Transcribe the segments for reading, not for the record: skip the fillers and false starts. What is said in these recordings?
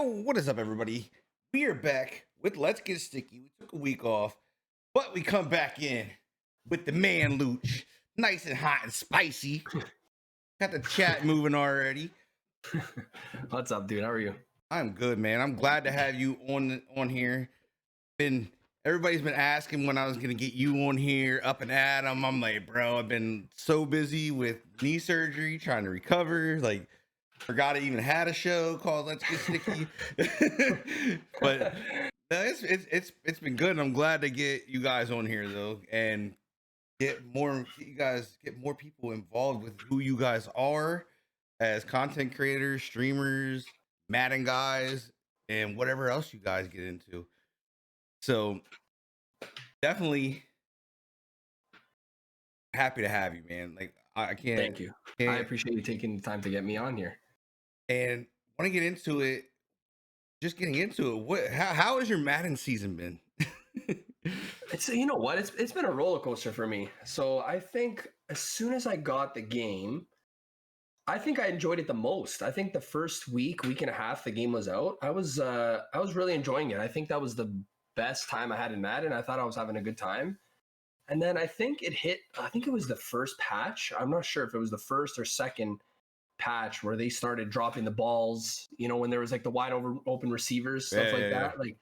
Yo, what is up, everybody? We are back with Let's Get Sticky. We took a week off, but we come back in with the man Looch, nice and hot and spicy. Got the chat moving already. What's up, dude? How are you? I'm good, man. I'm glad to have you on here. Everybody's been asking when I was gonna get you on here, up and at 'em. I'm like, bro, I've been so busy with knee surgery, trying to recover. Like, forgot I even had a show called Let's Get Sticky. But it's been good. And I'm glad to get you guys on here though, and get more people involved with who you guys are as content creators, streamers, Madden guys, and whatever else you guys get into. So definitely happy to have you, man. Like, I can't. Thank you. I appreciate you taking the time to get me on here. And want to get into it. Just getting into it. How has your Madden season been? You know what? It's been a roller coaster for me. So I think as soon as I got the game, I think I enjoyed it the most. I think the first week and a half the game was out, I was really enjoying it. I think that was the best time I had in Madden. I thought I was having a good time. And then I think it was the first patch. I'm not sure if it was the first or second patch where they started dropping the balls, when there was like the wide open receivers, stuff like that. Like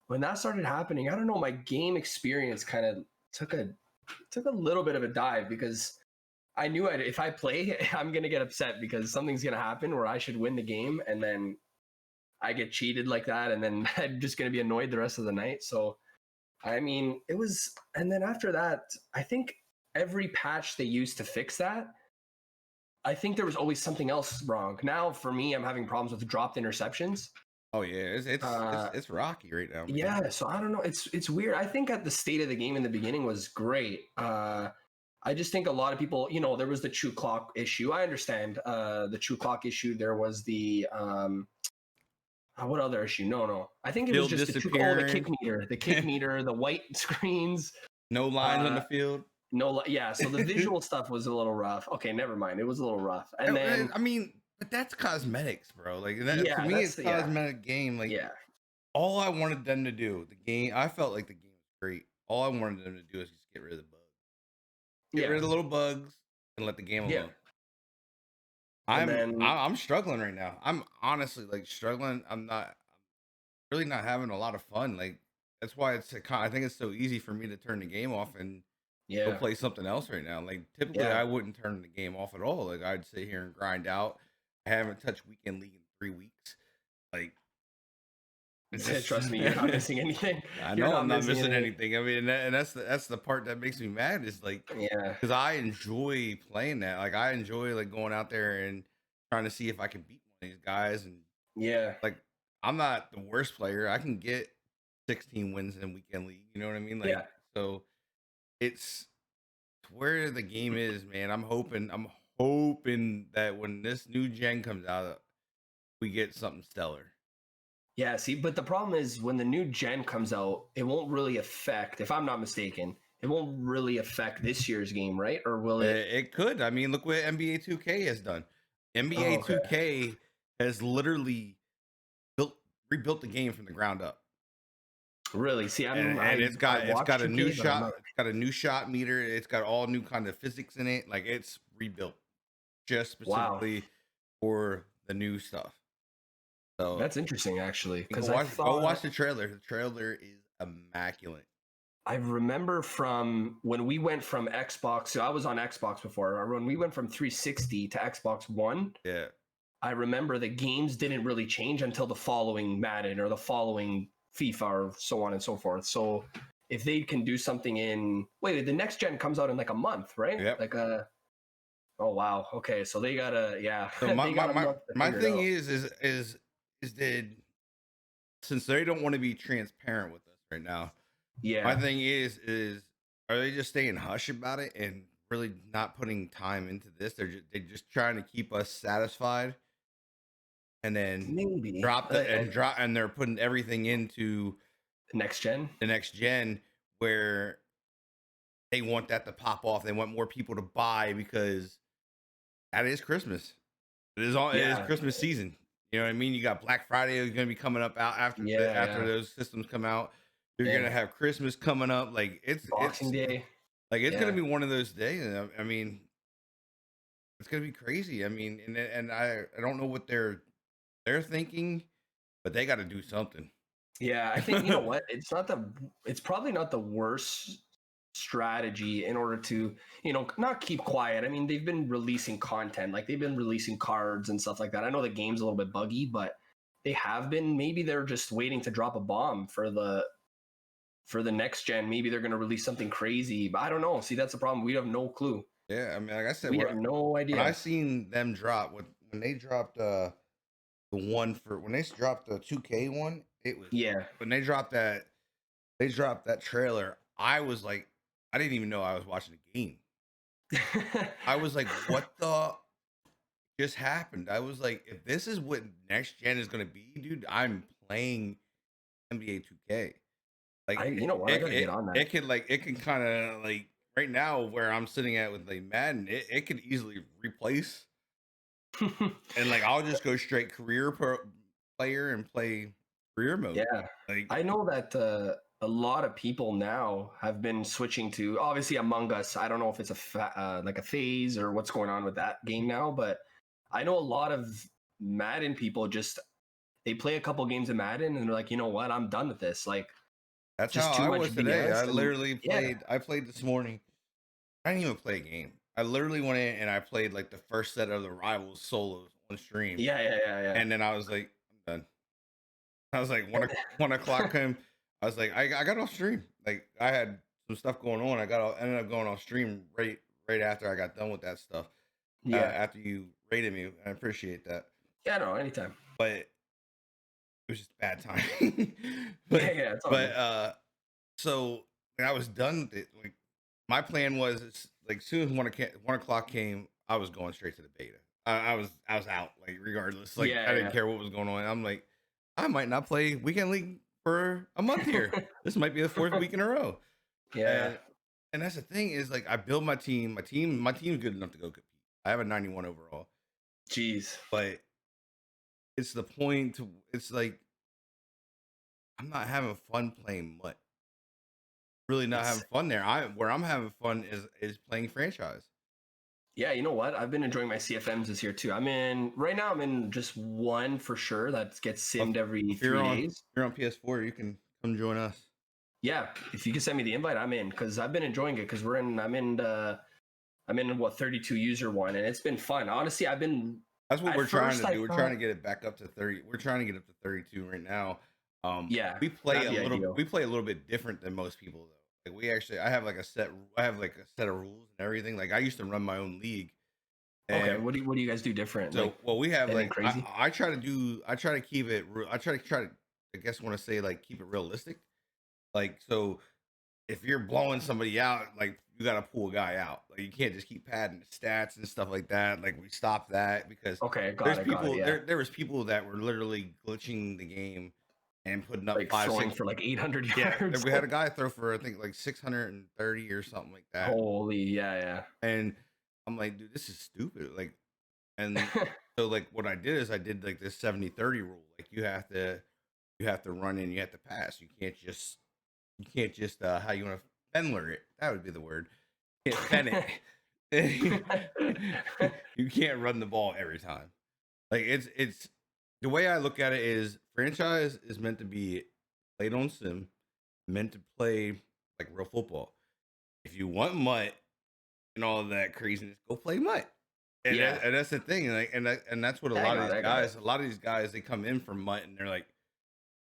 when that started happening, I don't know, my game experience kind of took a little bit of a dive because I knew if I play, I'm going to get upset because something's going to happen where I should win the game and then I get cheated like that. And then I'm just going to be annoyed the rest of the night. So, I mean, and then after that, I think every patch they used to fix that, I think there was always something else wrong. Now, for me, I'm having problems with dropped interceptions. Oh yeah, it's rocky right now, man. Yeah, so I don't know. It's weird. I think at the state of the game in the beginning was great. I just think a lot of people, there was the true clock issue. I understand the true clock issue. There was the what other issue? No. I think it was just the kick meter, the white screens, no lines on the field. No, yeah. So the visual stuff was a little rough. Okay, never mind. It was a little rough. And then, I mean, but that's cosmetics, bro. Like, for me, it's cosmetic game. Like, all I wanted them to do, the game, I felt like the game was great. All I wanted them to do is just get rid of the bugs, get rid of the little bugs, and let the game alone. I'm struggling right now. I'm honestly like struggling. I'm really not having a lot of fun. Like, that's why I think it's so easy for me to turn the game off and go play something else right now. Like, typically I wouldn't turn the game off at all. Like, I'd sit here and grind out. I haven't touched weekend league in 3 weeks. Like, trust me, you're not missing anything. I know I'm not missing anything. I mean, and that's the part that makes me mad is like, because I enjoy playing that. Like, I enjoy like going out there and trying to see if I can beat one of these guys. And like, I'm not the worst player. I can get 16 wins in weekend league. You know what I mean? Like, so it's where the game is, man. I'm hoping that when this new gen comes out, we get something stellar. Yeah, see, but the problem is when the new gen comes out, it won't really affect, if I'm not mistaken, it won't really affect this year's game, right? Or will it? It could. I mean, look what NBA 2K has done. NBA 2K has literally rebuilt the game from the ground up. Really? See, it's got a new shot. It's got a new shot meter. It's got all new kind of physics in it. Like, it's rebuilt just specifically for the new stuff. So that's interesting, actually. Because go watch the trailer. The trailer is immaculate. I remember from when we went from Xbox. So I was on Xbox before. When we went from 360 to Xbox One. Yeah. I remember the games didn't really change until the following Madden or the following FIFA or so on and so forth. So if they can do something the next gen comes out in like a month, right? Yep. Like oh wow. Okay. So they gotta, So my thing is that since they don't want to be transparent with us right now, my thing is are they just staying hush about it and really not putting time into this? They're just trying to keep us satisfied, and then maybe and they're putting everything into the next gen where they want that to pop off. They want more people to buy because that is Christmas. It is Christmas season. You know what I mean? You got Black Friday is gonna be coming up out Yeah, after yeah. those systems come out. You're gonna Yeah. have Christmas coming up. Like Boxing Day. it's gonna Yeah. be one of those days. I mean, it's gonna be crazy. I mean, and I don't know what they're thinking, but they got to do something. Yeah, I think you know what? It's probably not the worst strategy in order to, not keep quiet. I mean, they've been releasing content, like they've been releasing cards and stuff like that. I know the game's a little bit buggy, but they have been. Maybe they're just waiting to drop a bomb for the next gen. Maybe they're going to release something crazy, but I don't know. See, that's the problem. We have no clue. Yeah, I mean, like I said, We have no when I idea. seen them drop when they dropped when they dropped the 2K one, it was Yeah. when they dropped that trailer. I was like, I didn't even know I was watching the game. I was like, what the just happened? I was like, if this is what next gen is gonna be, dude, I'm playing NBA 2K. Like You know what? I got to get on that. it can kind of like right now where I'm sitting at with like Madden, it could easily replace and like I'll just go straight player and play career mode. Yeah, Like I know that a lot of people now have been switching to obviously Among Us. I don't know if it's like a phase or what's going on with that game now, but I know a lot of Madden people just they play a couple games of Madden and they're like, you know what, I'm done with this. Like, that's how just too I much was today. BS. I And literally yeah, played. I played this morning. I didn't even play a game. I literally went in and I played like the first set of the rivals solos on stream, yeah. and then I was like, I'm done. I was like 1 o'clock came. I was like, I got off stream. Like I had some stuff going on. Ended up going off stream right after I got done with that stuff. Yeah, After you rated me, I appreciate that. yeah. No, anytime. But it was just bad timing. Yeah, it's all but good. so when I was done with it, like my plan was like soon as 1 o'clock came, I was going straight to the beta. I was out like regardless. Like I didn't Yeah, care what was going on. I'm like, I might not play weekend league for a month here. This might be the fourth yeah, week in a row. yeah. And that's the thing is like I build my team. My team's good enough to go compete. I have a 91 overall, Jeez. but it's the point. It's like I'm not having fun playing much. Really not having It's fun there. Where I'm having fun is playing franchise. Yeah, you know what? I've been enjoying my CFMs this year too. Right now I'm in just one for sure that gets If, simmed every if you're 3 days. on PS4, you can come join us. Yeah, if you can send me the invite, I'm in because I've been enjoying it because I'm in what 32 user one and it's been fun. Honestly, That's what at we're trying first to I do. We're trying thought, to get it back up to 30. We're trying to get up to 32 right now. yeah, We play that'd be ideal. we play a little bit different than most people though. Like I have like a set of rules and everything. Like I used to run my own league. Okay, And what do you guys do different? so Like well we have anything like crazy? I try to keep it try to I guess want to say like keep it realistic. Like so if you're blowing somebody out, like you got to pull a guy out. Like you can't just keep padding the stats and stuff like that. Like we stopped that because Okay, got it. Yeah, there was people that were literally glitching the game and putting up like five throwing six. for like 800 Yeah, yards. we had a guy throw for I think like 630 or something like that. Holy, yeah, And I'm like, dude, this is stupid. Like, and yeah. so like what I did is I did like this 70-30 rule. Like you have to run and you have to pass. You can't just how you want to fenler it. That would be the word. You can't fen it. You can't run the ball every time. Like it's the way I look at it is franchise is meant to be played on sim, meant to play like real football. If you want mutt and all of that craziness, go play mutt. Yeah, And that's the thing. Like and that's what I got it. a lot of these guys they come in from mutt and they're like,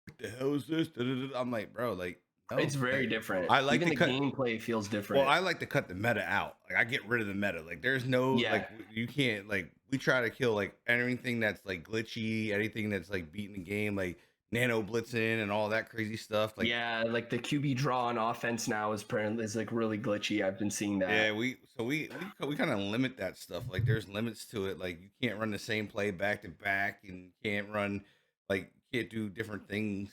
what the hell is this? Da, da, da. I'm like, bro, like, It's no. very Like, different. I like Even to the cut gameplay feels well, different. I like to cut the meta out. Like I get rid of the meta. Like there's no Yeah, like you can't like we try to kill like anything that's like glitchy, anything that's like beating the game, like nano blitzing and all that crazy stuff. Like yeah. Like the QB draw on offense now is like really glitchy. I've been seeing that. yeah, we kind of limit that stuff. Like there's limits to it. Like you can't run the same play back to back, and you can't run like you can't do different things.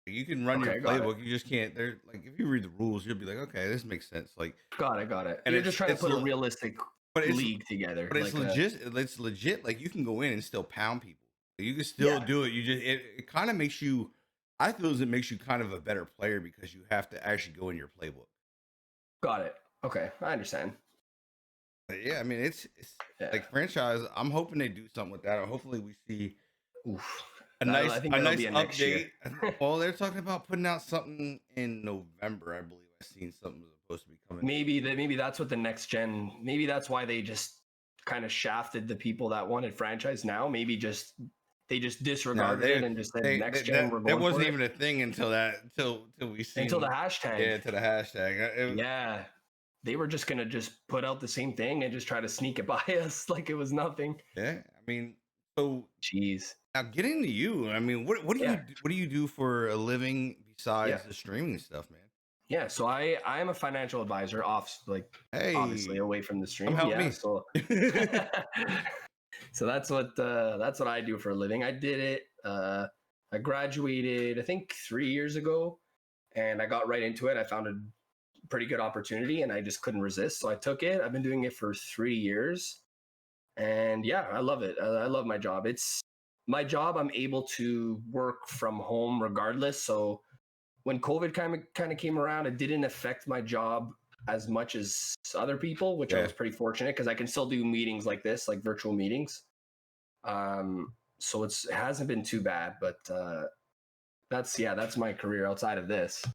You can run your Okay, got it. playbook. You just can't. There, like if you read the rules, you'll be like, okay, this makes sense. Like, Got it. and You're just trying to put a realistic but league together. but Like it's legit. Like you can go in and still pound people. You can still Yeah, do it. You just it kind of makes you. I feel as it makes you kind of a better player because you have to actually go in your playbook. got it. Okay, I understand. But yeah, I mean it's Yeah. like franchise. I'm hoping they do something with that. Or hopefully we see Oof. a I nice think a that'll nice be a next year. update. Well, they're talking about putting out something in November. I believe I seen something was supposed to be coming. Maybe that's what the next gen. Maybe that's why they just kind of shafted the people that wanted franchise now. Maybe just they just No, disregarded it and just said next gen we're that going for wasn't it even a thing until we until the seen hashtag. yeah to the hashtag. Yeah, they were just gonna just put out the same thing and just try to sneak it by us like it was nothing. Yeah, I mean, so Jeez. now getting to you, I mean, Yeah. what do you do for a living Yeah. besides the streaming stuff, man? Yeah. So I'm a financial advisor off like obviously Hey, away from the come stream. help Yeah. me. So so that's what I do for a living. I did it. I graduated I think 3 years ago, and I got right into it. I found a pretty good opportunity, and I just couldn't resist, so I took it. I've been doing it for 3 years, and yeah, I love it. I love my job. It's my job. I'm able to work from home regardless. So when COVID kind of came around, it didn't affect my job as much as other people, which I Yeah. was pretty fortunate because I can still do meetings like this, like virtual meetings. So it hasn't been too bad, but that's my career outside of this.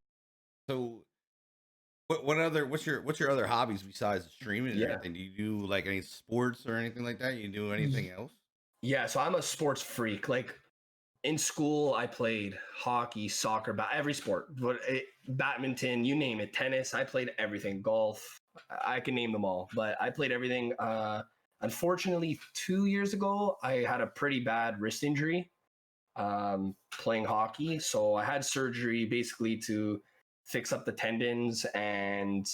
So what's your other hobbies besides streaming and Yeah. everything? Do you do like any sports or anything like that? You do anything else? Yeah, so I'm a sports freak. Like in school, I played hockey, soccer, every sport, badminton, you name it, tennis. I played everything, golf. I can name them all, but I played everything. Unfortunately, 2 years ago, I had a pretty bad wrist injury playing hockey. So I had surgery basically to fix up the tendons, and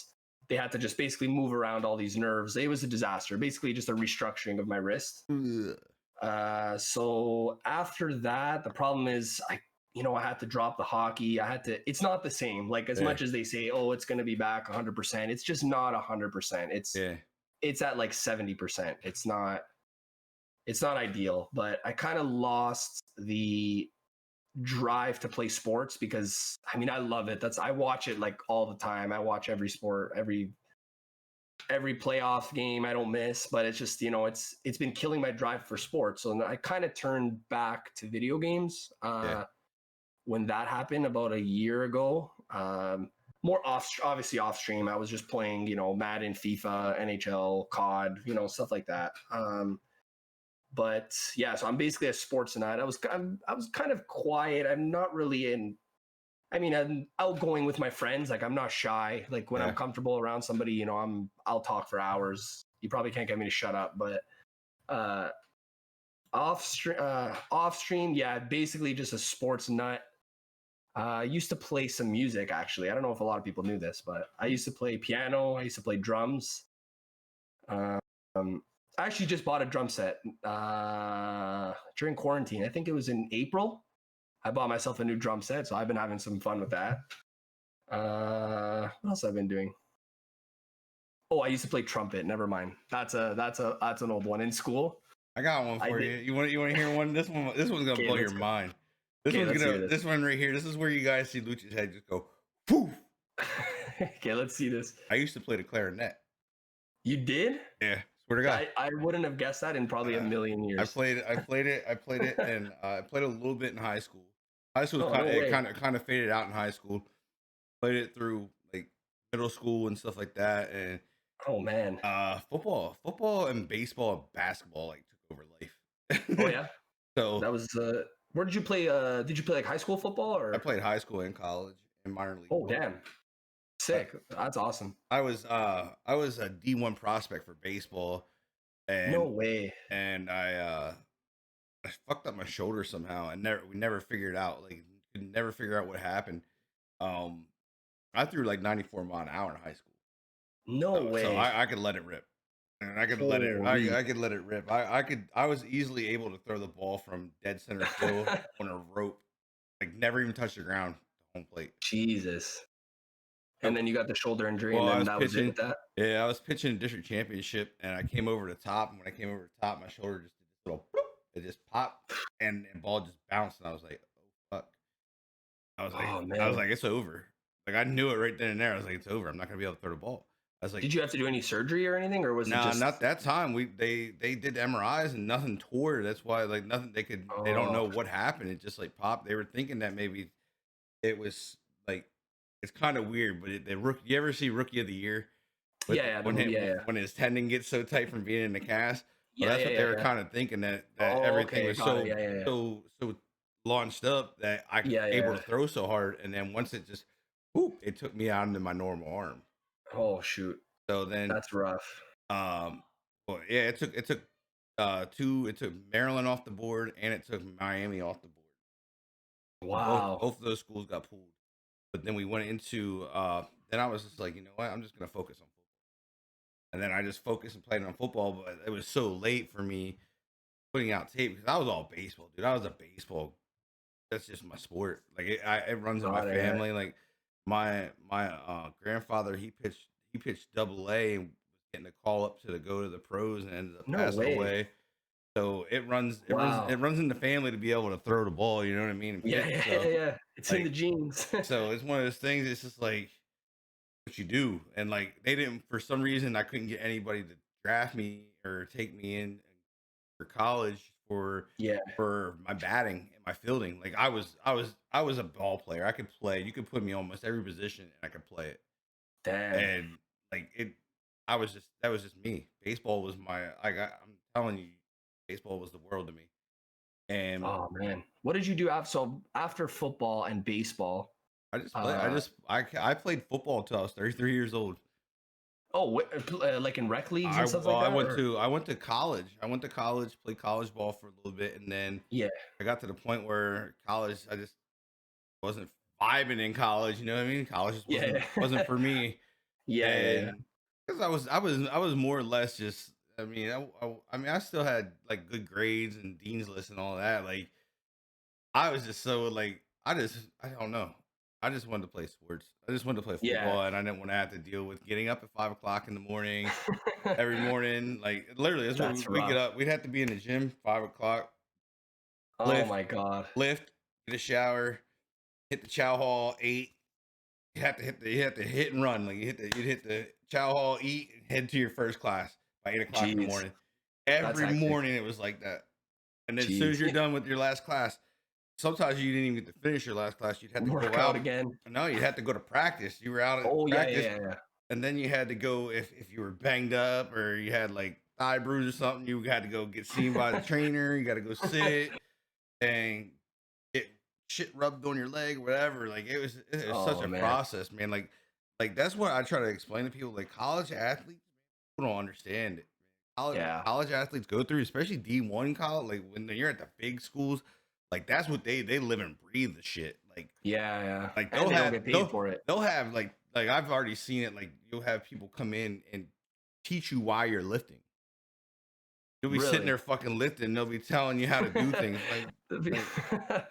they had to just basically move around all these nerves. It was a disaster, basically just a restructuring of my wrist. Ugh. So after that, the problem is I had to drop the hockey. It's not the same. Like as Yeah, much as they say, oh, it's going to be back 100%, it's just not 100%. yeah, It's at like 70%. It's not ideal, but I kind of lost the drive to play sports because I mean, I love it. I watch it like all the time. I watch every sport, every playoff game I don't miss, but it's just it's been killing my drive for sports. So I kind of turned back to video games yeah. when that happened about a year ago. More obviously off stream. I was just playing Madden, FIFA, NHL, COD, stuff like that. But yeah, so I'm basically a sports nut. I was kind of quiet. I'm not really in. I mean, I'm outgoing with my friends. Like I'm not shy. Like when I'm Yeah. comfortable around somebody, I'll talk for hours. You probably can't get me to shut up. But uh, off stream, yeah, basically just a sports nut. I used to play some music actually. I don't know if a lot of people knew this, but I used to play piano. I used to play drums. Um, I actually just bought a drum set during quarantine. I think it was in April. I bought myself a new drum set, so I've been having some fun with that. What else have I been doing? Oh, I used to play trumpet. Never mind. That's an old one in school. I got one I for did. you. You want to hear one? This one's gonna Okay, blow your mind. let's hear This this. one right here. This is where you guys see Luch's head just go poof. Okay, let's see this. I used to play the clarinet. You did? Yeah, swear to God. I wouldn't have guessed that in probably a million years. I played it, and I played a little bit in high school. High school was Oh, no way. kind of faded out in high school. Played it through like middle school and stuff like that, and Oh man. football and baseball and basketball like took over Oh life. yeah. So That was where did you play did you play like high school football I or played high school and college and minor league Oh football. damn. Sick. That's awesome. I was a D1 prospect for baseball, No and way. I fucked up my shoulder somehow, and we never figured out like could never figure out what happened. Um, I threw like 94 mile an hour in high school, No so way. I could let it rip, and I could let it Holy. I could let it rip. I was easily able to throw the ball from dead center field on a rope, like never even touched the ground, home plate. Jesus. And Nope. then you got the shoulder injury, Well, and I then was that was it pitching. with that. Yeah, I was pitching a district championship, and I came over the top. And when I came over the top, my shoulder just did this little. Bloop. It just popped and ball just bounced, and I was like, "Oh fuck!" Oh I was man. like, "It's over." Like I knew it right then and there. I was like, "It's over. I'm not gonna be able to throw the ball." I was like, Did you have to do any surgery or anything, or was it "Nah, just? not that time. They did MRIs and nothing tore. That's why like nothing they don't know Oh, what happened. It just like popped. They were thinking that maybe it was like it's kind of weird, but the rookie. You ever see Rookie of the Year with yeah, yeah, the movie, yeah, yeah, when his tendon gets so tight from being in the cast? Well, yeah, that's yeah, what they yeah, were yeah. kind of thinking that Oh, everything okay, was got it. Yeah, yeah, yeah, so launched up that I could yeah, yeah, able yeah. to throw so hard, and then once it just whoop, it took me out into my normal arm. Oh shoot, So then that's rough. um, well, yeah, it took Maryland off the board and it took Miami off the board. So Wow. both of those schools got pulled. But then we went into then I was just like, you know what, I'm just gonna focus on football. And then I just focused and played on football, but it was so late for me putting out tape because I was all baseball, dude. I was a baseball. That's just my sport. Like it runs in my Got it. Yeah. family. Like my grandfather, he pitched Double A and was getting a call up to go to the pros and ended up No passing way. away. So Wow. it runs in the family to be able to throw the ball. You know what I mean? And Yeah, pitch. yeah, yeah, So yeah. It's in the like genes. so it's one of those things. It's just like what you do, and like they didn't for some reason I couldn't get anybody to draft me or take me in for college Yeah. for my batting and my fielding. Like I was a ball player. I could play. You could put me almost every position and I could play it. Damn. And like it I was just that was just me. Baseball was I'm telling you, baseball was the world to me. And Oh man. What did you do after after football and baseball? Uh I played football till I was 33 years old. oh, like in rec leagues and stuff like that, or I went to college. I went to college, played college ball for a little bit, and then yeah, I got to the point where college I just wasn't vibing in college. You know what I mean? College just yeah, wasn't for me. yeah, yeah, yeah. And because I was more or less just. I mean, I still had like good grades and dean's list and all that. Like I was just so like I don't know. I just wanted to play sports. I just wanted to play Yeah. football, and I didn't want to have to deal with getting up at 5 o'clock in the morning every morning. Like literally, that's what That's we get rough. up. We'd have to be in the gym 5 o'clock, Oh lift, my god. lift, get a shower, hit the chow hall, 8. You have to hit and run. Like you hit the chow hall, eat, and head to your first class by 8 o'clock in the Jeez, morning. that's Every hectic. morning it was like that. And then as soon Jeez. as you're done with your last class, sometimes you didn't even get to finish your last class. You'd have to go Workout out. again. No, you had to go to practice. You were out at Oh yeah, yeah, practice, yeah, yeah. and then you had to go if you were banged up or you had like thigh bruise or something. You had to go get seen by the trainer. You got to go sit and get shit rubbed on your leg, whatever. Like it was such Oh a man. process, man. Like that's what I try to explain to people. Like college athletes, people don't understand it. Yeah. College athletes go through, especially D1 college. Like when you're at the big schools, like that's what they live and breathe the shit. Yeah, yeah. Like And they don't get paid for it. they'll have like I've already seen it. Like you'll have people come in and teach you why you're lifting. You'll be sitting Really. there fucking lifting. And they'll be telling you how to do things. Like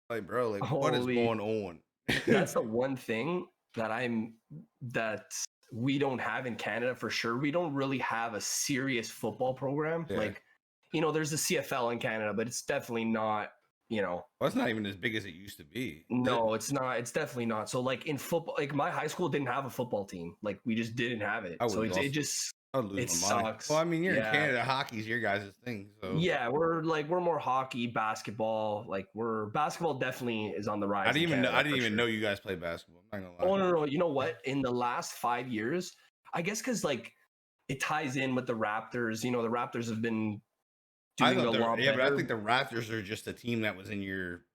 like bro, like what is Holy, going on? that's the one thing that we don't have in Canada for sure. We don't really have a serious football program. Yeah. Like, there's the CFL in Canada, but it's definitely not, Well, it's not even as big as it used to be. Is it? no, it's not. It's definitely not. So like in football, like my high school didn't have a football team. Like we just didn't have it. I So would it lost. just I would lose it my mind. Well, sucks. I mean, you're in Yeah. Canada. Hockey's your guys' thing, so Yeah, we're more hockey, basketball. Like we're basketball definitely is on the rise in Canada I didn't for even sure. know you guys play basketball. I'm not gonna Oh lie. no, no, no. You know what? In the last 5 years, I guess because like it ties in with the Raptors. The Raptors have been I doing thought a lot yeah, but I better. think the Raptors are just a team that was in your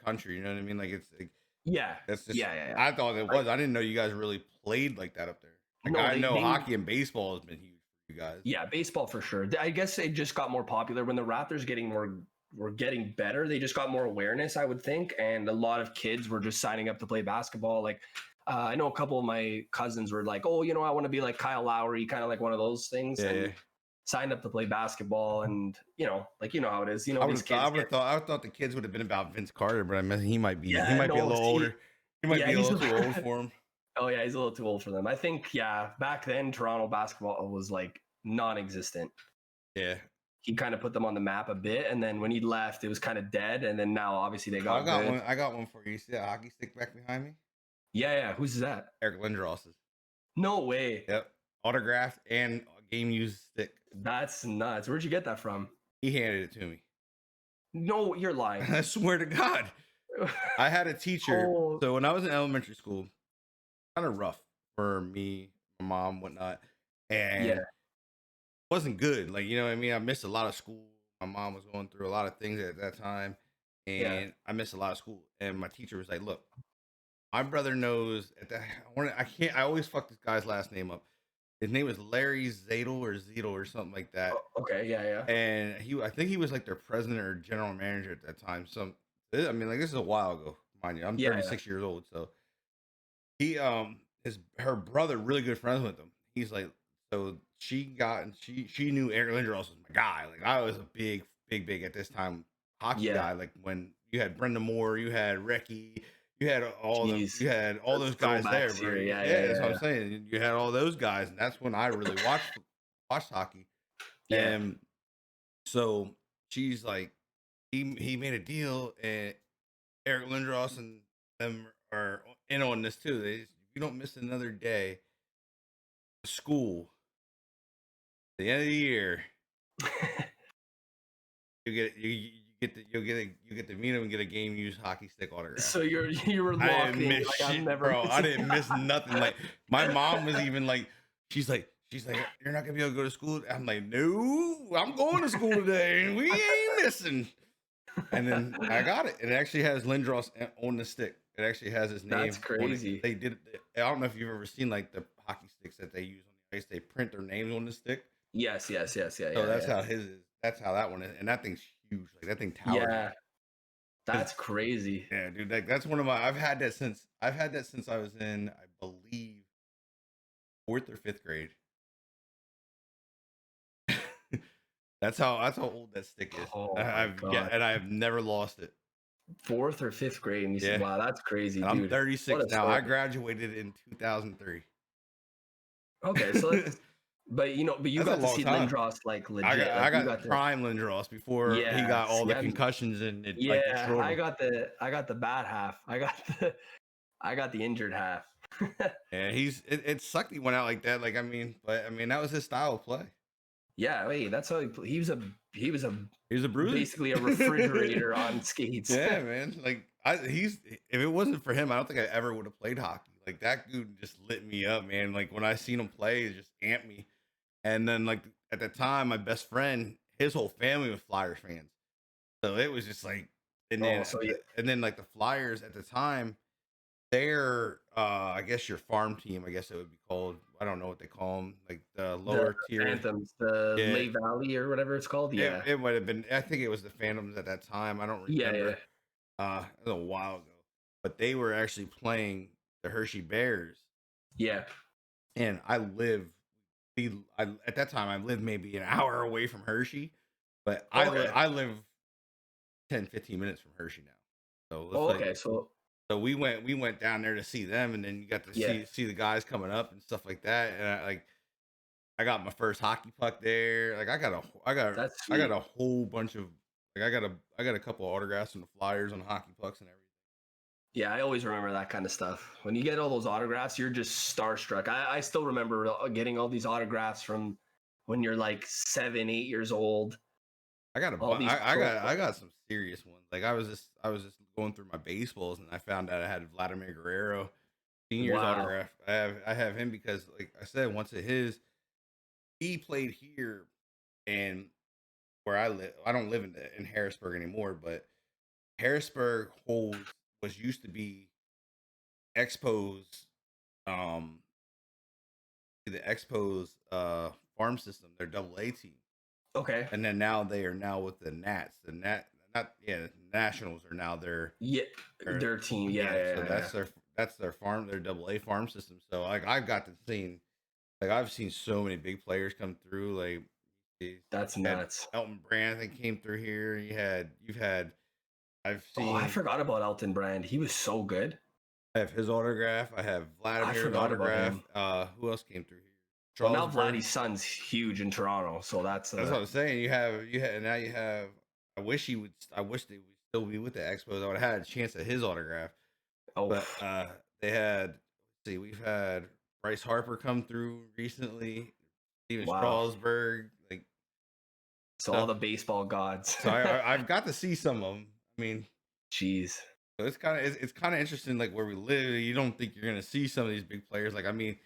country. You know what I mean? Like it's like Yeah, that's just yeah, yeah, yeah. I thought it Like was. I didn't know you guys really played like that up there. Like no, I they know they hockey and baseball has been huge for you guys. yeah, baseball for sure. I guess it just got more popular when the Raptors were getting better. They just got more awareness, I would think, and a lot of kids were just signing up to play basketball. Like I know a couple of my cousins were like, "Oh, I want to be like Kyle Lowry," kind of like one of those things, Yeah, yeah. and signed up to play basketball. And like how it is. These I kids would get have thought the kids would have been about Vince Carter, but I mean he yeah, might be a no, little see, older. He might yeah, be a he's little too old for him. oh yeah, he's a little too old for them. I think back then Toronto basketball was like non-existent. Yeah. he kind of put them on the map a bit, and then when he left, it was kind of dead, and then now obviously they Oh, I got got good. one. I got one for you. See that hockey stick back behind me? Yeah, yeah. Who's that? Eric Lindros's. No way. Yep, autographed and game used stick. That's nuts. Where'd you get that from? He handed it to me. No, you're lying. I swear to God. I had a teacher. Oh, So when I was in elementary school, kind of rough for me, my mom, whatnot, and yeah, wasn't good. Like, you know what I mean? I missed a lot of school. My mom was going through a lot of things at that time, yeah. and I missed a lot of school. And my teacher was like, "Look, my brother knows at that. I can't. I always fuck this guy's last name up. His name was Larry Zeidel or something like that. Okay, yeah, yeah. And I think he was like their president or general manager at that time. I mean, like this is a while ago, mind you. I'm Yeah, 36 years old, so he her brother really good friends with him. He's like, so she knew Eric Lindros was my guy. Like I was a big at this time hockey yeah. guy. Like when you had Brenda Moore, you had Recky, you had Jeez. you had all Those those guys there, throwbacks bro. here. Yeah, Yeah, yeah, that's yeah, what I'm yeah. saying. You had all those guys, and that's when I really watched hockey. Yeah. And so she's like, he made a deal, and Eric Lindros and them are in on this too. If you don't miss another day of school, at the end of the year, you get to meet him and get a game used hockey stick autograph. So you were I locked didn't in. miss Like, I'm shit, never bro. I missing didn't miss nothing. Like my mom was even like, she's like, you're not gonna be able to go to school. I'm like, no, I'm going to school today, and we ain't missing. And then I got it. It actually has Lindros on the stick. It actually has his name. That's on crazy. it. They did. I don't know if you've ever seen like the hockey sticks that they use on the ice. They print their names on the stick. Yes, yes, yes, yeah, So yeah, that's yeah. how his is. That's how that one is. And that thing's huge. Like that thing towers. Yeah, that's crazy. Yeah, dude. Like that's one of my. I've had that since I was in, I believe, 4th or 5th grade. That's how old that stick is. Oh my God. And I have never lost it. 4th or 5th grade, and you said, Yeah. "Wow, that's crazy, And I'm dude." 36 What a now. story. I graduated in 2003. Okay, so but you That's a got to long see time. Lindros like legit. I Like, you got prime Lindros before he yeah, got all the see, concussions and it yeah. like destroyed I him. got the bad half. I got the injured half. Yeah, it sucked he went out like that. Like I mean that was his style of play. Yeah, wait, that's how he was a He was a bruiser. basically a refrigerator on skates. Yeah, man. Like if it wasn't for him, I don't think I ever would have played hockey. Like that dude just lit me up, man. Like when I seen him play, it just amped me. And then like at the time, my best friend, his whole family was Flyers fans. So it was just like, Oh, so yeah, and then like the Flyers at the time, they're I guess your farm team, I guess it would be called. I don't know what they call them, like the lower the tier. Phantoms, the Yeah. Lay Valley or whatever it's called. Yeah, It might have been. I think it was the Phantoms at that time. I don't yeah, remember. It was a while ago, but they were actually playing the Hershey Bears, yeah. and at that time I lived maybe an hour away from Hershey, but Okay. I live 10, 15 minutes from Hershey now. So Oh, okay, so so we went down there to see them, and then you got to yeah, see the guys coming up and stuff like that. And I got my first hockey puck there. Like that's I got sweet. a whole bunch of like I got a couple of autographs from the Flyers on hockey pucks and everything. Yeah, I always remember that kind of stuff. When you get all those autographs, you're just starstruck. I still remember getting all these autographs from when you're like 7, 8 years old. I got All these I got some serious ones. Like I was just going through my baseballs and I found out I had Vladimir Guerrero senior's Wow. autograph. I have him because like I said, once at he played here and where I live. I don't live in Harrisburg anymore, but Harrisburg holds was used to be Expos um the Expos farm system, their double A team. Okay. And then now they are now with the Nats. The the Nationals are now Yeah, their team. Yeah, so that's their farm, their double A farm system. So like I've got to see like I've seen so many big players come through. Like that's nuts. Elton Brand, I think, came through here. You've had I've Oh, seen I forgot about Elton Brand. He was so good. I have his autograph. I have Vladimir's forgot about autograph. him. Who else came through here? Well, now Strasburg. Vladdy's son's huge in Toronto, so that's That's what I'm saying. You have now you have. I wish he would. I wish they would still be with the Expos. I would have had a chance at his autograph. oh But they had. Let's see, we've had Bryce Harper come through recently. Steven wow. Strasburg, like So all the baseball gods. So I've got to see some of them. I mean, Jeez. so it's kind of interesting. Like where we live, you don't think you're gonna see some of these big players. Like I mean,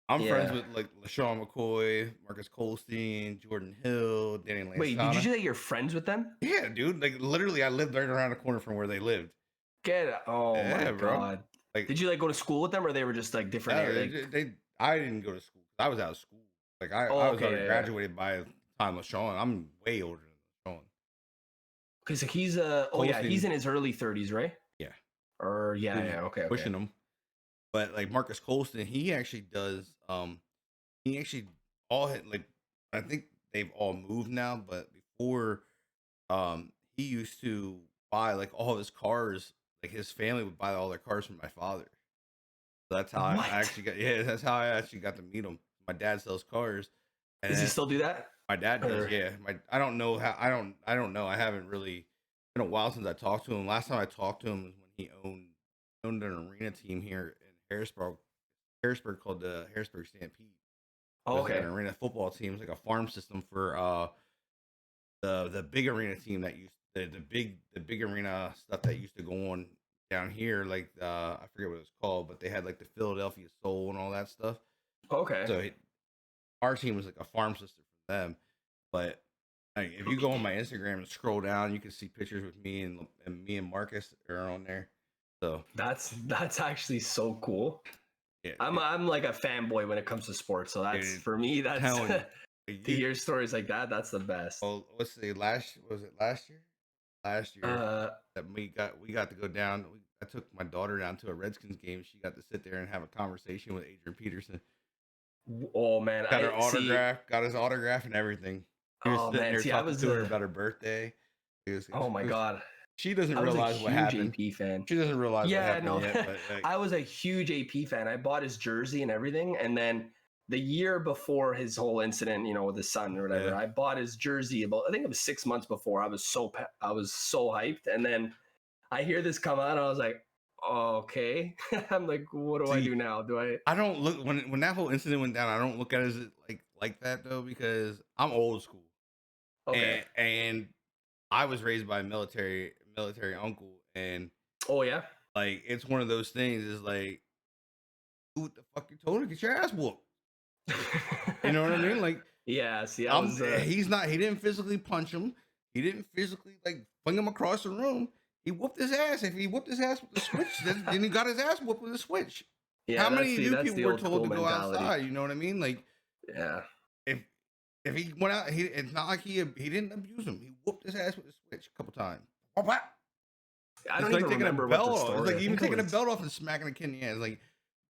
I'm friends Yeah. with like LaShawn McCoy, Marcus Colstein, Jordan Hill, Danny Wait, did you Lansana. say you're friends with them? Yeah, dude. Like literally, I lived right around the corner from where they lived. Oh my Yeah, bro. god. Like, Did you like go to school with them, or they were just like different areas? I didn't go to school. I was out of school. Like Oh, I was okay, already yeah. graduated by the time LaShawn. I'm way older than LaShawn. Okay, so he's he's in his early 30s, right? Yeah. Or okay. Pushing them. But like Marcus Colston, he actually does. He actually all had like I think they've all moved now, but before, he used to buy like all his cars. Like his family would buy all their cars from my father. So that's how I What? actually got. Yeah, that's how I actually got to meet him. My dad sells cars. And Does he still do that? my dad does. Or- Yeah. I don't know how. I don't know. I haven't really. It's been a while since I talked to him. Last time I talked to him was when he owned an arena team here in Harrisburg called the Harrisburg Stampede. It Oh, was like okay. an arena football team. It was like a farm system for the big arena team that used the big arena stuff that used to go on down here. Like I forget what it was called, but they had like the Philadelphia Soul and all that stuff. Okay. So our team was like a farm system for them. But like, if you go on my Instagram and scroll down, you can see pictures with me and Marcus are on there. So That's actually so cool. yeah, I'm like a fanboy when it comes to sports, so that's dude, for me. That's telling you, to hear stories like that. That's the best. well, let's see. Was it last year? Last year that we got to go down. I took my daughter down to a Redskins game. She got to sit there and have a conversation with Adrian Peterson. Oh man, Got her autograph. Got his autograph and everything. He was sitting there talking to her about her birthday. Oh my god. She doesn't realize what happened. AP fan. She doesn't realize what happened yet. But like, I was a huge AP fan. I bought his jersey and everything, and then the year before his whole incident, with his son or whatever, I bought his jersey I think it was 6 months before. I was so hyped, and then I hear this come out, and I was like, oh, okay. I'm like, what do I do now? I don't look when that whole incident went down. I don't look at it as like that though, because I'm old school. Okay. And I was raised by a military uncle, and oh yeah, like it's one of those things. Is like, do what the fuck you told her, get your ass whooped. You know what I mean? Like, yeah. See, he didn't physically punch him. He didn't physically like fling him across the room. He whooped his ass. If he whooped his ass with the switch, then he got his ass whooped with the switch. Yeah, how many new people were told to go mentality. outside? You know what I mean? Like, yeah. If he went out, it's not like he didn't abuse him. He whooped his ass with the switch a couple times. I don't even remember what the story. It's like even taking a belt off and smacking a kid in the ass. Like,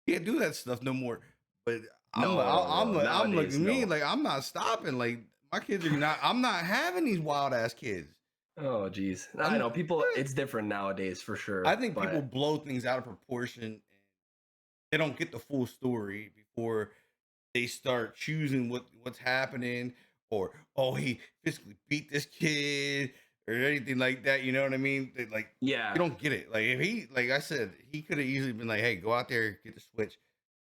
you can't do that stuff no more. But I'm looking at me like I'm not stopping. Like my kids are not. I'm not having these wild ass kids. Oh geez, I know people. It's different nowadays for sure. I think people blow things out of proportion. And they don't get the full story before they start choosing what's happening, or he physically beat this kid or anything like that. You know what I mean? Like, yeah, you don't get it. Like if he, like I said, he could have easily been like, "Hey, go out there, get the switch."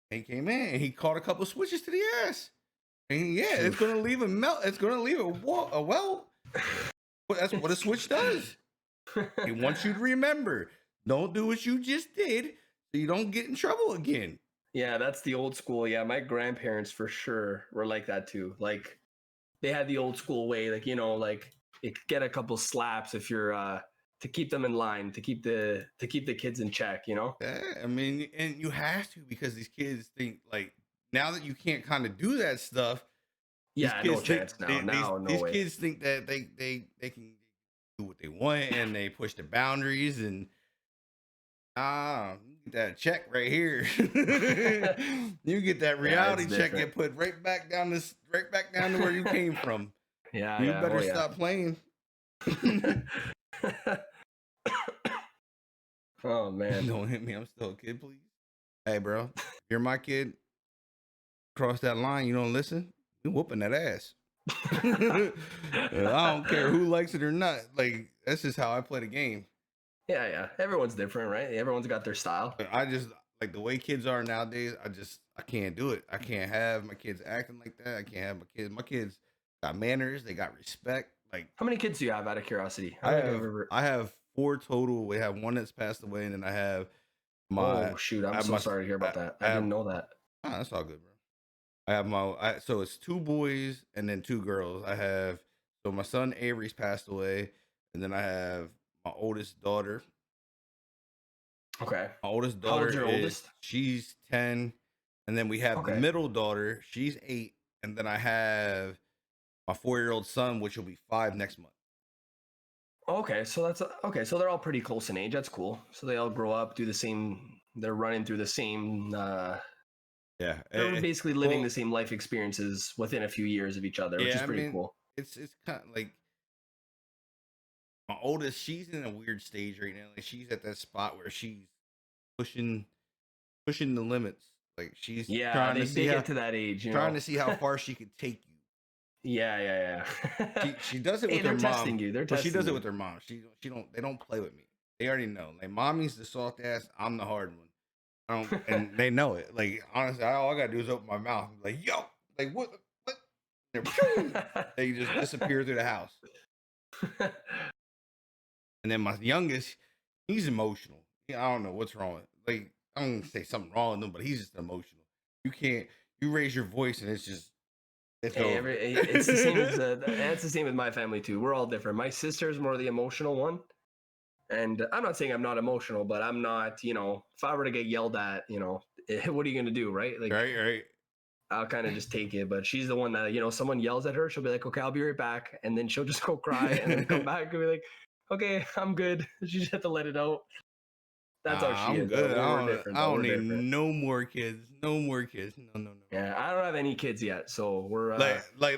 And he came in and he caught a couple switches to the ass. And yeah, it's gonna leave a melt. It's gonna leave a well. But that's what a switch does. He wants you to remember. Don't do what you just did, so you don't get in trouble again. Yeah, that's the old school. Yeah, my grandparents for sure were like that too. Like they had the old school way, like like you get a couple slaps if you're to keep them in line, to keep the kids in check. Yeah, I mean, and you have to, because these kids think like now that you can't kind of do that stuff. Yeah, no chance now. These kids think that they can do what they want and they push the boundaries and. Get that check right here. You get that reality check, get put right back down to where you came from. Yeah, you better stop playing. Oh man, don't hit me. I'm still a kid, please. Hey, bro, you're my kid. cross that line, you don't listen, you whooping that ass. I don't care who likes it or not. Like, that's just how I play the game. Yeah. Everyone's different, right? Everyone's got their style. I just like the way kids are nowadays. I can't do it. I can't have my kids acting like that. I can't have my kids. My kids got manners. They got respect. Like, How many kids do you have, out of curiosity? I have 4 total. We have one that's passed away, and then I have Oh shoot! I'm so sorry to hear about that. I didn't know that. That's all good, bro. I have so it's 2 boys and then 2 girls. So my son Avery's passed away, and then I have my oldest daughter. Okay. My oldest How old's daughter your oldest? She's 10, and then we have the Okay. middle daughter. She's 8, and then I have my 4-year-old son, which will be 5 next month. Okay, so that's okay. So they're all pretty close in age. That's cool. So they all grow up, do the same. They're running through the same. Yeah, They're basically living the same life experiences within a few years of each other, which is pretty cool. It's kind of like my oldest. She's in a weird stage right now. Like, she's at that spot where she's pushing the limits. Like, she's trying to see get to that age, trying to see how far she could take you. Yeah. She does it with her mom. Testing you. They're testing. She does it with her mom. They don't play with me. They already know. Like, mommy's the soft ass. I'm the hard one. And they know it. Like, honestly, all I gotta do is open my mouth and be like, yo, like what? They just disappear through the house. And then my youngest, he's emotional. I don't know what's wrong with. Like, I don't say something wrong with him, but he's just emotional. You raise your voice and it's over. It's the same as it's the same with my family too. We're all different. My sister's more the emotional one. And I'm not saying I'm not emotional, but I'm not, if I were to get yelled at, what are you going to do? Right. Like, right. I'll kind of just take it, but she's the one that, someone yells at her. She'll be like, okay, I'll be right back. And then she'll just go cry and then come back and be like, okay, I'm good. She just had to let it out. That's how she I'm is. Good. I don't need no more kids. No more kids. No. Yeah. I don't have any kids yet. So we're look, I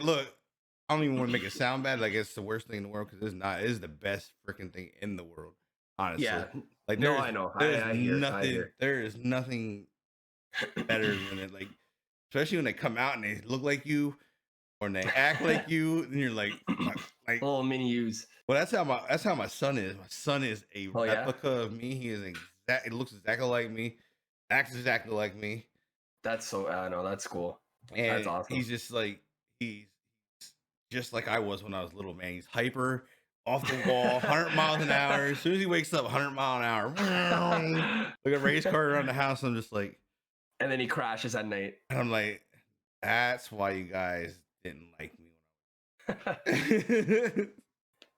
don't even want to make it sound bad. Like, it's the worst thing in the world, because it's not. It is the best freaking thing in the world. Honestly. Yeah. Like, no, I know. I hear. There is nothing better than it. Like, especially when they come out and they look like you, or they act like you, and you're like little mini yous. Well, that's how my son is. My son is a replica of me. He is he looks exactly like me, acts exactly like me. That's so. I know, that's cool. And that's awesome. He's just like I was when I was little, man. He's hyper, off the wall, 100 miles an hour. As soon as he wakes up, 100 mile an hour. Like a race car around the house. I'm just like, and then he crashes at night. And I'm like, that's why you guys didn't like me.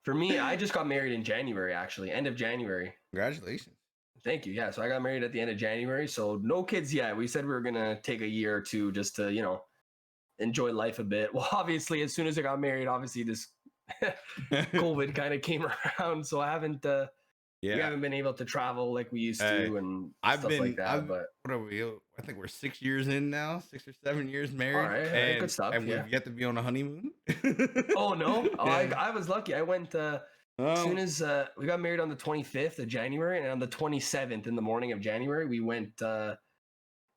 For me, I just got married in January, actually, end of January. Congratulations. Thank you. Yeah, so I got married at the end of January. So no kids yet. We said we were gonna take a year or two just to, enjoy life a bit. Well, obviously, as soon as I got married, obviously this COVID kind of came around, so I haven't. We haven't been able to travel like we used to, and stuff like that. But what are we? I think we're 6 years in now, 6 or 7 years married. All right, good stuff. And we've yet to be on a honeymoon. Oh no! I was lucky. I went as soon as we got married on the 25th of January, and on the 27th in the morning of January, we went on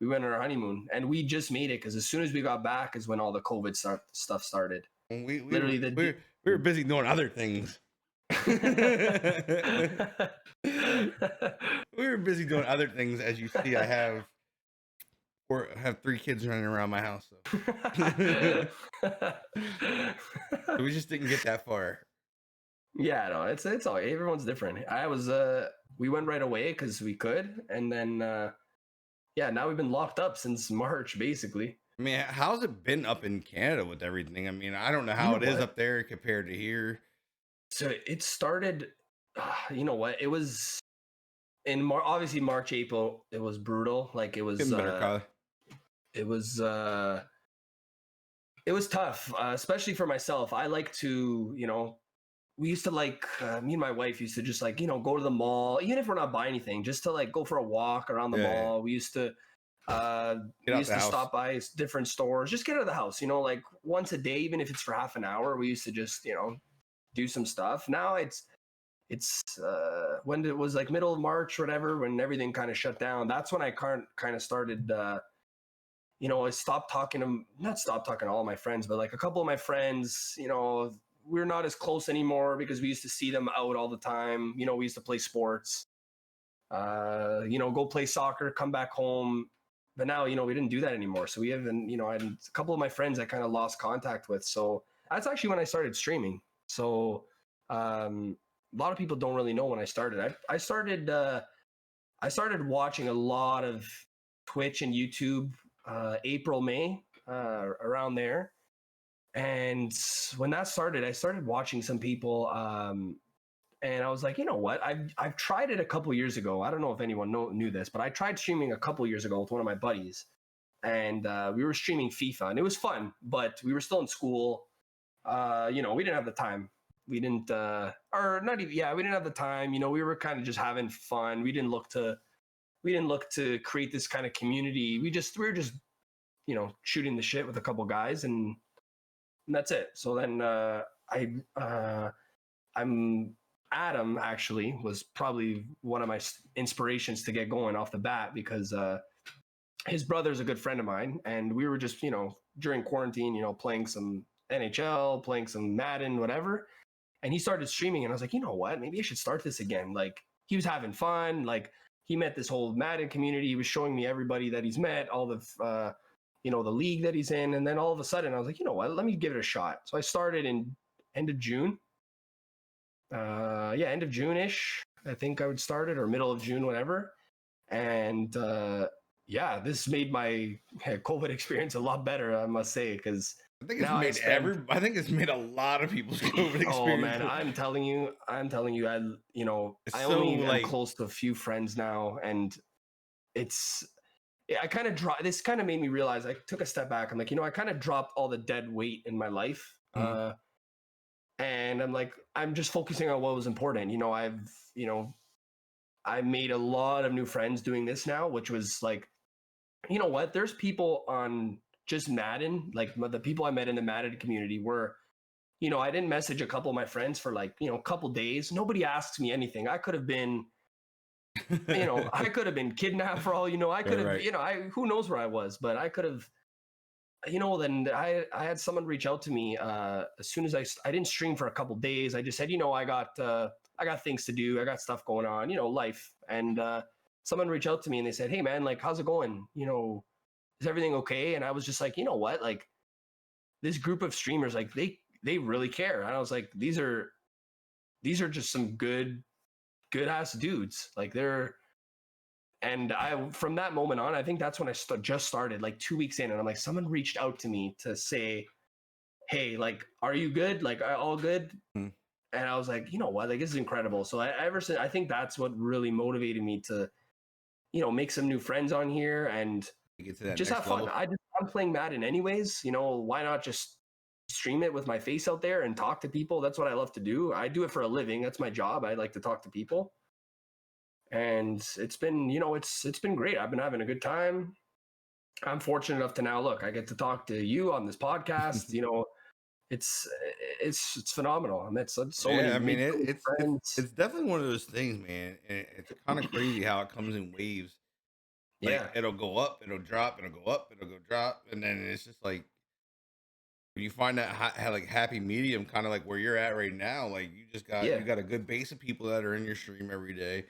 our honeymoon, and we just made it because as soon as we got back is when all the COVID stuff started. And we were busy doing other things. We were busy doing other things. As you see, I have 3 kids running around my house. So. We just didn't get that far. Yeah, no, it's all, everyone's different. We went right away because we could, and then now we've been locked up since March, basically. I mean, how's it been up in Canada with everything? I mean, I don't know how it is up there compared to here. So it started, you know what? It was in obviously March, April. It was brutal. Like it was tough, especially for myself. I like to, we used to me and my wife used to just go to the mall, even if we're not buying anything, just to go for a walk around the mall. We used to, stop by different stores, just get out of the house, once a day, even if it's for half an hour. We used to just, do some stuff. Now it's when it was middle of March or whatever, when everything kind of shut down, that's when I kind of started I stopped talking to, not stopped talking to all my friends, but like a couple of my friends, we're not as close anymore because we used to see them out all the time. We used to play sports, go play soccer, come back home. But now, we didn't do that anymore. So we haven't, I had a couple of my friends I kind of lost contact with. So that's actually when I started streaming. So a lot of people don't really know when I started. I started watching a lot of Twitch and YouTube April, May, around there. And when that started, I started watching some people, and I was like, you know what? I've tried it a couple years ago. I don't know if anyone knew this, but I tried streaming a couple years ago with one of my buddies, and we were streaming FIFA, and it was fun. But we were still in school. We didn't have the time. We didn't, or not even. Yeah, we didn't have the time. We were kind of just having fun. We didn't look to create this kind of community. We were just shooting the shit with a couple guys, and that's it. So then I'm Adam actually was probably one of my inspirations to get going off the bat because his brother's a good friend of mine, and we were just during quarantine playing some NHL, playing some Madden, whatever. And he started streaming, and I was like, you know what? Maybe I should start this again. Like he was having fun. Like he met this whole Madden community. He was showing me everybody that he's met, all the the league that he's in, and then all of a sudden I was like, you know what? Let me give it a shot. So I started in end of June. End of June-ish. I think I would start it, or middle of June, whatever. And this made my COVID experience a lot better, I must say, because I think it's made a lot of people's COVID experience. Oh man, I'm telling you, I only am close to a few friends now, and I kind of dropped. This kind of made me realize I took a step back. I'm like, I kind of dropped all the dead weight in my life, and I'm like, I'm just focusing on what was important. I made a lot of new friends doing this now, which was like, there's people on just Madden, like the people I met in the Madden community were, I didn't message a couple of my friends for like, a couple days. Nobody asks me anything. I could have been, I could have been kidnapped for all, I could have, who knows where I was, but I could have, then I had someone reach out to me as soon as I didn't stream for a couple of days. I just said, I got things to do. I got stuff going on, life. And someone reached out to me and they said, hey man, like, how's it going? Is everything okay? And I was just like, you know what? Like this group of streamers, like they really care. And I was like, these are just some good ass dudes. Like and from that moment on, I think that's when I just started like 2 weeks in, and I'm like, someone reached out to me to say, hey, like, are you good? Like, all good? And I was like, you know what? Like, this is incredible. So I think that's what really motivated me to, make some new friends on here and just have fun. I'm playing Madden anyways. Why not just stream it with my face out there and talk to people? That's what I love to do. I do it for a living. That's my job. I like to talk to people. And it's been, it's been great. I've been having a good time. I'm fortunate enough to now I get to talk to you on this podcast. It's phenomenal. I met so many. I mean, it's definitely one of those things, man. And it's kind of crazy how it comes in waves. Like, it'll go up, it'll drop, it'll go up, it'll go drop, and then it's just like you find that like happy medium, kind of like where you're at right now. Like you got a good base of people that are in your stream every day.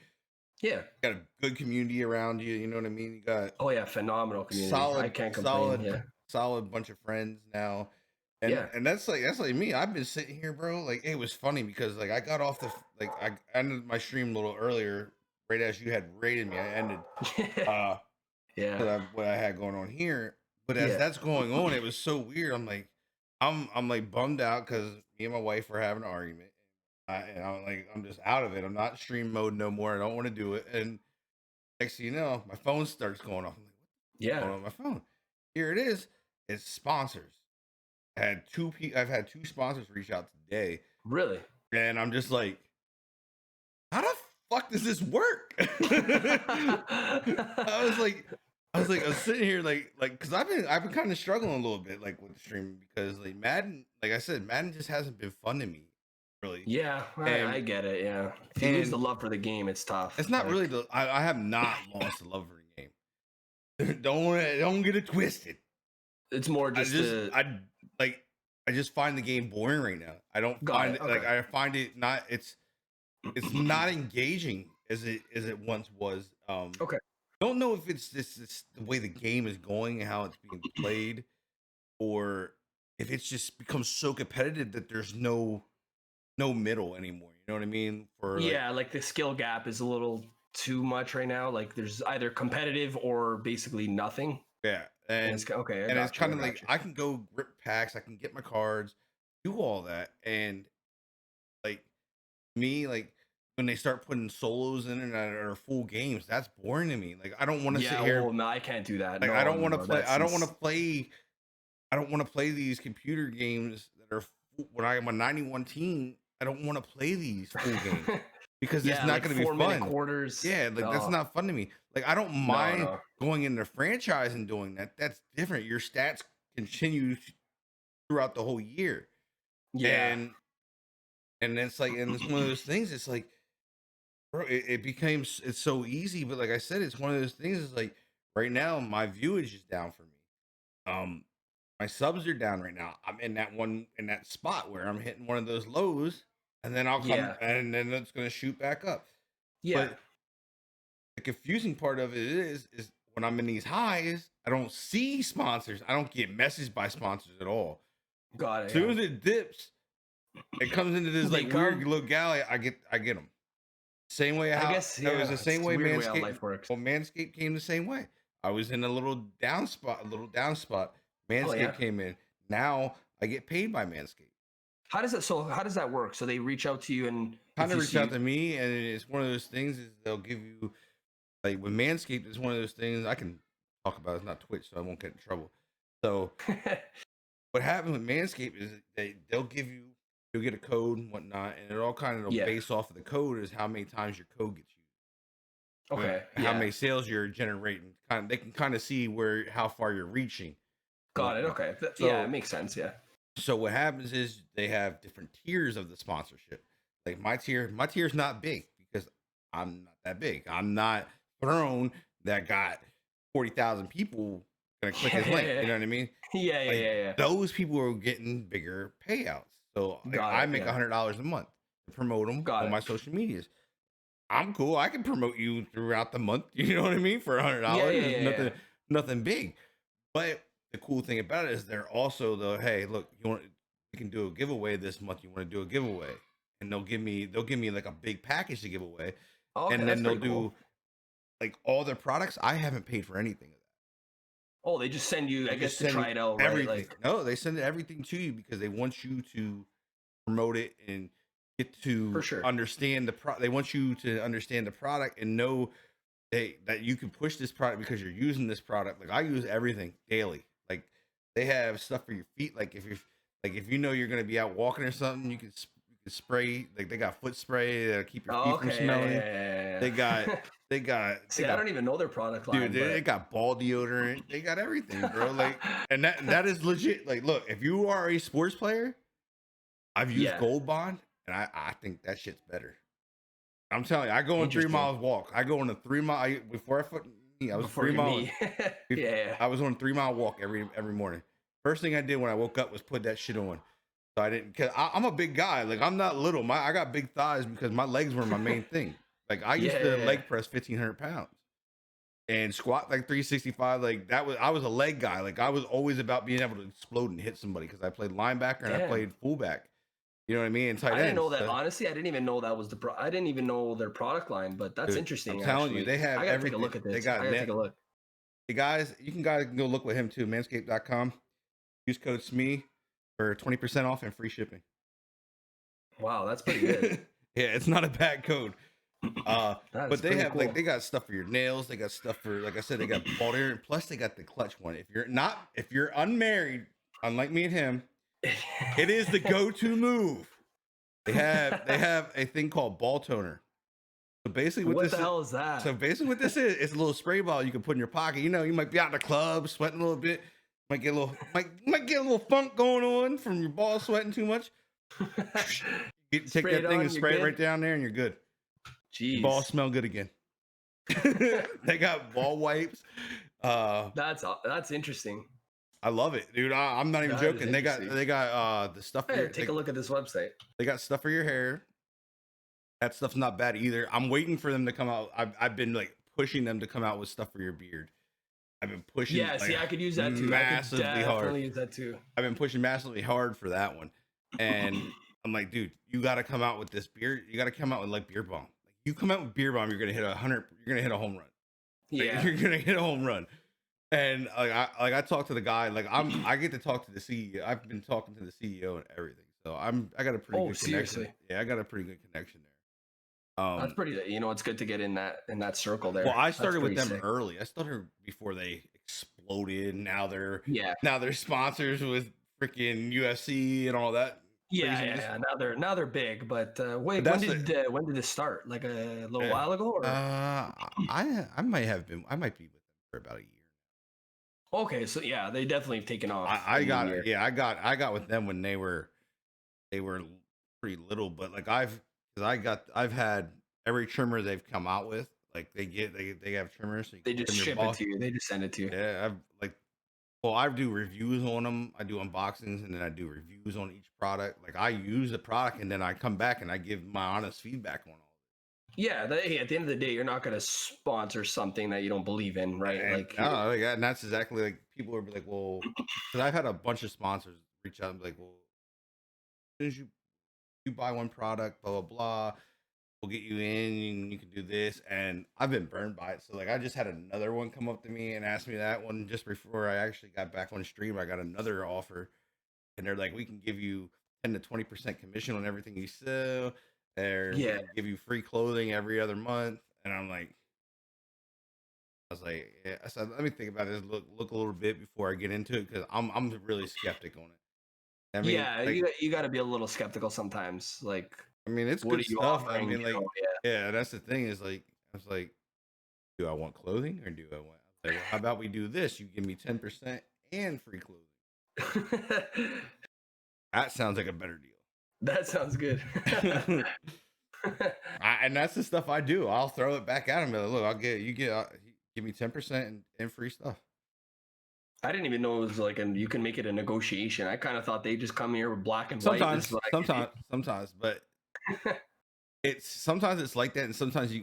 Yeah, you got a good community around you. You know what I mean? You got phenomenal community. I can't complain. Solid bunch of friends now. And that's like me. I've been sitting here, bro. Like it was funny because like I got off I ended my stream a little earlier, right as you had rated me. I ended what I had going on here. But as that's going on, it was so weird. I'm like bummed out because me and my wife were having an argument. And I'm like, I'm just out of it. I'm not stream mode no more. I don't want to do it. And next thing you know, my phone starts going off. I'm like, what's going on my phone? Here it is. It's sponsors. I've had two sponsors reach out today. Really? And I'm just like, how the fuck does this work? I was sitting here like, cause I've been kind of struggling a little bit like with the streaming because like Madden, like I said, Madden just hasn't been fun to me. Really. Yeah, I get it. Yeah. If you lose the love for the game, it's tough. It's not really I have not lost the love for the game. don't get it twisted. It's more just I just find the game boring right now. I don't Got find it, it like okay. I find it not it's not engaging as it once was. Okay. Don't know if it's this the way the game is going and how it's being played, or if it's just become so competitive that there's no middle anymore. You know what I mean? For like, Yeah, like the skill gap is a little too much right now. Like there's either competitive or basically nothing. yeah, And it's okay. I it's got you. kind I of got like you. I can go rip packs, I can get my cards, do all that, and like me, like when they start putting solos in it that are full games, that's boring to me. Like I don't want to sit Yeah. here. Well, no, I can't do that. Like No, no, no. That's I don't want to play. I don't want to play these computer games that are when I am a 91 team. I don't want to play these full games because it's yeah, not like going to be 4 minute fun. quarters. Yeah, like that's No, not fun to me. Like I don't no, mind no. going into franchise and doing that. That's different. Your stats continue throughout the whole year, Yeah. and it's like, and it's one of those things. It's like, bro, it became it's so easy, but like I said, it's one of those things. It's like right now my viewage is down for me. My subs are down right now. I'm in that spot where I'm hitting one of those lows, and then I'll come Yeah. and then it's gonna shoot back up. Yeah. But the confusing part of it is when I'm in these highs, I don't see sponsors. I don't get messaged by sponsors at all. Got As it. soon Yeah. as it dips, it comes into this They like weird come. little galley. I get them. Same way I how guess. it was Yeah. the It's same a way weird way how Manscaped. life works. Well, Manscaped came the same way. I was in a little down spot, Oh yeah. Manscaped came in. Now I get paid by Manscaped. How does it? So how does that work? So they reach out to you, and Kind if of you reach out see, to me, and it's one of those things is they'll give you like with Manscaped. It's one of those things I can talk about. It's not Twitch, so I won't get in trouble. So what happened with Manscaped is you'll get a code and whatnot, and it all kind of yeah. based off of the code is how many times your code gets used. Okay. How Yeah. many sales you're generating. They can kind of see how far you're reaching. And Got it. whatnot. Okay. Yeah, it So makes sense. Yeah. so what happens is they have different tiers of the sponsorship. Like my tier's not big because I'm not that big. I'm not Throne that got 40,000 people gonna click his link. You know what I mean? Yeah. Yeah. Like Yeah. Yeah. those people are getting bigger payouts. So like Got I it. make Yeah. $100 a month to promote them Got on it. my social medias. I'm cool. I can promote you throughout the month. You know what I mean? For $100, Yeah. Yeah. it's Yeah. Yeah. nothing big. But the cool thing about it is they're also the hey, look, you can do a giveaway this month. You want to do a giveaway, and they'll give me like a big package to give away, Oh, okay, and that's then they'll pretty cool. do like all their products. I haven't paid for anything of that. Oh, they just send you, I They guess, just to send try you it out, right? everything. Like, No, they send everything to you because they want you to promote it and get for to sure. understand They want you to understand the product and know that you can push this product because you're using this product. Like I use everything daily. Like they have stuff for your feet. Like if you know you're gonna be out walking or something, you can spray. Like they got foot spray that'll keep your Oh, feet from okay. smelling. Yeah. They got See, I don't even know their product line, dude. They but got ball deodorant. They got everything, bro. Like and that is legit. Like look, if you are a sports player, I've used yeah, Gold Bond, and I think that shit's better. I'm telling you, I go on 3 interesting. miles walk. I go on a 3 mile before I put me. I was Before 3 miles. me, yeah. I was on a 3 mile walk every morning. First thing I did when I woke up was put that shit on. So I didn't. Cause I'm a big guy. Like I'm not little. I got big thighs because my legs were my main thing. Like I used to leg press 1,500 pounds and squat like 365. Like I was a leg guy. Like I was always about being able to explode and hit somebody because I played linebacker and I Damn. played fullback. You know what I mean? And tight I didn't ends. know that. So, Honestly, I didn't even know that was I didn't even know their product line, but that's dude, interesting. I'm telling you, Actually, they have I gotta take a everything. look at They this. got I gotta take a look. Hey guys, you can go look with him too. Manscaped.com. Use code SME for 20% off and free shipping. Wow, that's pretty good. Yeah, it's not a bad code. That But is they pretty have cool. like they got stuff for your nails. They got stuff for like I said, they got ball air. Plus they got the clutch one. If you're unmarried, unlike me and him, it is the go-to move. They have a thing called ball toner. So basically, What the hell is that? So basically, what this is, it's a little spray ball you can put in your pocket. You know, you might be out in the club sweating a little bit, might get a little funk going on from your balls sweating too much. Take Spray that it thing on, and you're spray it good? right down there, and you're good. Jeez. Balls smell good again. They got ball wipes. That's interesting. I love it, dude. I'm not even That is joking. They got the stuff for Hey, your take a look at this website. they got stuff for your hair. That stuff's not bad either. I'm waiting for them to come out. I've been like pushing them to come out with stuff for your beard. I've been pushing Yeah, like see, I could use that too. I could massively hard. definitely use that too. I've been pushing massively hard for that one. And I'm like, dude, you got to come out with this beard. You got to come out with like beard balm. Like, you come out with beard balm, you're gonna hit 100. You're gonna hit a home run. Like, Yeah. you're gonna hit a home run. And I talked to the guy. Like I get to talk to the CEO. I've been talking to the CEO and everything. So I got a pretty good seriously? connection. Yeah, I got a pretty good connection there. That's pretty. It's good to get in that circle there. Well, I That's started with pretty them sick. early. I started before they exploded. Now they're Yeah. sponsors with freaking UFC and all that. craziness. Yeah. Now they're big, but wait, But when did this start? Like a little yeah. while ago, or I might have been. I might be with them for about a year. okay, so yeah, they definitely have taken off. I in the got year. yeah. I got with them when they were pretty little. But like I've had every trimmer they've come out with. Like they have trimmers. So you They can just trim your ship it ball. to you. They just send it to you. Yeah, I've like well, I do reviews on them. I do unboxings and then I do reviews on each product. Like I use the product and then I come back and I give my honest feedback on all. Yeah, hey, at the end of the day, you're not going to sponsor something that you don't believe in, right? And, Like, no, yeah, and that's exactly like people are like, well, because I've had a bunch of sponsors reach out and be like, well, as soon as you buy one product, blah blah blah, we'll get you in and you can do this. And I've been burned by it. So like I just had another one come up to me and ask me that one just before I actually got back on stream. I got another offer and they're like, we can give you 10 to 20% commission on everything you sell. Or we yeah, can give you free clothing every other month. And I'm like, I was like, yeah. I said, let me think about this. Look a little bit before I get into it because I'm really skeptic on it. I mean, yeah, like, you got to be a little skeptical sometimes. Like, I mean, it's what are good you stuff. I offering? mean, like, Yeah. yeah, that's the thing is like, I was like, do I want clothing or do I want? I was like, well, how about we do this? You give me 10% and free clothing. That sounds like a better deal. That sounds good. And that's the stuff I do. I'll throw it back at him. Like, look, give me 10% and free stuff. I didn't even know it was like, you can make it a negotiation. I kind of thought they just come here with black and white. Sometimes, but sometimes it's like that, and sometimes you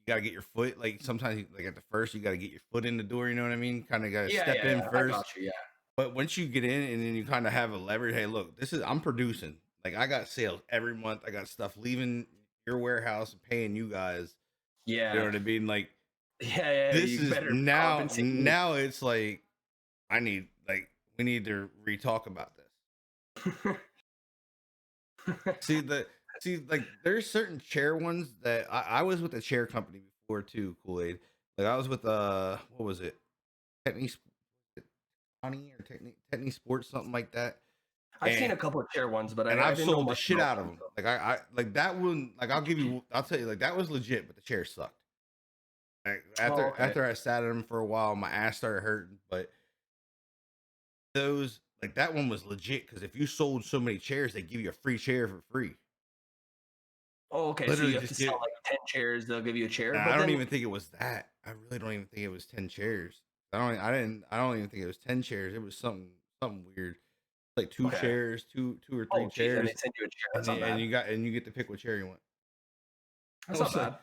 gotta get your foot. Like sometimes, like at the first, you gotta get your foot in the door. You know what I mean? Kind of gotta step in I first. got you, yeah. But once you get in, and then you kind of have a leverage. Hey, look, I'm producing. Like I got sales every month. I got stuff leaving your warehouse and paying you guys. Yeah. You know what I mean? Like yeah. this is now it's like we need to re-talk about this. like there's certain chair ones that I was with a chair company before too, Kool-Aid. Like I was with what was it? Techni Sports, something like that. I've seen a couple of chair ones, but I've didn't know sold the much shit about out of them. them. Like I like that one. Like I'll tell you, like that was legit, but the chair sucked. Like, after I sat at them for a while, my ass started hurting. But those like that one was legit because if you sold so many chairs, they give you a free chair for free. Oh, okay. Literally so you have to sell like 10 chairs, they'll give you a chair. Nah, but I don't even think it was that. I really don't even think it was 10 chairs. I don't even think it was 10 chairs. It was something weird. Like two chairs, two or three chairs. And they send you a chair. That's not bad. And you get to pick what chair you want. That's not bad.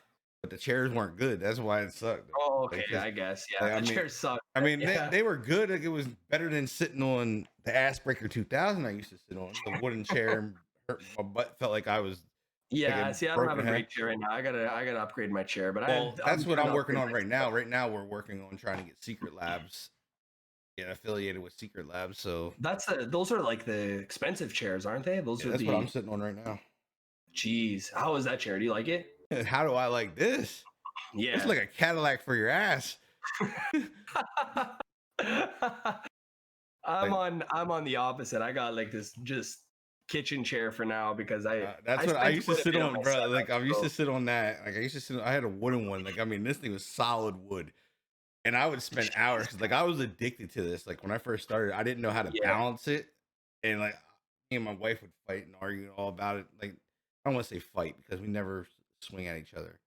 But the chairs weren't good. That's why it sucked. Oh, okay. Like, I guess. Yeah. The chairs suck. I mean, they were good. Like it was better than sitting on the Ass Breaker 2000 I used to sit on. The wooden chair my butt felt like I was. Yeah, see, I don't have a great chair right now. I gotta upgrade my chair, but that's what I'm working on right now. Right now, we're working on trying to get Secret Labs, affiliated with Secret Labs. So those are like the expensive chairs, aren't they? That's what I'm sitting on right now. Jeez, how is that chair? Do you like it? How do I like this? Yeah, it's like a Cadillac for your ass. I'm on the opposite. I got like this just kitchen chair for now because that's what I used to sit on, bro. Like I used to sit on that. Like I had a wooden one. Like I mean, this thing was solid wood, and I would spend hours. Like I was addicted to this. Like when I first started, I didn't know how to balance it, and like me and my wife would fight and argue all about it. Like I don't want to say fight because we never swing at each other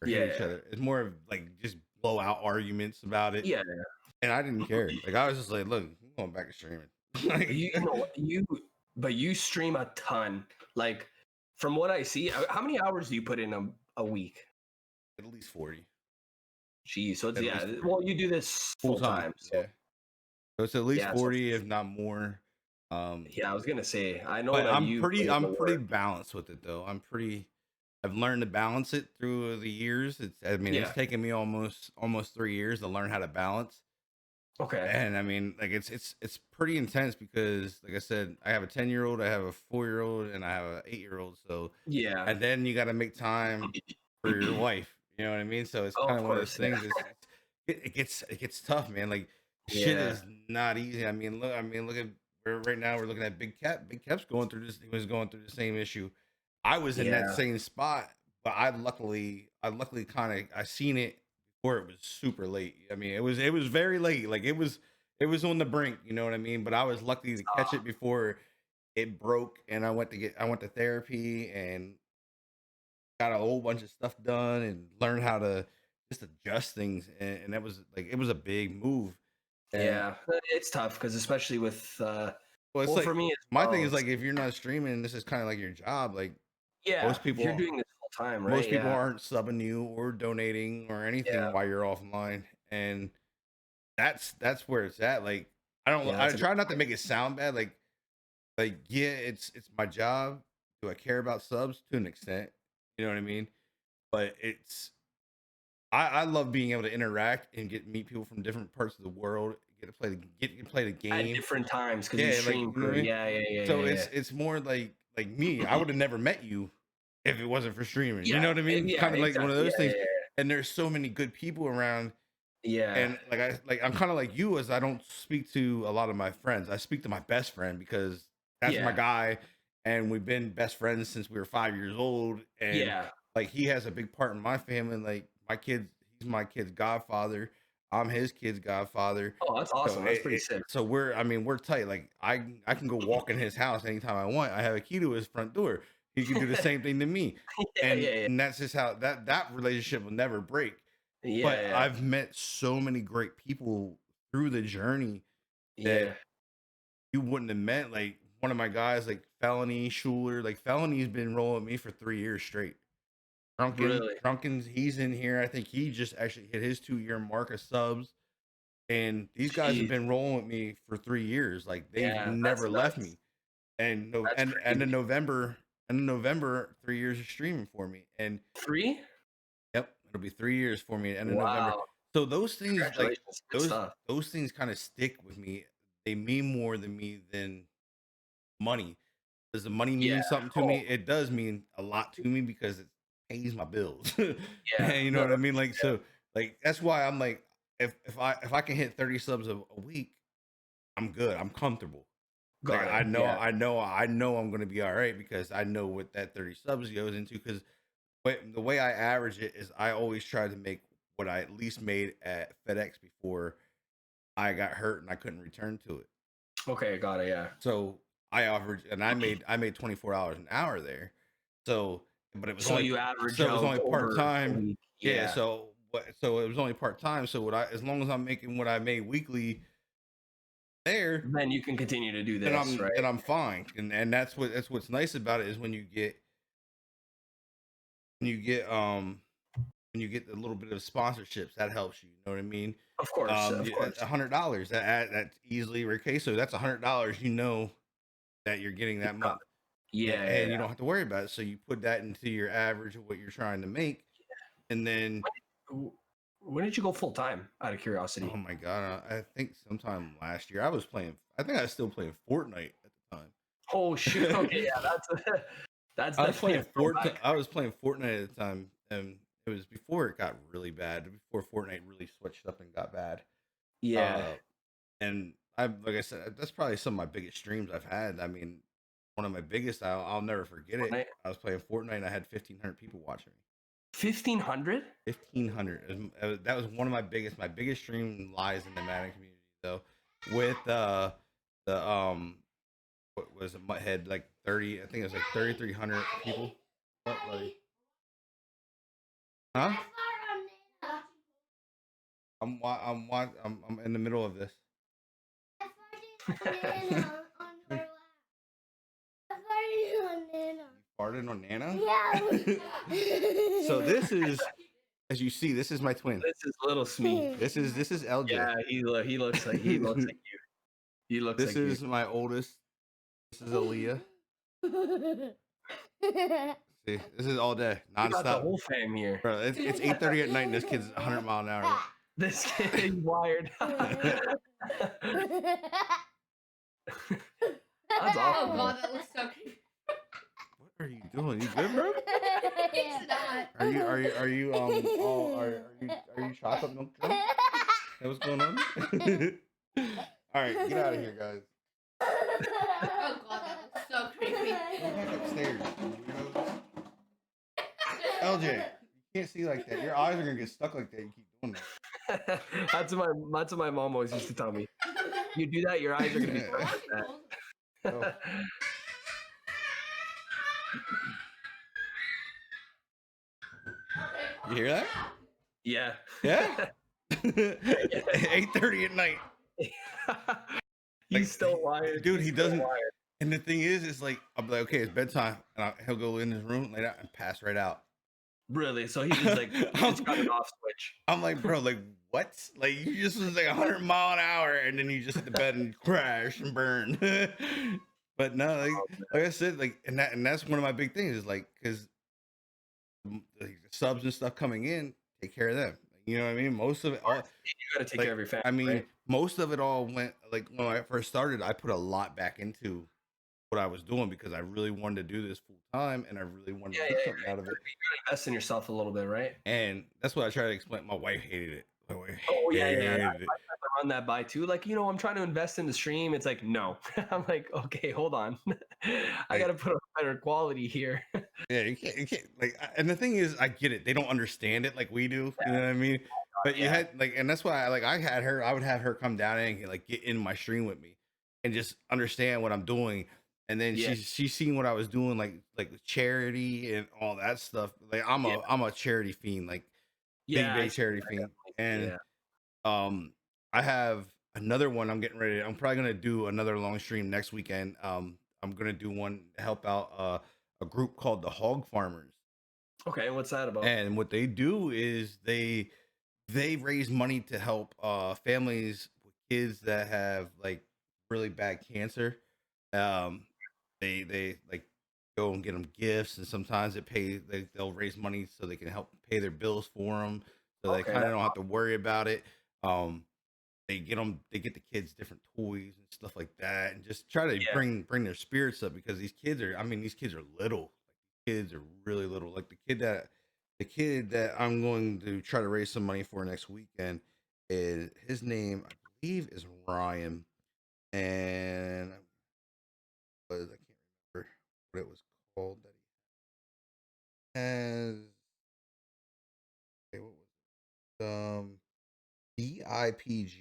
or hit each other. It's more of like just blow out arguments about it. Yeah. and I didn't care. Like I was just like, look, I'm going back to streaming. Like, You know what, but you stream a ton. Like from what I see, how many hours do you put in a week? at least 40. Geez, so it's, At yeah. least 40. Well, you do this Full full time. time, so Yeah. So it's at least yeah. So 40, if not more. Um, yeah, I was gonna say, I know but that you put in the I'm pretty work. balanced with it though. I've learned to balance it through the years. I mean, it's Yeah. taken me almost 3 years to learn how to balance. Okay. And I mean, like it's pretty intense because, like I said, I have a 10-year-old, I have a 4-year-old, and I have a 8-year-old. So, Yeah. and then you got to make time for your wife. You know what I mean? So it's Oh, kind of of one of those course. Yeah. things. It gets tough, man. Like shit Yeah. is not easy. I mean, look at right now we're looking at Big Cap. Big Cap's going through this. He was going through the same issue. I was in that Yeah. same spot, but I luckily kind of I seen it before it was super late. I mean, it was very late. Like it was on the brink. You know what I mean? But I was lucky to catch it before it broke, and I went to therapy and got a whole bunch of stuff done and learned how to just adjust things, and that was like it was a big move. And Yeah. It's tough because especially with well, it's well, for like me as my thing well. is like if you're not streaming, this is kind of like your job. Like Yeah, most you're people doing this full time, right? most people Yeah. aren't subbing you or donating or anything Yeah. while you're offline, and that's where it's at. Like Yeah. I That's a good try not to point. make it sound bad. Like yeah, it's my job. Do I care about subs to an extent? You know what I mean? But I love being able to interact and meet people from different parts of the world, get to play the At game. different times because you Yeah, like stream you know for what I mean? yeah, yeah, yeah, So yeah, yeah. it's more like me. I would have never met you if it wasn't for streaming. You Yeah, know what I mean? It's yeah, kind of like one of exactly. those Yeah, things. yeah, And there's so many good people around. yeah. And I'm kind of like you, as I don't speak to a lot of my friends. I speak to my best friend because that's my Yeah. guy, and we've been best friends since we were 5 years old. And Yeah. like he has a big part in my family. Like my kids, he's my kid's godfather. I'm his kid's godfather. Oh, that's awesome. That's pretty sick. So I mean, we're tight. Like I can go walk in his house anytime I want. I have a key to his front door. He can do the same thing to me, Yeah, yeah, yeah. and that's just how that relationship will never break. Yeah, But yeah. I've met so many great people through the journey that Yeah. you wouldn't have met. Like one of my guys, like Felony Schuler, like Felony's been rolling with me for 3 years straight. Really. Drunken's, he's in here. I think he just actually hit his 2 year mark of subs. And these guys have Jeez. been rolling with me for 3 years. Like they've Yeah, that's never left nuts. me. And no, That's and in crazy. November, 3 years of streaming for me. And 3? yep, it'll be 3 years for me at the end of November. Wow. So those things, like Congratulations. Good stuff. those things, kind of stick with me. They mean more to me than money. Does the money Yeah. mean something to Oh, me? It does mean a lot to me because it pays my bills. yeah. And you know No, what I no. mean? Like Yeah. so, like that's why I'm like, if I can hit 30 subs a week, I'm good. I'm comfortable. Like Got it. Yeah. I know I'm gonna be all right because I know what that 30 subs goes into. Because the way I average it is I always try to make what I at least made at FedEx before I got hurt and I couldn't return to it. Okay, got it. Yeah. So I averaged, and I made $24 an hour there. So, but it was So only you average so it was out only part over a time. week. Yeah. Yeah. So it was only part time. So as long as I'm making what I made weekly there, Then you can continue to do this, right? then I'm fine. And that's what's nice about it is when you get when you get a little bit of sponsorships, that helps you. You know what I mean? Of course. Of course. $100 that's easily okay. So that's $100. You know that you're getting that month. Yeah, yeah, And you yeah. don't have to worry about it. So you put that into your average of what you're trying to make, and then W- When did you go full time? Out of curiosity. oh my god, I think sometime last year I was playing. I think I was still playing Fortnite at the time. Oh shoot. Okay, yeah, that's I was definitely a playing Fortnite. throwback. I was playing Fortnite at the time, and it was before it got really bad. Before Fortnite really switched up and got bad. Yeah. Uh, and I like I said, that's probably some of my biggest streams I've had. I mean, one of my biggest. I'll never forget it. Fortnite. I was playing Fortnite, and I had 1,500 people watching me. 1,500? 1,500. That was one of my biggest stream lies in the Madden community though. With the what was it, Mutthead, like 30, I think it was like 3,300 people. What, buddy? Huh? I'm in the middle of this. Farted on Nana? Yeah. So this is, as you see, this is my twin. This is little Smee. This is LJ. Yeah, he looks like you. He looks This like is you. my oldest. This is Aaliyah. See, this is all day, You got the nonstop. whole fam here. Bro, it's 8:30 at night, and this kid's 100 mile an hour. This kid is wired. That's Oh awesome. god, that looks so creepy. What are you doing? You good, bro? It's not. Are you chocolate milk drunk? Hey, what's going on? All right, get out of here, guys. Oh god, that looks so creepy. Go back upstairs, you weirdos. LJ, you can't see like that. Your eyes are gonna get stuck like that. You keep doing that. That's what my mom always used to tell me. You do that, your eyes are gonna be stuck like that. Oh. You hear that? Yeah. Yeah. 8:30 at night. He's still wired. Dude, He's he still doesn't. wired. And the thing is like, I'm like, okay, it's bedtime, and he'll go in his room, lay down, and pass right out. Really? So he's just like, he just got an off switch. I'm like, bro, like what? Like you just was like 100 mile an hour, and then you just hit the bed and crash and burn. But no, like I said, like, and that's one of my big things is like, because the subs and stuff coming in, take care of them. You know what I mean? Most of it, all, You gotta take like, care of your family. I mean, right? most of it all went like when I first started. I put a lot back into what I was doing because I really wanted to do this full time, and I really wanted to get something out of it. You gotta invest in yourself a little bit, right? And that's what I try to explain. My wife hated it. My wife Oh yeah. hated I it. have to run that by too. Like, I'm trying to invest in the stream. It's like, no. I'm like, okay, hold on. I gotta put a better quality here. Yeah, you can't like. And the thing is, I get it. They don't understand it like we do. You know what I mean? But you had like, and that's why I had her. I would have her come down and like get in my stream with me, and just understand what I'm doing. And then she's seen what I was doing, like with charity and all that stuff. Like I'm a charity fiend, like big charity fiend. And I have another one. I'm getting ready. I'm probably gonna do another long stream next weekend. I'm gonna do one to help out a group called the Hog Farmers. Okay, what's that about? And what they do is they raise money to help families with kids that have like really bad cancer. They like go and get them gifts, and sometimes they'll raise money so they can help pay their bills for them, so they kind of don't have to worry about it. They get the kids different toys and stuff like that, and just try to bring their spirits up, because these kids are little. Like, kids are really little. Like the kid that I'm going to try to raise some money for next weekend, is his name, I believe, is Ryan, and I can't remember what it was called that he has. Okay, what was DIPG.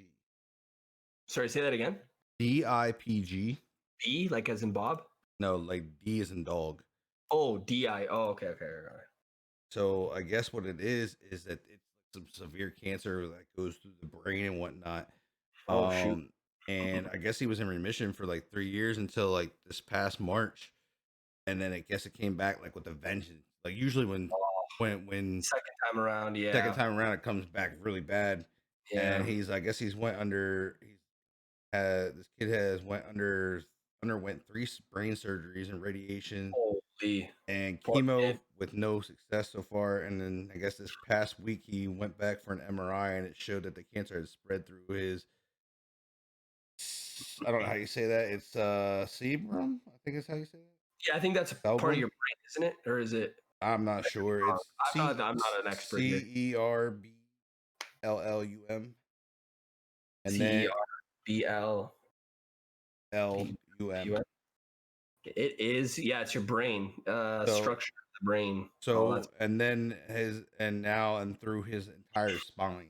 Sorry, say that again. DIPG. B, like as in Bob? No, like D as in dog. Oh, DI. Oh, okay, got it. So I guess what it is that it's some severe cancer that goes through the brain and whatnot. Oh shoot. And I guess he was in remission for like 3 years until like this past March, and then I guess it came back like with a vengeance. Like usually when Second time around, it comes back really bad. Yeah. And this kid underwent 3 brain surgeries and radiation. Holy. And Poor chemo kid. with no success so far. And then I guess this past week he went back for an MRI, and it showed that the cancer had spread through his, I don't know how you say that. It's cerebrum, I think is how you say it. Yeah, I think that's part of your brain, isn't it? Or is it? I'm not sure. It's I'm not an expert. CERBLLUM. And then CERBLLUM. It is, it's your brain, structure of the brain. So and then through his entire spine.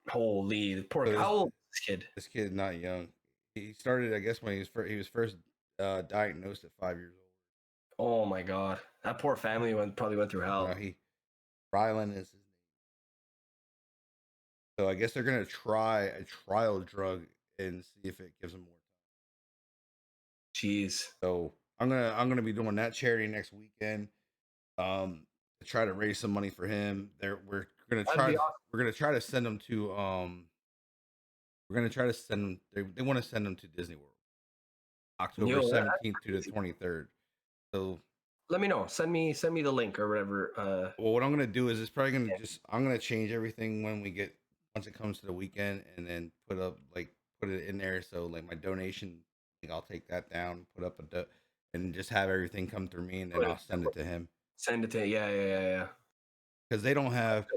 Holy, the poor. How old is this kid? This kid is not young. He started, I guess, when he was first diagnosed at 5 years old. Oh my god, that poor family probably went through hell. Rylan is his So I guess they're gonna try a trial drug and see if it gives them more. Jeez. So I'm gonna be doing that charity next weekend. To try to raise some money for him. Gonna That'd try be awesome. we're gonna try to send him to we're gonna try to send them. They want to send them to Disney World, October Yo, that'd 17th be to the crazy. 23rd. So, Let me know. Send me the link or whatever. well, what I'm gonna do is it's probably gonna I'm gonna change everything once it comes to the weekend, and then put it in there. So like my donation, like I'll take that down, put up and just have everything come through me, and then Put I'll it- send it to him. Send it to yeah. Because they don't have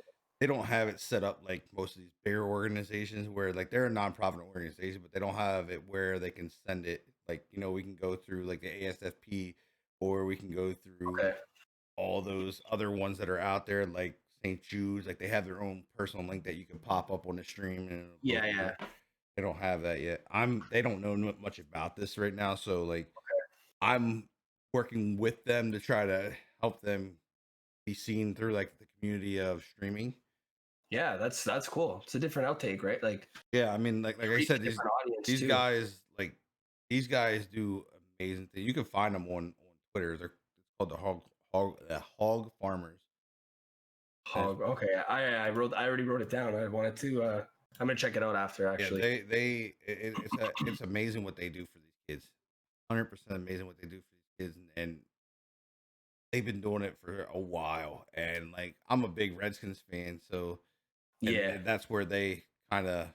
it set up like most of these bigger organizations where like they're a nonprofit organization, but they don't have it where they can send it like we can go through like the ASFP, or we can go through Okay. all those other ones that are out there like St. Jude's. Like they have their own personal link that you can pop up on the stream and it'll go Yeah, through. yeah. They don't have that yet. They don't know much about this right now, so like I'm working with them to try to help them be seen through like the community of streaming. Yeah, that's cool. It's a different outtake, right? Like Yeah, I mean, like I reach a said, different audience these too. guys these guys do amazing things. You can find them on Twitter. They're it's called the Hog Farmers. And Hog. Okay, I already wrote it down. I wanted to. I'm gonna check it out after yeah, actually. it's amazing what they do for these kids. 100% amazing what they do for these kids, and they've been doing it for a while. And like I'm a big Redskins fan, so Yeah. that's where they kind of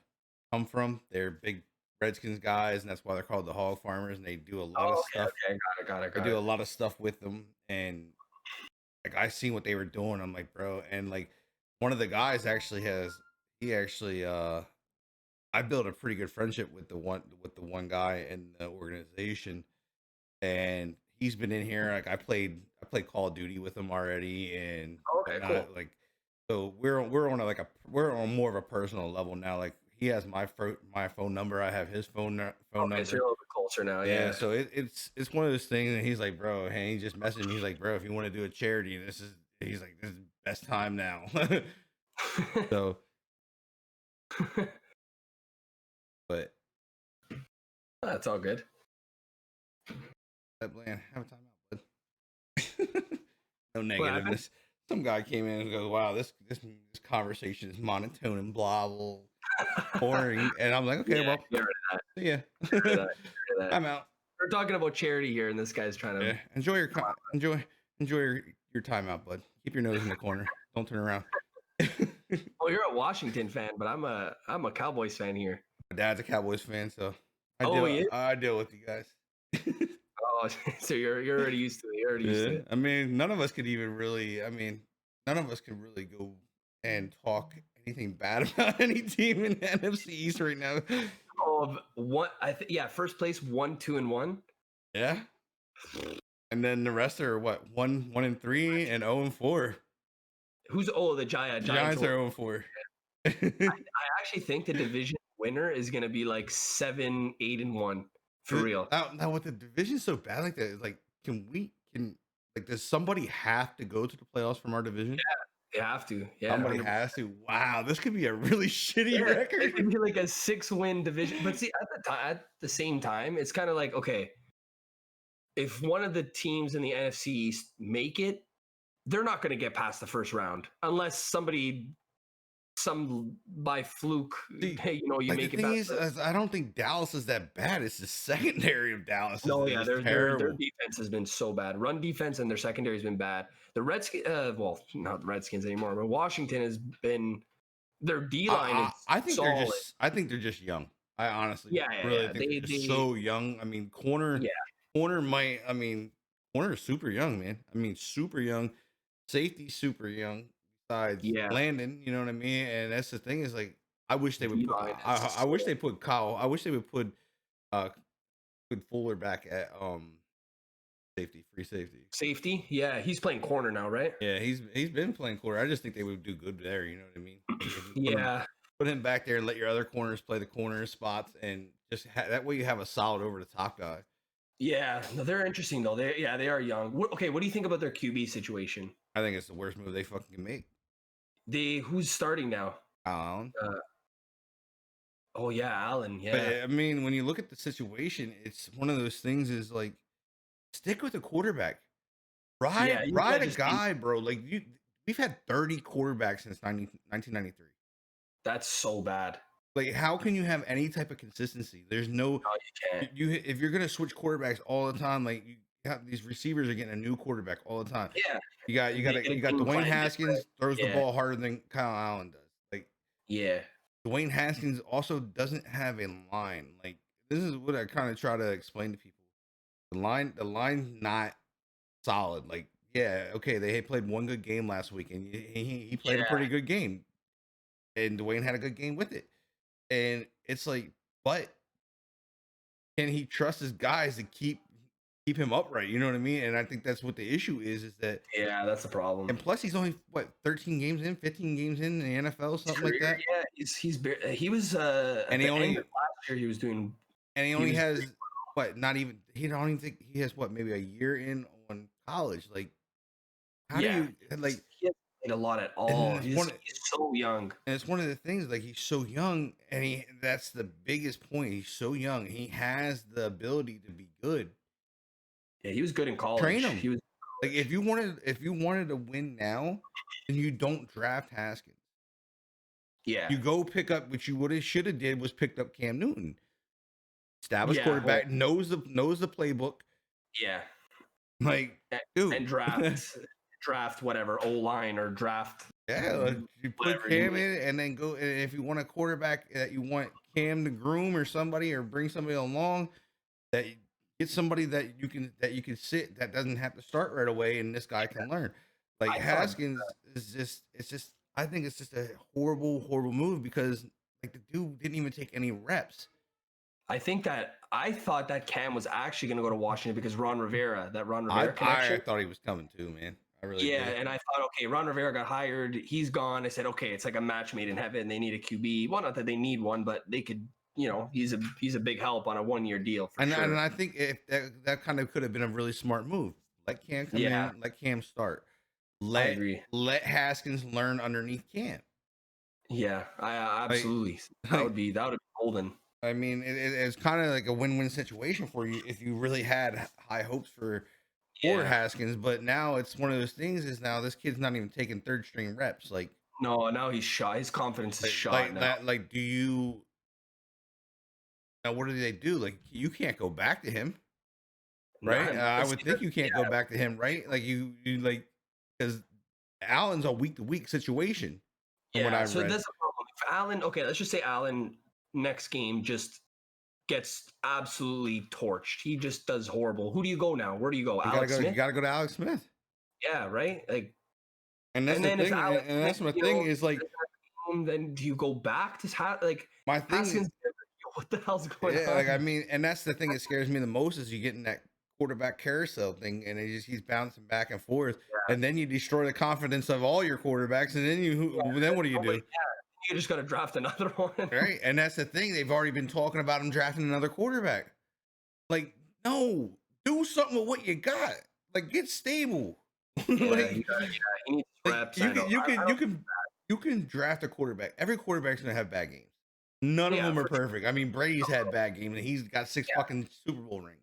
come from. They're big Redskins guys, and that's why they're called the Hog Farmers. And they do a lot of Oh, okay. stuff. Okay. Got it. They do a lot of stuff with them, and like I seen what they were doing. I'm like, bro, and like one of the guys he actually I built a pretty good friendship with the one guy in the organization, and he's been in here. Like I played Call of Duty with him already, and Okay. whatnot. Cool. Like so we're on more of a personal level now. Like he has my phone number. I have his phone Okay, number. so you're a little bit closer now. Yeah, Yeah. so it's one of those things, and he's like, bro, and he just messaged me. He's like, bro, if you want to do a charity, he's like, this is the best time now. So, but That's all good. man, have a time out, bud. No What happened? negativeness. Some guy came in and goes, wow, this conversation is monotone and blah, blah, boring, and I'm like, okay, Yeah, well, get rid of that. see ya. Get rid of that. I'm out. We're talking about charity here, and this guy's trying to. Yeah, enjoy your time out, bud. Keep your nose in the corner. Don't turn around. Well, you're a Washington fan, but I'm a Cowboys fan here. My dad's a Cowboys fan, so Oh, he is? I deal with you guys. Oh, so you're already used to it. You're already used to Yeah, it. I mean, none of us could even really. I mean, none of us can really go and talk anything bad about any team in the NFC East right now. Oh, yeah, first place 1, 2, and 1. Yeah, and then the rest are what 1-3 and 0-4. Who's the Giants? Giants are 0-4. I actually think the division winner is gonna be like 7, 8, and 1 for real. Now, with the division's so bad like that, like, does somebody have to go to the playoffs from our division? You have to. Yeah, Somebody 100%. has to. Wow, this could be a really shitty Yeah, it record. could be like a 6-win division. But see, at the same time, it's kind of like, okay, if one of the teams in the NFC East make it, they're not going to get past the first round unless by fluke, See, hey, you Like make the it thing past. is, I don't think Dallas is that bad. It's the secondary of Dallas. No, is yeah, just their terrible. defense has been so bad. Run defense and their secondary has been bad. The Redskins, well, not the Redskins anymore, but Washington has been. Their D line is I think solid. they're just young. I honestly Yeah, really yeah. think they're just so young. I mean, corner corner is super young, man. I mean, super young. Safety super young. Besides Yeah. Landon, you know what I mean. And that's the thing is like, I wish they would. D-line I wish they put Kyle. I wish they would put Fuller back at free safety. Safety, yeah, he's playing corner now, right? Yeah, he's been playing corner. I just think they would do good there. You know what I mean? Like, if you Yeah, put him back there and let your other corners play the corner spots, and just that way you have a solid over the top guy. yeah. No, they're interesting though. They are young. Okay, what do you think about their QB situation? I think it's the worst move they fucking can make. Who's starting now? Kyle Allen. Oh yeah, Allen. But Yeah, I mean, when you look at the situation, it's one of those things. Is like stick with the quarterback. yeah. You Ride gotta a just be. guy, bro. Like we've had 30 quarterbacks since 1993. That's so bad. Like, how can you have any type of consistency? There's no No, you can't. you if you're gonna switch quarterbacks all the time, like you have these receivers are getting a new quarterback all the time. Yeah, You they get a got game Dwayne plan Haskins different. throws the Yeah, ball harder than Kyle Allen does. Like yeah, Dwayne Haskins also doesn't have a line. Like this is what I kind of try to explain to people. The line's not solid. Like yeah, okay, they had played one good game last week, and he played a yeah. pretty good game, and Dwayne had a good game with it. And it's like, but can he trust his guys to keep him upright? You know what I mean? And I think that's what the issue is that, Yeah, that's the problem. and plus he's only what 13 games in, 15 games in the NFL, His something like career, that. yeah, he was at And he the end only of last year. He was doing. and he He only was has what not even he don't even think he has what maybe a year in on college. Like how do yeah. you like? He hasn't played a lot at And all. then He's so young. it's one of the things like he's so young, and that's the biggest point. He's so young. He has the ability to be good. Yeah, he was good in college. Train him. He was. Like if you wanted to win now, then you don't draft Haskins. Yeah, You go pick up what you would have should have did was picked up Cam Newton. Established yeah, well, quarterback, knows the playbook. yeah. Like, And, dude. and draft whatever O line or draft. Yeah, like, you put Whatever Cam you- in and then go. And if you want a quarterback that you want Cam to groom or somebody or bring somebody along, that get somebody that you can sit that doesn't have to start right away, and this guy can learn. Like I thought Haskins is just it's just I think it's just a horrible move because like the dude didn't even take any reps. I thought that Cam was actually going to go to Washington because Ron Rivera I connection. thought he was coming too, man. I really Yeah, did. and I thought, okay, Ron Rivera got hired. He's gone. I said, okay, it's like a match made in heaven. They need a QB. Well, not that they need one, but they could. He's a big help on a 1-year deal for And sure. I think if that kind of could have been a really smart move. Let Cam come Yeah. in, let Cam start. I agree. Let Haskins learn underneath Cam. Yeah, I absolutely. That would be golden. I mean, it's kind of like a win-win situation for you if you really had high hopes for Yeah. Haskins, but now it's one of those things. Is now this kid's not even taking third string reps. Like No, now he's shot. His confidence is shot now. that. Like, do you now? What do they do? Like, you can't go back to him, right? I would think you can't go back to him, right? Like you like because Allen's a week-to-week situation. From what I so read. that's the problem. If Allen, okay, let's just say Allen next game just gets absolutely torched. He just does horrible. Who do you go now? Where do you go? Alex Smith? You gotta go to Alex Smith. Yeah, right. Like, And that's and the then if thing. Alex And that's Smith, my thing is like then do you go back to like my thing. Haskins? What the hell's going on? Like I mean, and that's the thing that scares me the most is you get in that quarterback carousel thing, and he's bouncing back and forth, and then you destroy the confidence of all your quarterbacks, and then then what do you do? You just got to draft another one, right? And that's the thing. They've already been talking about him drafting another quarterback. Like, no, do something with what you got. Like, get stable. he needs reps. You can draft a quarterback. Every quarterback's gonna have bad games. None of them are perfect. I mean, Brady's had bad games, and he's got 6 fucking Super Bowl rings.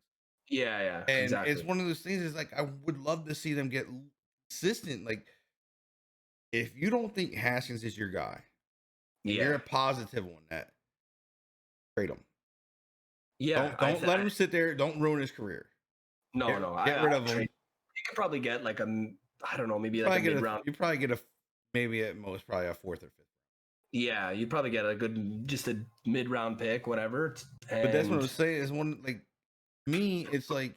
Yeah, And exactly. it's one of those things. Is like I would love to see them get consistent. Like, if you don't think Haskins is your guy, you're a positive on that. Trade him. Yeah, don't let him sit there. Don't ruin his career. No, get rid of him. You could probably get like I don't know, maybe like a mid-round. You probably get maybe at most probably a 4th or 5th. Yeah, you'd probably get just a mid-round pick, whatever. But that's what I was saying. Is one like me. It's like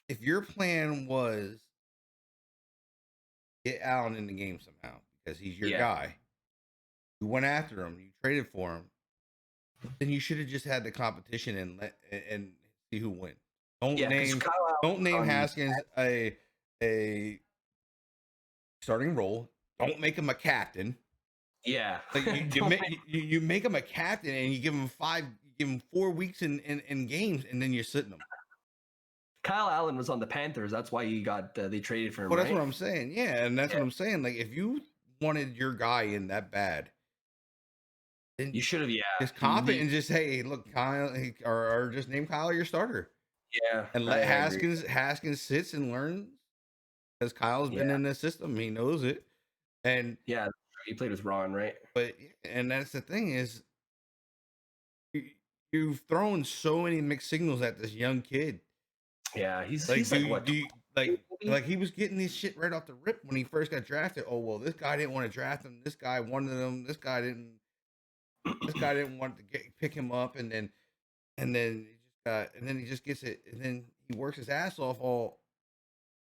if your plan was get Allen in the game somehow because he's your guy, you went after him, you traded for him, then you should have just had the competition and see who wins. Don't name Haskins a starting role. Don't make him a captain. Yeah, like you make him a captain and you give him 4 weeks in games and then you're sitting him. Kyle Allen was on the Panthers. That's why he got they traded for him. Well, that's what I'm saying. Yeah, and that's what I'm saying. Like if you wanted your guy in that bad, And You should have, yeah. just confident and just, hey, look, Kyle, or just name Kyle your starter Yeah, and I let agree. Haskins sits and learns because Kyle's Yeah, been in the system. He knows it. And, yeah. He played with Ron, right? and that's the thing is, you, you've thrown so many mixed signals at this young kid. Yeah, Like, he's like what? like he was getting this shit right off the rip when he first got drafted. Oh, well, this guy didn't want to draft him. This guy wanted him. This guy didn't. This guy didn't want to pick him up, and then and then he just gets it, and then he works his ass off all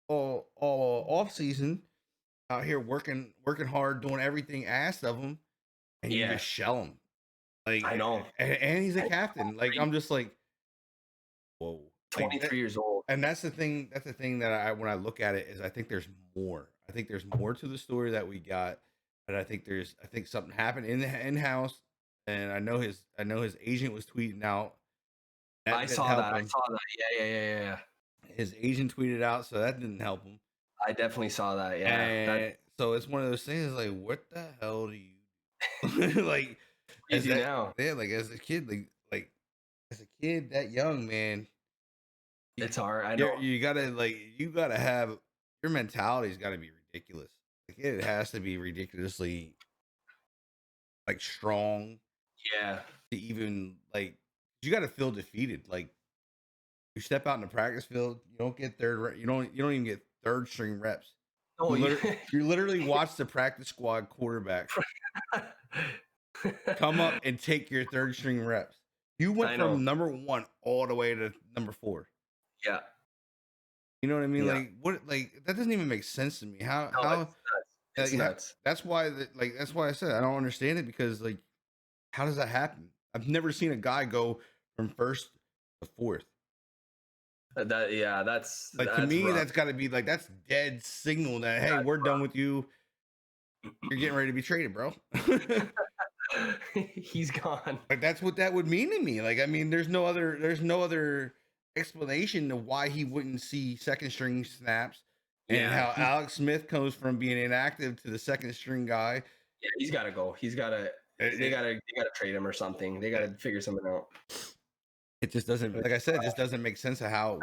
off season out here working hard, doing everything asked of him, and you Yeah, just shell him. Like, I know. and he's a captain. Like, I'm just like, whoa. Like 23 years old. and that's the thing. That's the thing that when I look at it is I think there's more. I think there's more to the story that we got, and I think something happened in house, and I know his agent was tweeting out that I didn't saw help that. I him. saw that. Yeah. His agent tweeted out, so that didn't help him. I definitely saw that. Yeah. And so it's one of those things like, what the hell do you like? What do you do now? Yeah, like as a kid, like as a kid that young, man. It's hard. I know. You gotta have your mentality's gotta be ridiculous. Like it has to be ridiculously like strong Yeah. to even like you gotta feel defeated. Like you step out in the practice field, you don't get you don't even get third string reps. Oh, You literally watch the practice squad quarterback come up and take your third string reps. You went from number 1 all the way to number 4. Yeah. You know what I mean? Yeah. Like what? Like that doesn't even make sense to me. No, How? it's nuts. That's why. That's why I said I don't understand it because like, how does that happen? I've never seen a guy go from first to fourth. That's Like to me, that's got to be like that's dead signal that hey, we're done with you. You're getting ready to be traded, bro. He's gone. Like that's what that would mean to me. Like I mean, there's no other explanation of why he wouldn't see second string snaps and how Alex Smith comes from being inactive to the second string guy. Yeah, he's got to go. They got to trade him or something. They got to figure something out. It just doesn't, like I said, it just doesn't make sense of how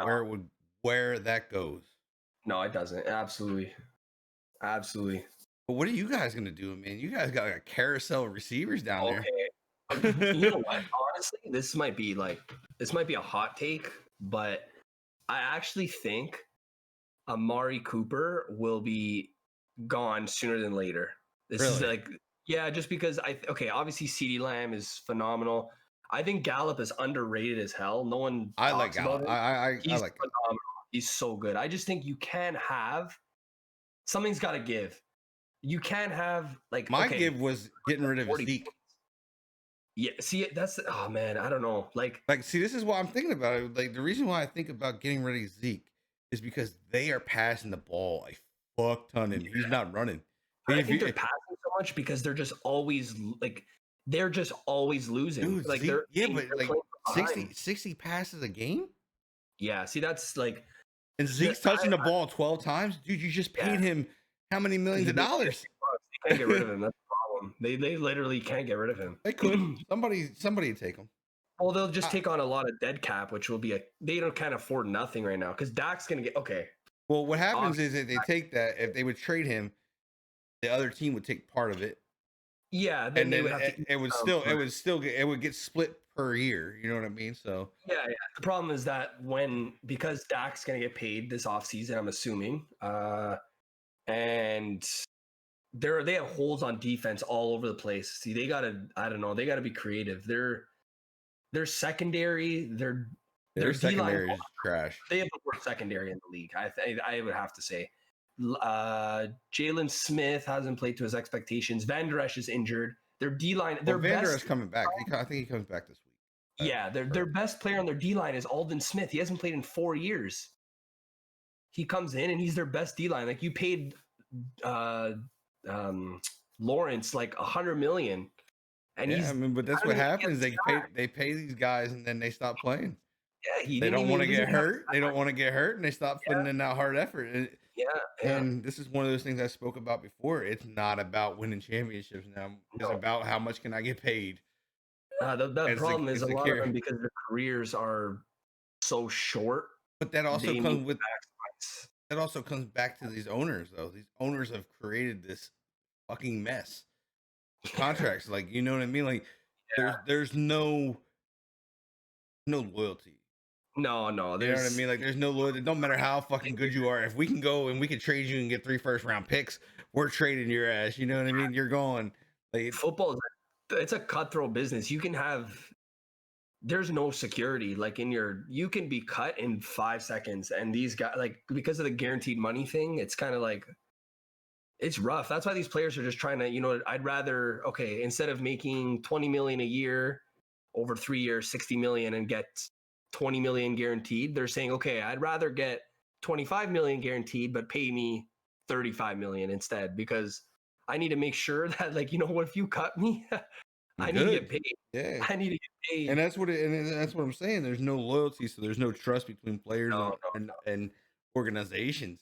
where that goes. No, it doesn't. Absolutely. But what are you guys gonna do, man? You guys got like a carousel of receivers down there. You know what? Honestly, this might be a hot take, but I actually think Amari Cooper will be gone sooner than later. This is like, yeah, just because obviously CeeDee Lamb is phenomenal. I think Gallup is underrated as hell. No one I like Gallup. He's like phenomenal. He's so good. I just think you can have something's got to give. You can't have like my give was getting rid of Zeke. Yeah, see, that's oh man, I don't know. Like see, this is why I'm thinking about it. Like the reason why I think about getting rid of Zeke is because they are passing the ball a fuck ton and he's not running. I think they're passing so much because they're just always losing. Dude, like Zeke, they're but like 60 passes a game. Yeah, see, that's like, and Zeke's touching the ball 12 times. Dude, you just paid him how many millions of dollars? They can't get rid of him. That's the problem. They literally can't get rid of him. They could. Somebody take him. Well, they'll just take on a lot of dead cap, which will be they can't afford nothing right now because Dak's gonna get Well, what happens is if they take that, if they would trade him, the other team would take part of it. Yeah, then and they then would have to. It would get split per year. You know what I mean? So yeah. The problem is that because Dak's gonna get paid this offseason, I'm assuming, and they have holes on defense all over the place. See, they gotta be creative. Their secondary, their secondary is trash. They have the worst secondary in the league. I would have to say. Jalen Smith hasn't played to his expectations. Van Der Esch is injured. Their D-line, Van Der Esch coming back. I think he comes back this week. Yeah, their best player on their D-line is Aldon Smith. He hasn't played in 4 years. He comes in and he's their best D-line. Like you paid Lawrence like $100 million. And but that's what happens. They pay these guys and then they stop playing. Yeah, they don't want to get hurt. They don't want to get hurt, and they stop putting in that hard effort. And this is one of those things I spoke about before. It's not about winning championships now. It's about how much can I get paid. The and problem is a lot of secure. them, because their careers are so short, But that also they need comes to with maximize. that also comes back to these owners though. These owners have created this fucking mess. Contracts, like you know what I mean? Like there's no loyalty. No, You know what I there's mean? Like there's no loyalty. It don't matter how fucking good you are. If we can go and we can trade you and get 3 first-round picks, we're trading your ass. You know what I mean? You're going. Like football. It's a cutthroat business. You can have there's no security. Like you can be cut in 5 seconds, and these guys, like, because of the guaranteed money thing, it's kind of like it's rough. That's why these players are just trying to, I'd rather, okay, instead of making 20 million a year over 3 years, 60 million, and get 20 million guaranteed, they're saying, okay, I'd rather get 25 million guaranteed, but pay me 35 million instead, because I need to make sure that, like, what if you cut me? I'm I need to get good. paid. Yeah. I need to get paid. And that's what I'm saying. There's no loyalty, so there's no trust between players No, and organizations.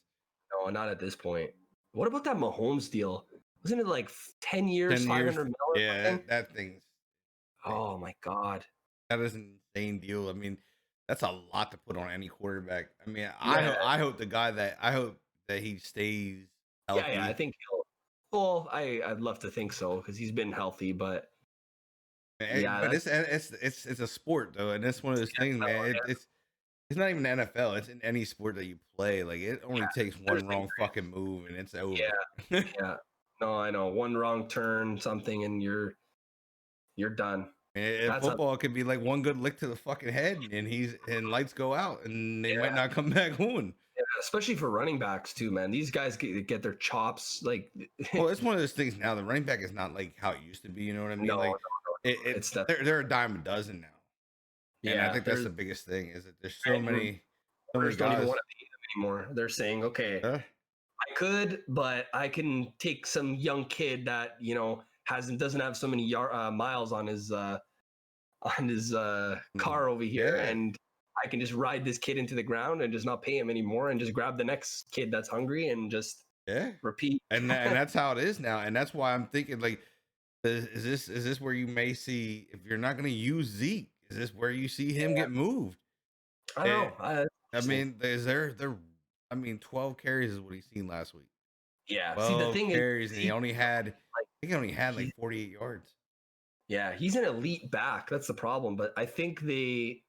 no, not at this point. What about that Mahomes deal? Wasn't it like 10 years, 10 years. 500 mil or Yeah, something? that thing's Oh my God. that is an insane deal. I mean, that's a lot to put on any quarterback. I mean, Yeah. I hope that he stays healthy. Yeah, I think he'll. Well, I'd love to think so, because he's been healthy, but yeah, But it's a sport though, and it's one of those things, man. It's not even the NFL. It's in any sport that you play. Like it only takes there's one wrong fucking move and it's over. yeah. No, I know. One wrong turn, something, and you're done. And That's football could be like one good lick to the fucking head, and lights go out, and they might not come back on. especially for running backs too, man. These guys get their chops like. Well, it's one of those things now. The running back is not like how it used to be. You know what I mean? No, Like it's that. they're a dime a dozen now, and I think that's there's the biggest thing is that there's so many don't even guys. want to pay them anymore. They're saying, okay, Huh? I could, but I can take some young kid that doesn't have so many miles on his car over here, Yeah. and I can just ride this kid into the ground and just not pay him anymore, and just grab the next kid that's hungry and just Yeah, repeat. and that's how it is now, and that's why I'm thinking like, is this where you may see if you're not going to use Zeke? Is this where you see him get moved? I don't know. I mean, I mean, 12 carries is what he's seen last week. Yeah. 12 See, the thing carries, is, and he only had, I think he only had like 48 yards. yeah, he's an elite back. That's the problem. But I think they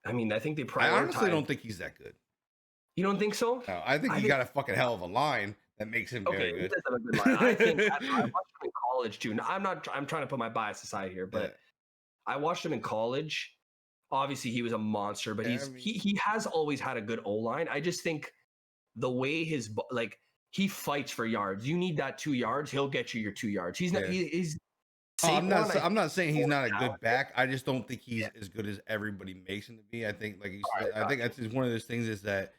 prioritize. I honestly don't think he's that good. You don't think so? No, I think he got a fucking hell of a line that makes him very He good. does have a good line. I think I watched him in college too. I'm trying to put my bias aside here, but Yeah. I watched him in college. Obviously, he was a monster, but Yeah, he has always had a good O line. I just think the way he fights for yards. You need that 2 yards. He'll get you your 2 yards. He's not. Yeah. He's. I'm Saquon, not saying he's not a good talented. back. I just don't think he's as good as everybody makes him to be. I think, like you said, I think that's just one of those things is that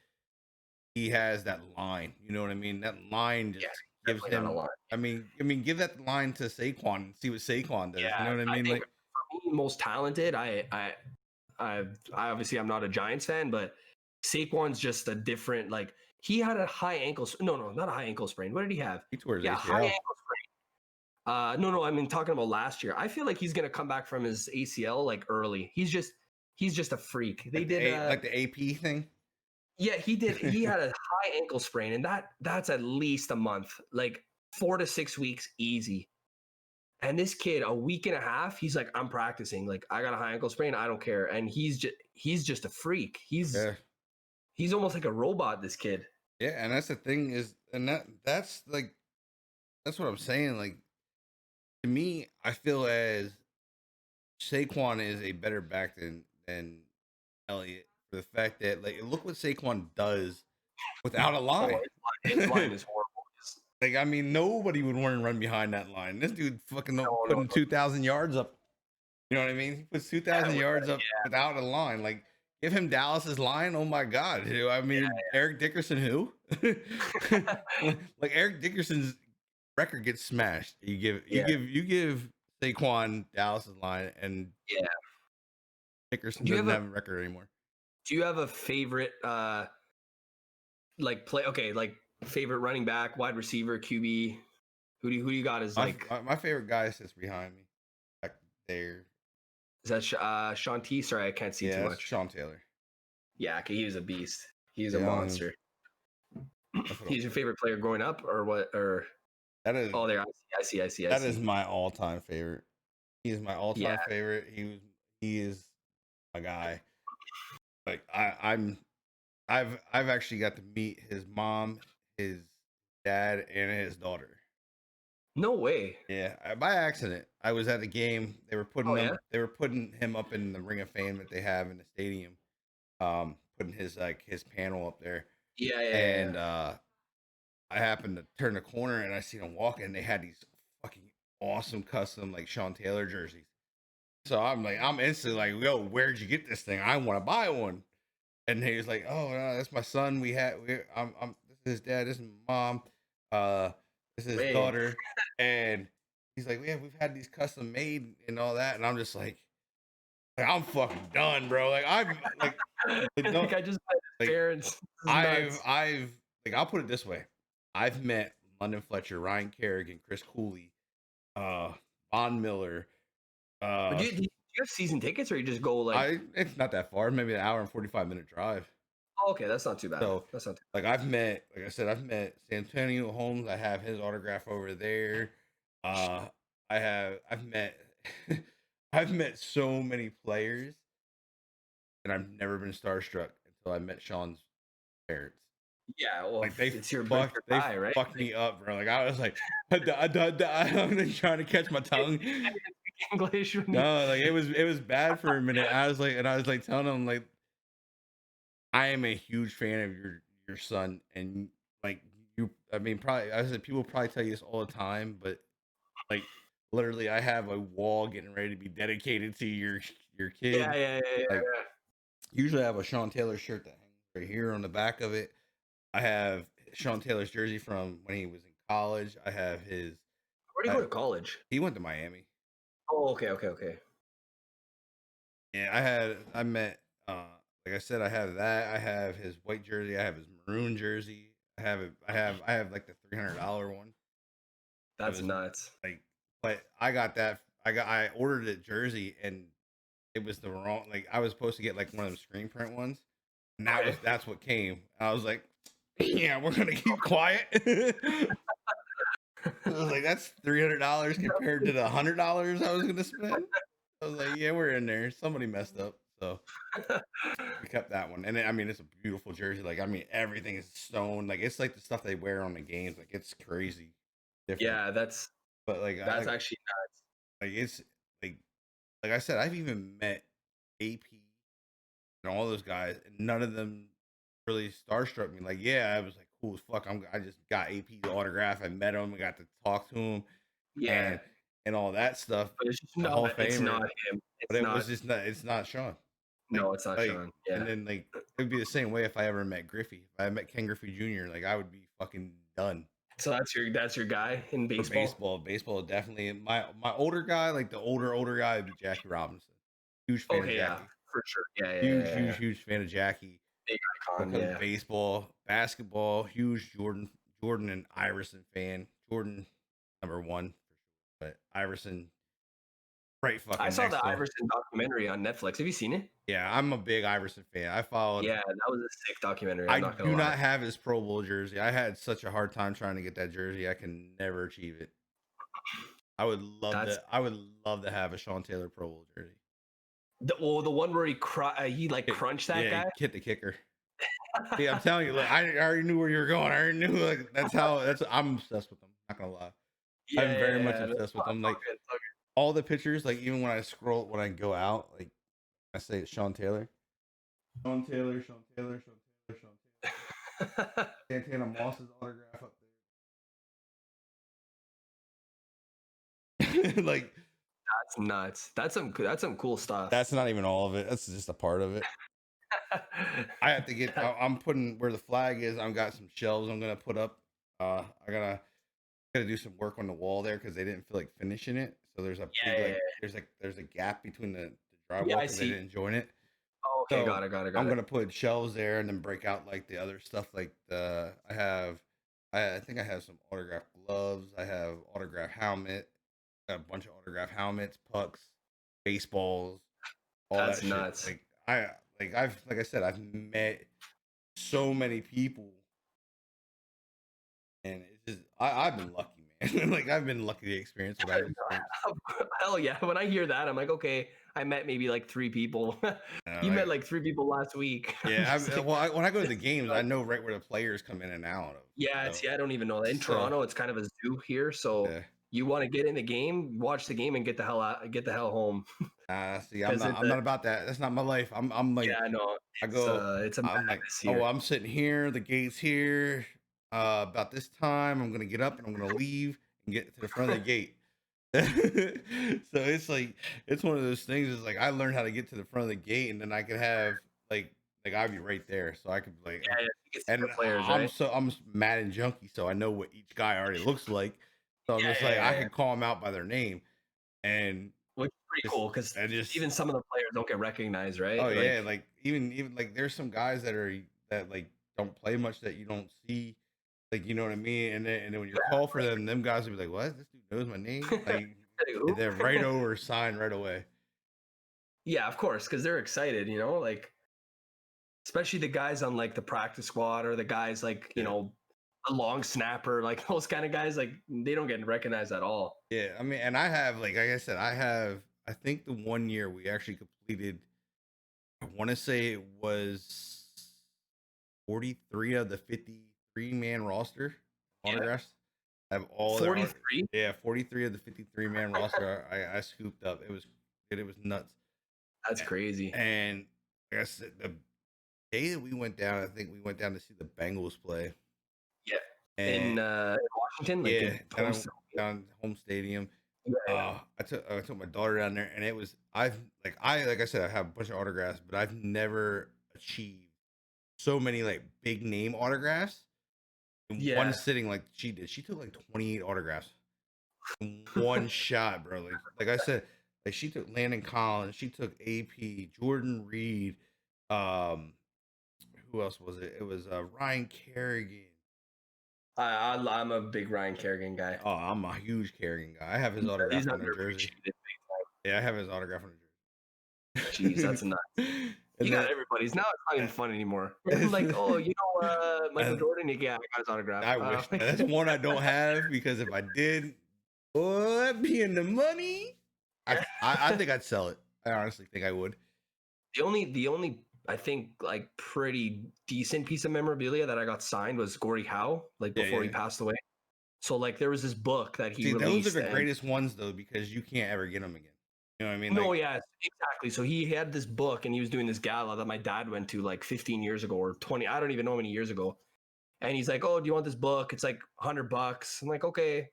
he has that line. You know what I mean? That line just gives him. I mean, give that line to Saquon and see what Saquon does. Yeah, you know what I mean? Like for me, most talented. I obviously I'm not a Giants fan, but Saquon's just a different. Like he had a high ankle. No, not a high ankle sprain. What did he have? he tore his High ACL. ankle sprain. No, I mean talking about last year. I feel like he's gonna come back from his ACL like early. He's just a freak. They did like the AP thing. Yeah, he did. He had a high ankle sprain, and that's at least a month, like 4 to 6 weeks, easy. And this kid, a week and a half, he's like, I'm practicing. Like, I got a high ankle sprain, I don't care. And he's just a freak. He's almost like a robot. This kid. Yeah, and that's the thing is, and that's what I'm saying. Like to me, I feel as Saquon is a better back than Elliott for the fact that like look what Saquon does without a line. His line is horrible. Like I mean, nobody would want to run behind that line. This dude fucking putting 2,000 yards up. You know what I mean? He puts 2,000 yards up without a line. Like give him Dallas's line. Oh my god! I mean, Eric Dickerson, who? Like Eric Dickerson's record gets smashed. You give Saquon Dallas's line, and Dickerson doesn't have a record anymore. Do you have a favorite favorite running back, wide receiver, QB? Who do you got as like my favorite guy sits behind me back there? Is that Sean T? Sorry, I can't see Yeah, too that's much. Sean Taylor. Yeah, okay, he was a beast. He's a Yeah, monster. That's what He's your favorite player growing up, or what? Or that is. oh, there, I see. That is my all-time favorite. He is my Yeah. all-time favorite. He is my guy. Like I've actually got to meet his mom, his dad, and his daughter. No way. Yeah, by accident. I was at a game. They were putting Oh, him. yeah? They were putting him up in the Ring of Fame that they have in the stadium. Putting his panel up there, Yeah, and I happened to turn the corner and I seen him walking. And they had these fucking awesome custom like Sean Taylor jerseys. So I'm instantly like, yo, where'd you get this thing? I want to buy one. And he was like, oh, no, that's my son. This is his dad. This is my mom. This is his Wait. daughter. And he's like, yeah, we've had these custom made and all that. And I'm just like I'm fucking done, bro. Like I'm like, like I just met his like, parents. I've like, I'll put it this way. I've met London Fletcher, Ryan Kerrigan, Chris Cooley, Von Miller. But do you have season tickets, or you just go like? It's not that far, maybe an hour and 45-minute drive. Oh, okay, that's not too bad. So That's not too like I've met Santonio Holmes. I have his autograph over there. I've met I've met so many players, and I've never been starstruck until I met Sean's parents. Yeah, well, Like they it's your guy, right? fucked me up, bro. Like I was like, I'm trying to catch my tongue. English. No, like it was bad for a minute. I was like telling him like, I am a huge fan of your son, and like you. I mean, probably I said people probably tell you this all the time, but like literally, I have a wall getting ready to be dedicated to your kid. Yeah. Like, usually, I have a Sean Taylor shirt that hangs right here on the back of it. I have Sean Taylor's jersey from when he was in college. I have his. Where did he go to college? He went to Miami. Oh, okay. Yeah, I met. Like I said, I have that. I have his white jersey. I have his maroon jersey. I have like the $300 one. That's nuts. Like, but I got that. I ordered a jersey and it was the wrong. Like I was supposed to get like one of them screen print ones, and that's what came. I was like, yeah, we're gonna keep quiet. I was like, that's $300 compared to the $100 I was gonna spend. I was like, yeah, we're in there. Somebody messed up, so we kept that one. And I mean, it's a beautiful jersey. Like, I mean, everything is stone. Like, it's like the stuff they wear on the games. Like, it's crazy. Different. Yeah, that's actually nuts. Like, it's like I said, I've even met AP and all those guys, and none of them really starstruck me. Like, yeah, I was like, cool as fuck. I just got AP's autograph. I met him. I got to talk to him. Yeah. And all that stuff. But it's just it's not him. It was just not. It's not Sean. No, it's not Sean. Yeah. And then like it would be the same way if I ever met Griffey. If I met Ken Griffey Jr., like I would be fucking done. So that's your guy in baseball. Baseball definitely. My older guy, like the older guy, would be Jackie Robinson. Huge fan of Jackie. Yeah, for sure. Yeah. Huge fan of Jackie. Big icon. Yeah. Baseball, basketball, huge Jordan and Iverson fan. Jordan #1, but Iverson. Right, fucking. I saw the Iverson documentary on Netflix. Have you seen it? Yeah, I'm a big Iverson fan. I followed. Yeah, that was a sick documentary. I do not have his Pro Bowl jersey. I had such a hard time trying to get that jersey. I can never achieve it. I would love to have a Sean Taylor Pro Bowl jersey. The one where he crunched that guy. Hit the kicker. Yeah, I'm telling you, like I already knew where you were going. I already knew like I'm obsessed with them. Not gonna lie. Yeah, I'm very much obsessed with them. Like all the pictures, like even when I go out, like I say it's Sean Taylor. Sean Taylor. Santana Moss's autograph up there. Like that's nuts. That's some cool stuff. That's not even all of it. That's just a part of it. I have to get. I'm putting where the flag is. I've got some shelves I'm gonna put up. I gotta do some work on the wall there because they didn't feel like finishing it. So there's a there's a gap between the drywall because they didn't join it. Oh, okay, got it. I'm gonna put shelves there and then break out like the other stuff. Like I think I have some autographed gloves. I have autographed helmet. Got a bunch of autographed helmets, pucks, baseballs. all That's that shit. nuts. Like I said, I've met so many people, and it's just I've been lucky, man. Like I've been lucky to experience what I've experienced. Hell yeah. When I hear that, I'm like, okay, I met maybe like 3 people. You met like 3 people last week. I'm yeah. just like, When I go to the games, I know right where the players come in and out of. yeah, So, see, I don't even know that. In Toronto, it's kind of a zoo here. So yeah. you want to get in the game, watch the game, and get the hell out, get the hell home. See, Because it's I'm not about that. That's not my life. I'm like, yeah, no, I go, it's a I'm like, madness oh, here. I'm sitting here, the gate's here. About this time, I'm gonna get up and I'm gonna leave and get to the front of the gate. So it's like it's one of those things. Is like I learned how to get to the front of the gate, and then I could have like I'd be right there, so I could like, Yeah, you can see and the players, right? I'm Madden junkie, so I know what each guy already looks like. So I'm Yeah, just yeah, like I yeah. can call them out by their name, and Which is pretty just cool because I just even some of the players don't get recognized, right? oh yeah, Like, like even like there's some guys that like don't play much that you don't see, like you know what I mean. And then when you call for them guys will be like, what? This dude knows my name, like, like, and who? then right over sign right away. Yeah, of course, because they're excited, like especially the guys on like the practice squad or the guys like Yeah, a long snapper, like those kind of guys, like they don't get recognized at all. yeah. I mean, and I have like I said, I think the one year we actually completed. I want to say it was 43 of the 53 man roster Yeah, autographs. I have all their 43. yeah, 43 of the 53 man roster. I scooped up. It was nuts. That's crazy. And like I said, the day that we went down, I think we went down to see the Bengals play. Yeah, And in Washington, like yeah, in home. down home stadium. Yeah, yeah. I took my daughter down there, and it was like I said, I have a bunch of autographs, but I've never achieved so many like big name autographs in one Yeah. sitting like she did. She took like 28 autographs in one shot, bro. Like I said, like she took Landon Collins, she took AP, Jordan Reed, um, who else was it? It was Ryan Kerrigan. I'm a big Ryan Kerrigan guy. Oh, I'm a huge Kerrigan guy. I have his autograph He's on the jersey. underappreciated. Yeah, I have his autograph on the Jeez, that's jersey. nuts. And You got then everybody's. Now it's not even fun anymore. I'm like, oh, Michael and Jordan. Yeah, I got his autograph. I wish that's one I don't have because if I did, oh, that'd be in the money. I think I'd sell it. I honestly think I would. the only I think like pretty decent piece of memorabilia that I got signed was Gordie Howe, like Yeah, before he yeah. passed away. So like there was this book that he See, those released. are the and- greatest ones though because you can't ever get them again. You know what I mean? No, Like, yeah, exactly. So he had this book and he was doing this gala that my dad went to like 15 years ago or 20. I don't even know how many years ago. And he's like, "Oh, do you want this book? It's like $100." I'm like, "Okay."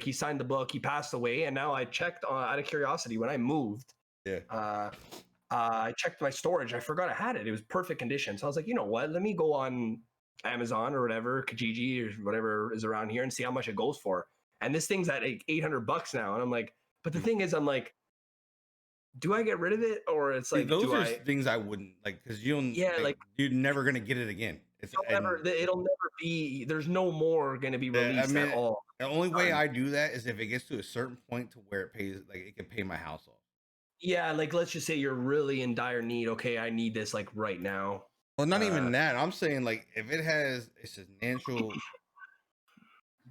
He signed the book. He passed away, and now I checked out of curiosity when I moved. yeah, I checked my storage. I forgot I had it. It was perfect condition. So I was like, you know what? Let me go on Amazon or whatever, Kijiji or whatever is around here and see how much it goes for. And this thing's at like $800 now. And I'm like, but the thing is, I'm like, do I get rid of it or it's see, like, those do are I? things I wouldn't like because you don't. Yeah, like you're never gonna get it again. It's it'll never be. There's no more going to be I released mean, at all. the only way I do that is if it gets to a certain point to where it pays, like it can pay my house off. Yeah, like let's just say you're really in dire need. Okay, I need this like right now. Well, not even that. I'm saying like if it has a substantial,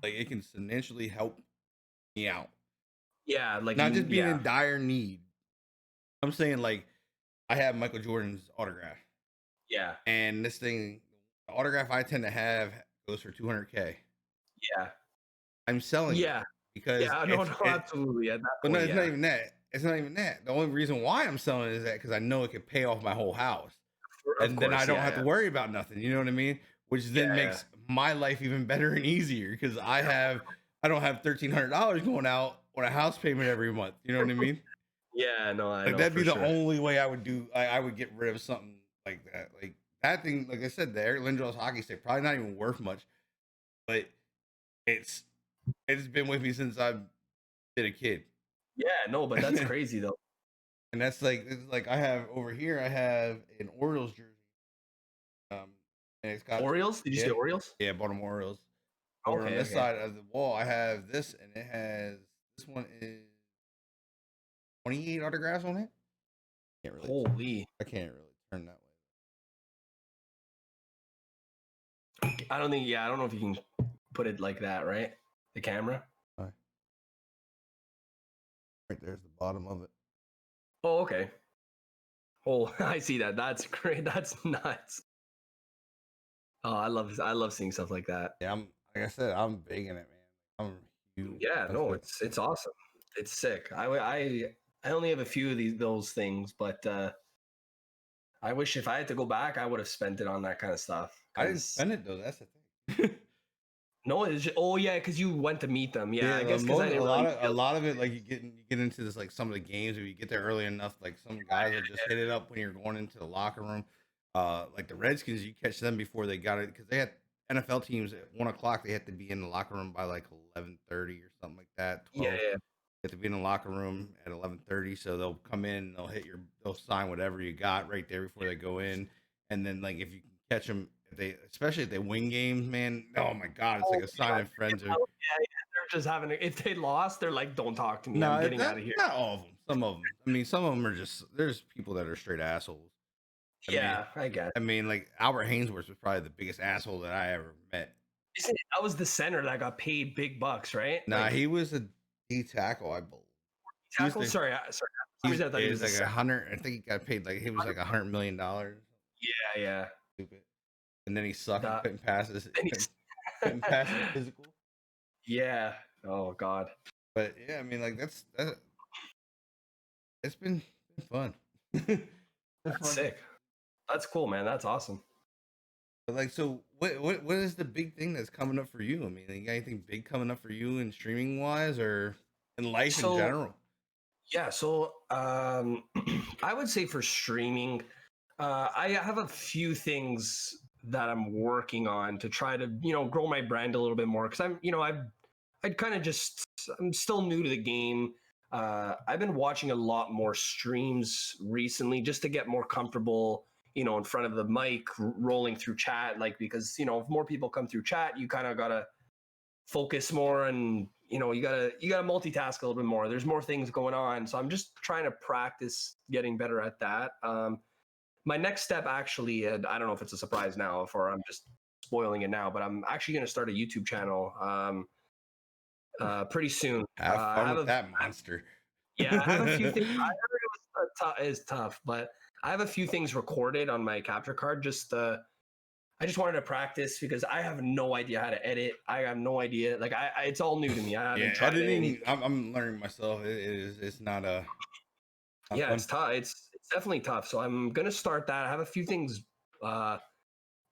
like it can substantially help me out, Yeah, like not just being in dire need. I'm saying like I have Michael Jordan's autograph, yeah, and this thing, the autograph I tend to have goes for 200K. yeah, I'm selling it because yeah. No, absolutely. At that but point, no, it's not even that. It's not even that. The only reason why I'm selling it is that because I know it could pay off my whole house. And then I don't have to worry about nothing. You know what I mean? Which then makes my life even better and easier because I don't have $1,300 going out on a house payment every month. You know what I mean? Yeah, no, I Like know. that'd be for the sure. only way I would do. I would get rid of something like that. Like that thing, like I said, the Eric Lindros hockey stick, probably not even worth much, but it's been with me since I've been a kid. Yeah, no, but that's crazy though. And that's like it's like I have over here. I have an Orioles jersey. And it's got Orioles? Did you say Orioles? Yeah, Baltimore Orioles. Over on this side of the wall, I have this, and it has this one is 28 autographs on it. Can't really. Holy. I can't really turn that way. I don't know if you can put it like that, right? The camera. All right. Right there's the bottom of it. Oh, okay. Oh, I see that. That's great. That's nuts. Oh, I love seeing stuff like that. Yeah, like I said, I'm big in it, man. I'm huge. Yeah, no, it's awesome. It's sick. I only have a few of those things, but I wish if I had to go back, I would have spent it on that kind of stuff. I didn't spend it though. That's the thing. No, it's just, oh yeah, because you went to meet them. Yeah, I guess a because I didn't lot of it, like you get into this like some of the games, if you get there early enough, like some guys will just hit it up when you're going into the locker room. Like the Redskins, you catch them before they got it because they had NFL teams at 1 o'clock. They had to be in the locker room by like 11:30 or something like that. 12. Yeah, You have to be in the locker room at 11:30, so they'll come in, they'll sign whatever you got right there before they go in, and then like if you can catch them, especially if they win games, man, oh my god, it's like a sign of friends. yeah, they're just having. If they lost, they're like, "Don't talk to me. No, I'm getting out of here." not all of them. Some of them. I mean, some of them are just. There's people that are straight assholes. I guess. I mean, like Albert Hainsworth was probably the biggest asshole that I ever met. That was the center that got paid big bucks, right? Nah, like, he was a D tackle, I believe. tackle. Sorry. He was like 100. I think he got paid like he was like $100 million. Yeah. Stupid. And then he sucked and couldn't pass his couldn't pass his physical. Yeah. Oh God. But yeah, I mean, like that's it's been fun. That's sick. That's cool, man. That's awesome. But like, so what is the big thing that's coming up for you? I mean, you got anything big coming up for you in streaming wise or in life in general? Yeah. So I would say for streaming, I have a few things that I'm working on to try to, grow my brand a little bit more. Cause I'm still new to the game. I've been watching a lot more streams recently just to get more comfortable, in front of the mic, rolling through chat, like, because, if more people come through chat, you kind of got to focus more and, you gotta multitask a little bit more. There's more things going on. So I'm just trying to practice getting better at that. My next step actually, and I don't know if it's a surprise now or I'm just spoiling it now, but I'm actually going to start a YouTube channel pretty soon. Have fun with that monster. Yeah, I have a few things. I heard it was tough, but I have a few things recorded on my capture card. I just wanted to practice because I have no idea how to edit. I have no idea. Like it's all new to me. I haven't tried editing. I'm learning myself. It's not a. Yeah, fun. It's tough. It's definitely tough. So I'm gonna start that. I have a few things that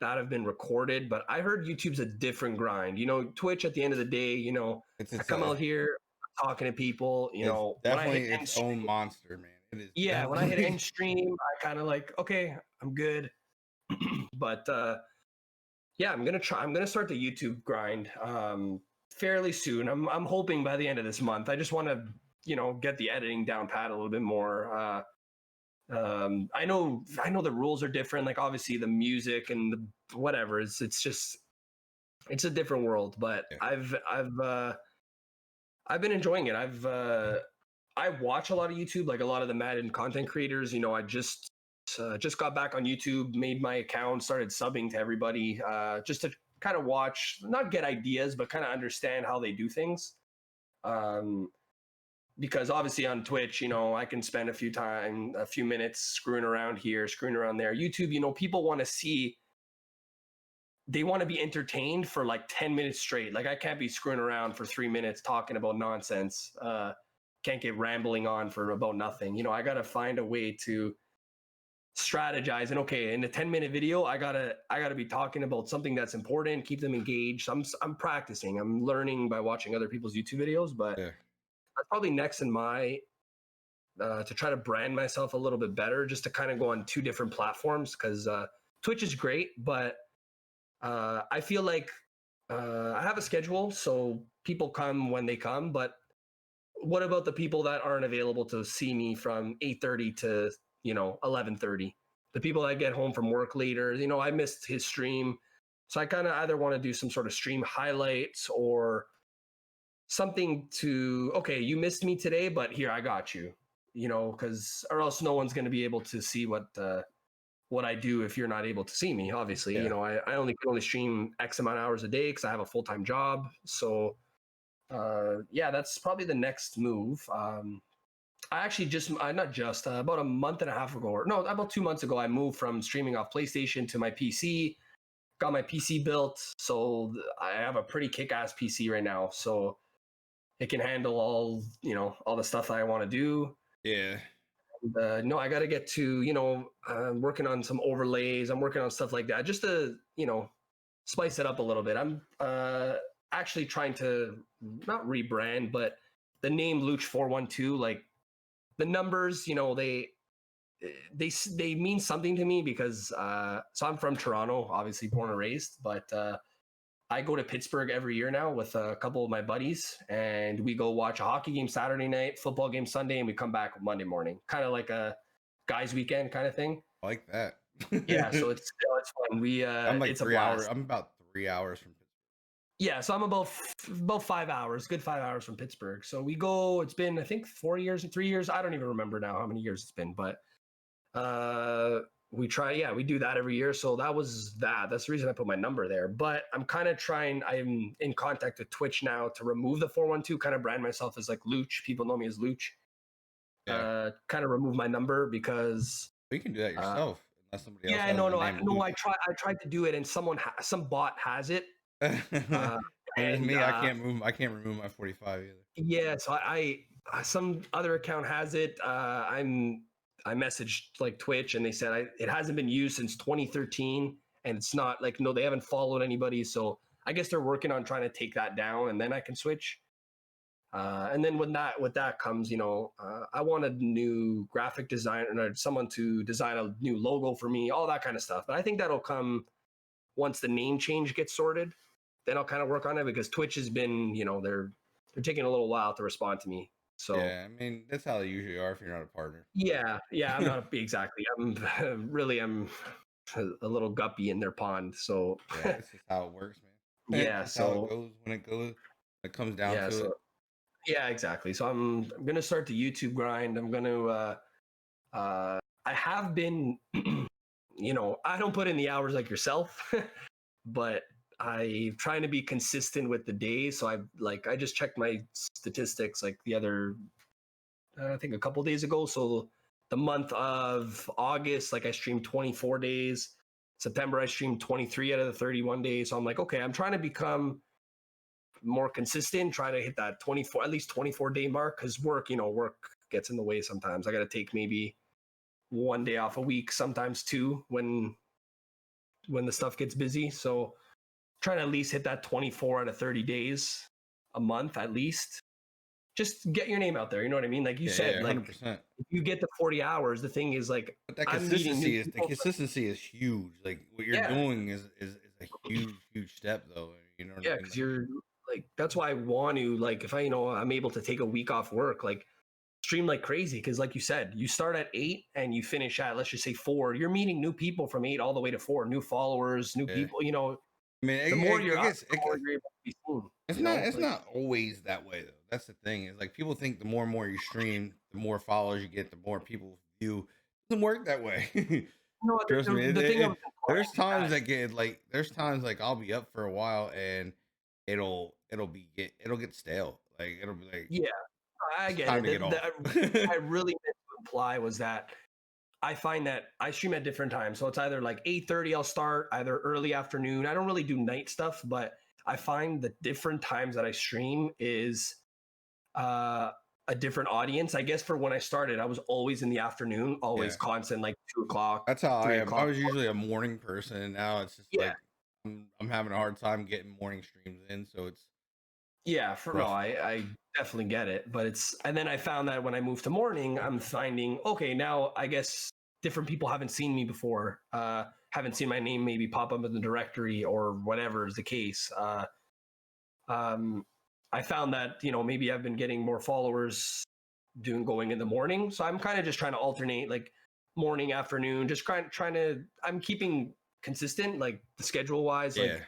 have been recorded, but I heard YouTube's a different grind. Twitch at the end of the day, I come out here talking to people. It's definitely its own monster, man. It is. Yeah, when I hit end stream, I kind of like, okay, I'm good. But yeah, I'm gonna start the YouTube grind fairly soon. I'm hoping by the end of this month. I just want to get the editing down pat a little bit more. I know the rules are different. Like obviously the music and the whatever. It's a different world. But yeah. I've been enjoying it. I watch a lot of YouTube, like a lot of the Madden content creators. I just got back on YouTube, made my account, started subbing to everybody, just to kind of watch, not get ideas, but kind of understand how they do things. Because obviously on Twitch, I can spend a few minutes screwing around here, screwing around there. YouTube, people want to see, they want to be entertained for like 10 minutes straight. Like I can't be screwing around for 3 minutes talking about nonsense. Can't get rambling on for about nothing. I got to find a way to strategize. And okay, in a 10-minute video, I gotta be talking about something that's important, keep them engaged. I'm practicing. I'm learning by watching other people's YouTube videos, but yeah. That's probably next in my to try to brand myself a little bit better, just to kind of go on 2 different platforms, because Twitch is great, but I feel like I have a schedule, so people come when they come. But what about the people that aren't available to see me from 8:30 to 11:30? The people that get home from work later, I missed his stream, so I kind of either want to do some sort of stream highlights or something to, okay, you missed me today, but here, I got you. you know, because or else no one's going to be able to see what I do if you're not able to see me. Obviously, Yeah. you know, I only can only stream X amount of hours a day because I have a full time job. So, yeah, that's probably the next move. I actually not just about a month and a half ago, or no, about 2 months ago, I moved from streaming off PlayStation to my PC. Got my PC built, so I have a pretty kick-ass PC right now. So it can handle all the stuff that I want to do. Yeah. No, I got to get to, I'm working on some overlays. I'm working on stuff like that just to, spice it up a little bit. I'm actually trying to not rebrand, but the name Looch412, like the numbers, they mean something to me because so I'm from Toronto, obviously born and raised, but I go to Pittsburgh every year now with a couple of my buddies, and we go watch a hockey game Saturday night, football game Sunday, and we come back Monday morning, kind of like a guys' weekend kind of thing. I like that. Yeah, so it's fun. I'm like It's a 3 hours. blast. I'm about 3 hours from Pittsburgh. Yeah, so I'm about 5 hours, good 5 hours from Pittsburgh. So we go. It's been I think 4 years and 3 years. I don't even remember now how many years it's been, but we try. Yeah, we do that every year. So that's the reason I put my number there. But I'm kind of trying. I'm in contact with Twitch now to remove the 412, kind of brand myself as like Looch. People know me as Looch. Yeah. Kind of remove my number because You can do that yourself unless somebody else yeah, has no, the no, name I tried to do it, and some bot has it. It's And me. I can't move. I can't remove my 45 either. yeah, so I some other account has it. I messaged like Twitch, and they said it hasn't been used since 2013, and it's not like no, they haven't followed anybody. So I guess they're working on trying to take that down, and then I can switch. And then with that comes, I want a new graphic designer, or someone to design a new logo for me, all that kind of stuff. But I think that'll come once the name change gets sorted. Then I'll kind of work on it because Twitch has been, they're taking a little while to respond to me. So Yeah, I mean that's how they usually are if you're not a partner. yeah, I'm not exactly. I'm a little guppy in their pond. So Yeah, it's just how it works, man. It's yeah, just how it so goes when it goes. It comes down yeah, to so it. yeah, exactly. So I'm gonna start the YouTube grind. I'm gonna I have been, I don't put in the hours like yourself, but I'm trying to be consistent with the days. So I just checked my statistics like the other, I think a couple days ago. So the month of August, like I streamed 24 days. September, I streamed 23 out of the 31 days. So I'm like, okay, I'm trying to become more consistent, try to hit that 24, at least 24-day mark. Cause work gets in the way sometimes. I got to take maybe one day off a week, sometimes two when the stuff gets busy. So trying to at least hit that 24 out of 30 days a month at least. Just get your name out there. You know what I mean? Like you said, Yeah, like 100%. if you get the 40 hours, the thing is like But that I'm meeting new consistency is huge. Like what you're doing is a huge step though. You know what I mean? because you're like that's why I want to like if I'm able to take a week off work, like stream like crazy because like you said, you start at 8 and you finish at let's just say 4. You're meeting new people from 8 all the way to 4, new followers, new people. I mean, The more you're up, gets, the more you're able to be seen. it's not always that way though. That's the thing. Is like people think the more and more you stream, the more followers you get, the more people view. It doesn't work that way. No, Trust me. There's times that there's times like I'll be up for a while and it'll get stale. Like it'll be like yeah, I it's get time it. to get off. I really meant to imply was that I find that I stream at different times. So it's either like 8:30 I'll start, either early afternoon. I don't really do night stuff, but I find the different times that I stream is a different audience. I guess for when I started, I was always in the afternoon, always constant, like 2 o'clock. That's how I 3 am. I o'clock. was usually a morning person, and now it's just Yeah. like I'm having a hard time getting morning streams in. So it's Yeah, rough. I definitely get it. But and then I found that when I moved to morning, I'm finding, okay, now I guess different people haven't seen me before, haven't seen my name maybe pop up in the directory or whatever is the case. I found that, maybe I've been getting more followers going in the morning. So I'm kind of just trying to alternate like morning, afternoon, just trying to, I'm keeping consistent, like the schedule wise, yeah.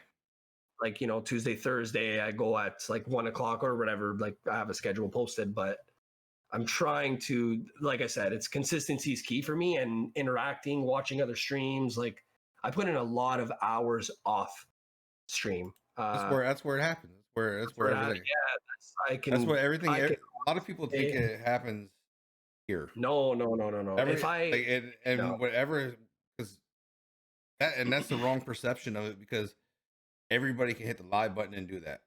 like Tuesday, Thursday, I go at like 1 o'clock or whatever. Like I have a schedule posted, but I'm trying to, like I said, it's consistency is key for me, and interacting, watching other streams. Like I put in a lot of hours off stream. That's where it happens. That's where But everything. I That's can, what everything. I can. A lot of people think it happens here. No, no, no, no, no. If Every I like and no, whatever, because that's the wrong perception of it, because everybody can hit the live button and do that.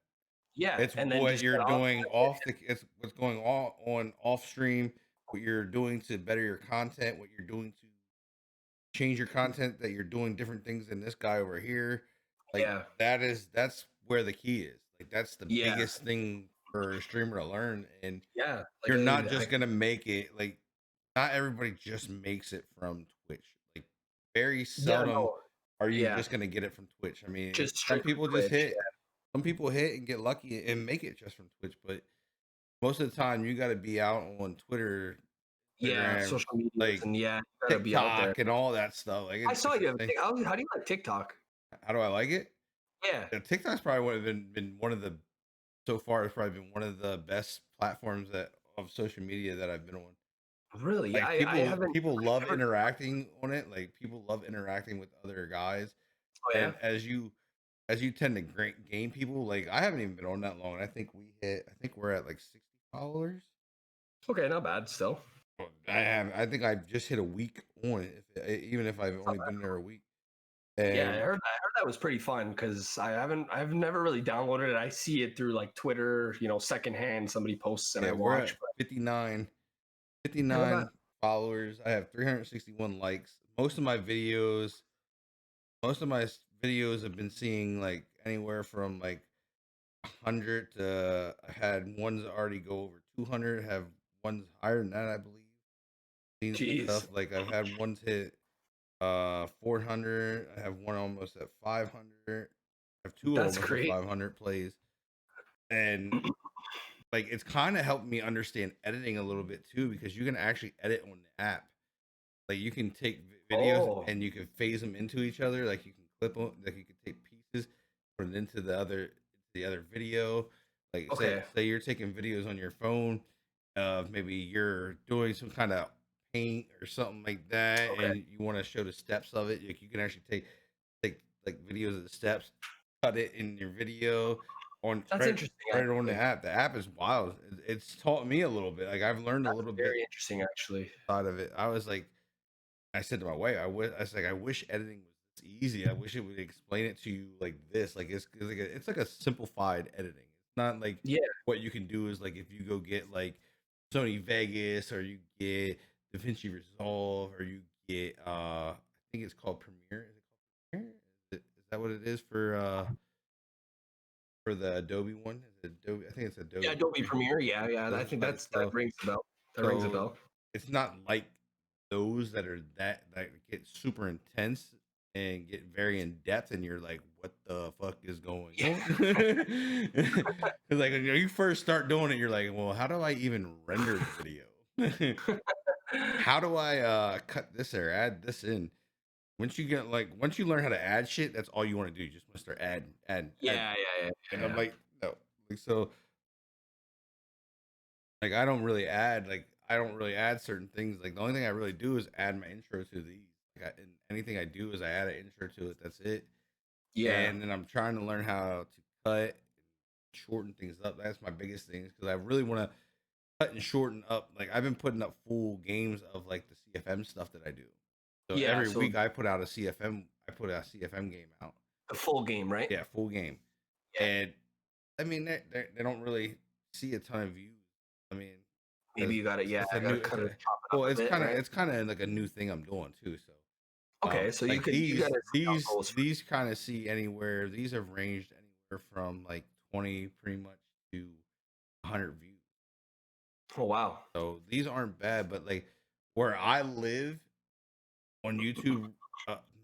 yeah, It's and then what just you're get off. doing off the. It's what's going on off stream. What you're doing to better your content. What you're doing to change your content. That you're doing different things than this guy over here. Like Yeah, that's where the key is. Like that's the yeah, biggest thing for a streamer to learn. And yeah. Like you're not just gonna make it. Like not everybody just makes it from Twitch. Like very yeah, seldom no, are you yeah, just gonna get it from Twitch. I mean, just some strictly people just Twitch. hit. Some people hit and get lucky and make it just from Twitch, but most of the time you got to be out on Twitter, Yeah, Instagram, social medias, like and yeah, you gotta be out there. TikTok, and all that stuff. Like I saw it's you have a insane. How do you like TikTok? How do I like it? Yeah. Yeah, TikTok's probably would have been one of the so far. It's probably been one of the best platforms that of social media that I've been on. Really? Like I haven't people love never. interacting on it. Like people love interacting with other guys, Oh yeah. and as you tend to gain people. Like I haven't even been on that long, and I think we're at like 60 followers. Okay, not bad. Still, I think I've just hit a week on it, even if I've it's not only bad. been there a week. Yeah, And I heard that was pretty fun because I've never really downloaded it. I see it through like Twitter, secondhand. Somebody posts and yeah, I we're at watch. But 59, yeah, not bad. 59 followers. I have 361 likes. Most of my videos have been seeing like anywhere from like 100 to I had ones already go over 200. Have ones higher than that, I believe. Seen some Jeez, stuff like I've had ones hit 400. I have one almost at 500. I have two that's almost at great. 500 plays. And like it's kind of helped me understand editing a little bit too, because you can actually edit on the app. Like you can take videos Oh, and you can phase them into each other. Like you can clip them, like you can take pieces, put it into the other video. Like okay, say you're taking videos on your phone of maybe you're doing some kind of paint or something like that, okay. and you want to show the steps of it. Like you can actually take like videos of the steps, cut it in your video on That's interesting. right on the Actually, app. The app is wild. It's taught me a little bit. Like I've learned a that's little bit very interesting. Actually, side of it. I was like, I said to my wife, I was like, I wish editing was this easy. I wish it would explain it to you like this. Like it's like a simplified editing. It's not like yeah. what you can do is like if you go get like Sony Vegas or you get DaVinci Resolve or you get I think it's called Premiere. Is it called Premiere? Is that what it is for the Adobe one? Is it Adobe? I think it's Yeah, Adobe Adobe Premiere. Premiere. Yeah, yeah. I think Like that rings a bell. That rings a so bell. it's not like those that are that get super intense and get very in depth, and you're like, what the fuck is going Yeah. on? Because like when you first start doing it, you're like, well, how do I even render the video? How do I cut this or add this in? Once you learn how to add shit, that's all you want to do. You just want to start add. Yeah, yeah, yeah, And I'm yeah. like, no. Like so like I don't really add certain things. Like the only thing I really do is add my intro to these. And anything I do is I add an intro to it. That's it. Yeah. And then I'm trying to learn how to cut, shorten things up. That's my biggest thing because I really want to cut and shorten up. Like I've been putting up full games of like the CFM stuff that I do. So Yeah, every so week I put out a CFM. I put a CFM game out. the full game, right? Yeah, full game. Yeah. And I mean they don't really see a ton of views. I mean, Maybe you got it. Yeah, it's I a got to new. kind of chop it up Well, a bit, right? it's kind of like a new thing I'm doing too. So Okay, so like you got to see how it goes. these kind of see anywhere. These have ranged anywhere from like 20 pretty much to 100 views. Oh wow. So these aren't bad, but like where I live on YouTube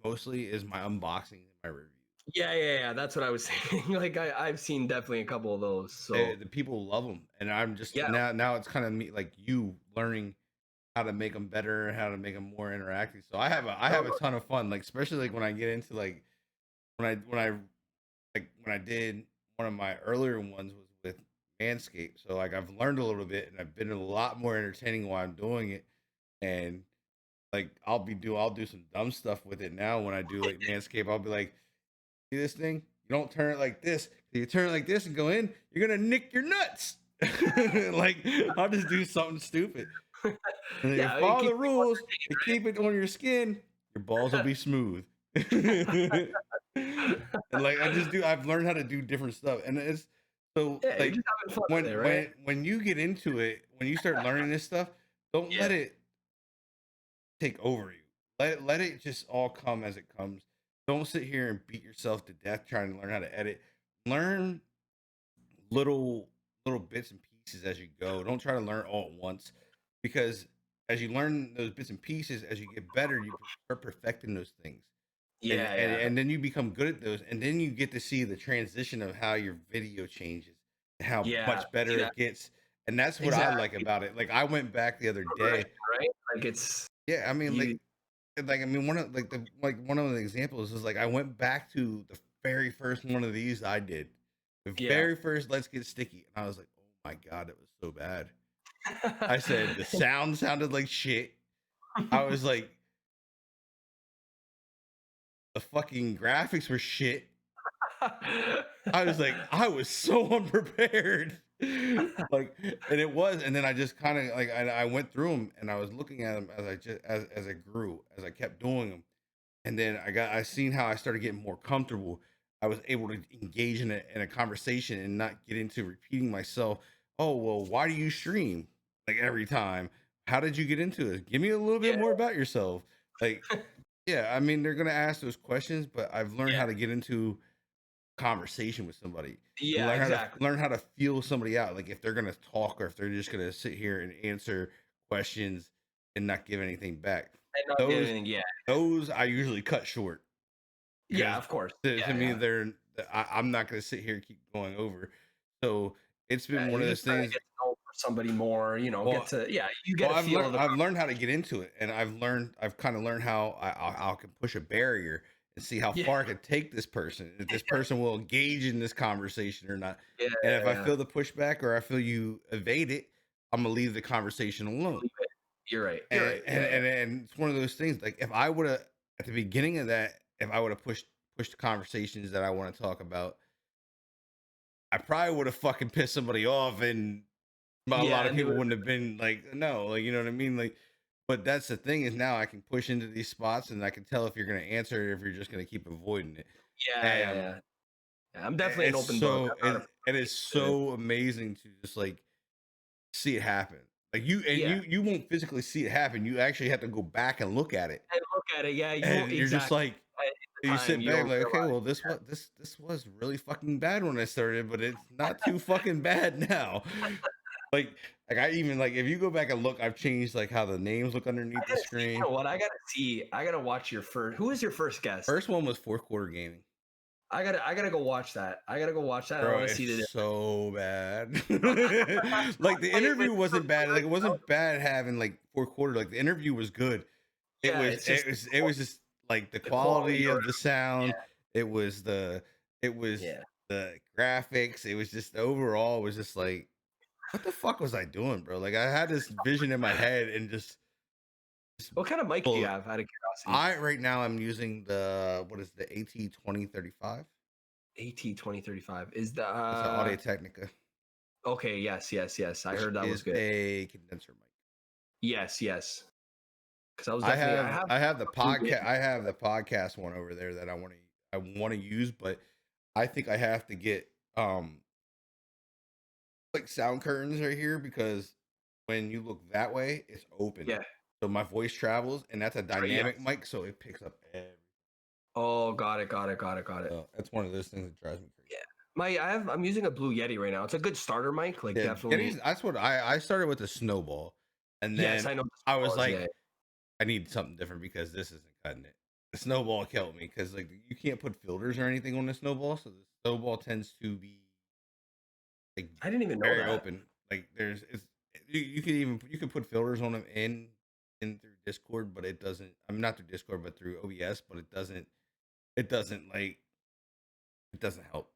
mostly is my unboxing and my review. Yeah, yeah, yeah. That's what I was saying. Like I've seen definitely a couple of those. So The people love them, and I'm just yeah, now it's kind of me like you learning how to make them better, how to make them more interactive. So I have a no, ton of fun, like especially like when I get into like when I did one of my earlier ones was with Manscaped. So like I've learned a little bit, and I've been a lot more entertaining while I'm doing it. And like I'll do some dumb stuff with it now when I do like Manscaped. I'll be like, see this thing? You don't turn it like this. You turn it like this and go in, you're gonna nick your nuts. Like I'll just do something stupid. And then Yeah, you I mean, follow keep the rules and keep it on your skin, your balls will be smooth. And like I've learned how to do different stuff. And it's so yeah, you're like just having fun with it, right? when you get into it, when you start learning this stuff, don't let Yeah. it take over you. Let it just all come as it comes. Don't sit here and beat yourself to death trying to learn how to edit. Learn little bits and pieces as you go. Don't try to learn all at once, because as you learn those bits and pieces, as you get better, you start perfecting those things. Yeah, yeah. And then you become good at those, and then you get to see the transition of how your video changes and how Yeah, much better see it that gets. And that's what I like exactly. about it. Like I went back the other Progression, day. right? Like it's Yeah, I mean, you I mean, one of the examples is like I went back to the very first one of these I did, the yeah. very first Let's Get Sticky, and I was like, oh my god, it was so bad. I said the sound sounded like shit. I was like, the fucking graphics were shit. I was like, I was so unprepared. Like, and it was, and then I just kind of like I went through them and I was looking at them as I just as I grew, as I kept doing them. And then I seen how I started getting more comfortable. I was able to engage in a conversation and not get into repeating myself. Oh, well, why do you stream like every time? How did you get into it? Give me a little bit Yeah, more about yourself. Like, yeah, I mean, they're gonna ask those questions, but I've learned how yeah. to get into conversation with somebody and Yeah, exactly. learn how to feel somebody out. Like if they're gonna talk or if they're just gonna sit here and answer questions and not give anything back. And not get Those anything, yeah. those I usually cut short Yeah, because of course. to Yeah, me yeah. I'm not gonna sit here and keep going over. So it's been Yeah, one you're of those just trying to things. get to know somebody more, get Well, to you get a feel of the I've learned how to get into it, and I've kind of learned how I can push a barrier and see how yeah, far I can take this person, if this person will engage in this conversation or not. yeah, And if I yeah. feel the pushback or I feel you evade it, I'm gonna leave the conversation alone. Leave it. You're right. You're And right. Yeah, yeah. it's one of those things. Like if I would have at the beginning of that, if I would have pushed the conversations that I want to talk about, I probably would have fucking pissed somebody off, and a lot Yeah, of and they people would wouldn't have been like, no, like, you know what I mean? Like, but that's the thing, is now I can push into these spots and I can tell if you're going to answer or if you're just going to keep avoiding it. yeah, yeah, And yeah. Yeah, I'm definitely an open book. I'm not it is afraid to so amazing to just like see it happen. Like yeah, you won't physically see it happen. You actually have to go back and look at it. and look at it. Yeah, you won't And you're just exactly. like, At the you time, sit you back don't like, okay, realize. well, this was really fucking bad when I started, but it's not too fucking bad now. Like, I even like if you go back and look, I've changed like how the names look underneath I the gotta see. You screen. know what? I gotta see. I gotta watch your first. Who is your first guest? First one was fourth quarter gaming. I gotta go watch that. I gotta go watch that. I Bro, want to see it's the so bad. Like the Wait, but interview wasn't bad. Like it wasn't bad having like fourth quarter. Like the interview was good. yeah, it's just It was just like the the quality quality or of the sound. It was it was yeah. the graphics. It was just overall was just like, what the fuck was I doing, bro? Like I had this vision in my head and just What kind of mic do pull you it. have? Out of curiosity. I right now I'm using the what is the AT2035? AT2035 is the It's an Audio Technica, okay. Yes, yes, yes. I which heard that was is good. a condenser mic. Yes, yes. Because I was definitely I have I have the a Blue podcast I have the podcast one over there that I want to use, but I think I have to get like sound curtains right here because when you look that way, it's open. yeah. So my voice travels, and that's a Right, yeah. dynamic mic, so it picks up everything. Oh, got it, got it, got it, got it. So that's one of those things that drives me crazy. Yeah. I'm using a Blue Yeti right now. It's a good starter mic. Like Yeah, definitely. that's what I started with the Snowball, and Yes, then I know. I was Yeah. like, I need something different because this isn't cutting it. The Snowball killed me because like you can't put filters or anything on the Snowball, so the Snowball tends to be like I didn't even know very that. open. Like you can even you can put filters on them in through Discord, but it doesn't. I'm not through Discord, but through OBS, but it doesn't like it doesn't help.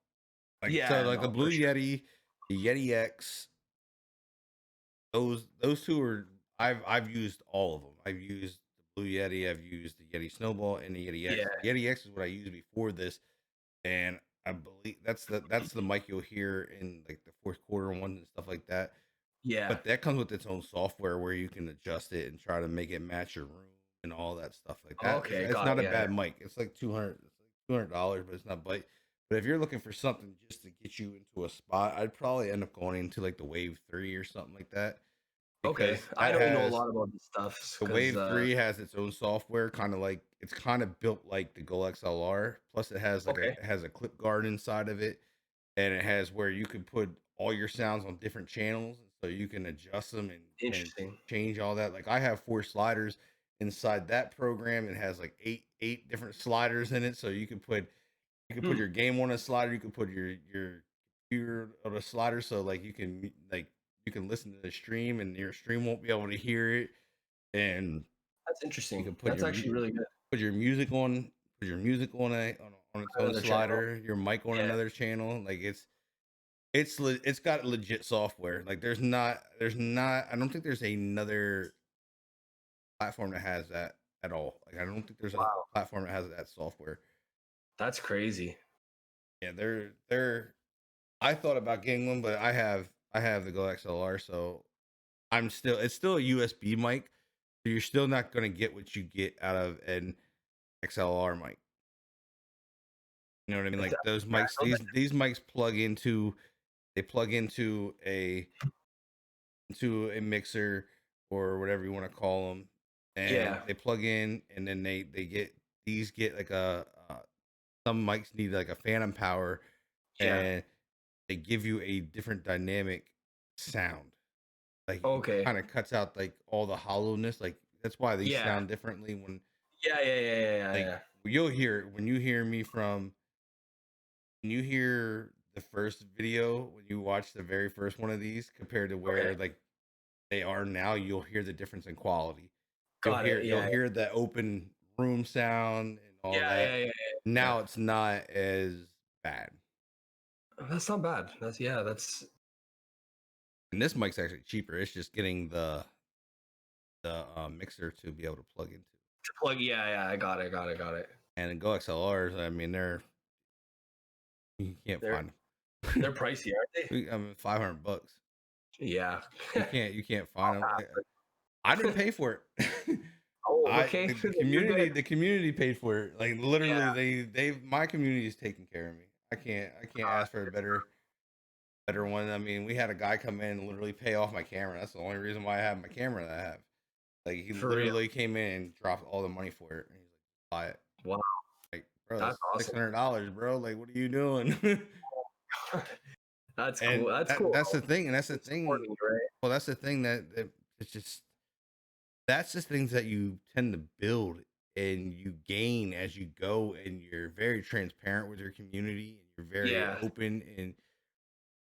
Like so, Yeah, like the no, for Blue sure. Yeti the Yeti X. Those two are I've used all of them. I've used the Blue Yeti, I've used the Yeti Snowball, and the Yeti X. Yeah. The Yeti X is what I used before this, and I believe that's the mic you'll hear in like the fourth quarter ones and stuff like that. Yeah. But that comes with its own software where you can adjust it and try to make it match your room and all that stuff like that. Okay, It's got not it. a Yeah, bad mic. It's like $200, but it's not. But if you're looking for something just to get you into a spot, I'd probably end up going into like the Wave 3 or something like that. okay. Because I that don't know a has lot about this stuff the because Wave 3 has its own software, kind of like it's kind of built like the Go XLR. Plus, it has okay, it has a clip guard inside of it, and it has where you can put all your sounds on different channels, so you can adjust them and interesting. change all that. Like I have 4 sliders inside that program. It has like eight different sliders in it, so you can put Hmm. your game on a slider. You can put your computer on a slider, so like you can listen to the stream, and your stream won't be able to hear it. And That's you interesting. can That's actually really good. put your music on on its own Another channel. slider. Your mic on Yeah. another channel. Like it's got legit software. Like there's not. I don't think there's another platform that has that at all. Like I don't think there's a Wow. platform that has that software. That's crazy. Yeah, they're I thought about getting one, but I have the Go XLR, so it's still a USB mic. So you're still not gonna get what you get out of an XLR mic. You know what I mean? It's, Like those yeah, mics, I know that- these mics plug into a mixer or whatever you want to call them, and yeah, they plug in, and then they get these get like a some mics need like a phantom power, yeah. and they give you a different dynamic sound. Like it Okay. kind of cuts out like all the hollowness. Like that's why these Yeah. sound differently when like Yeah. you'll hear it when you hear me from when you hear the first video when you watch the very first one of these compared to where Okay. like they are now, you'll hear the difference in quality. Got it. You'll Yeah. hear the open room sound and all that. Yeah. Now it's not as bad. That's not bad. That's And this mic's actually cheaper. It's just getting the mixer to be able to plug into. to plug. Yeah. I got it. And in Go XLRs, I mean, you can't They're find they're pricey, aren't they? them. I mean, $500. Yeah. You can't find them. I didn't pay for it. Oh, okay. The community paid for it. Like literally, my community is taking care of me. I can't ask for a better one. I mean, we had a guy come in and literally pay off my camera. That's the only reason why I have my camera that I have. Like he For real? literally came in and dropped all the money for it. And he's like, buy it. Wow. Like, bro, That's that's awesome. $600, bro. Like, what are you doing? That's And cool. That's cool. that's the thing, and that's the thing. Supporting you, right? Well, that's the thing that it's just that's the things that you tend to build and you gain as you go, and you're very transparent with your community, and you're very Yeah. open, and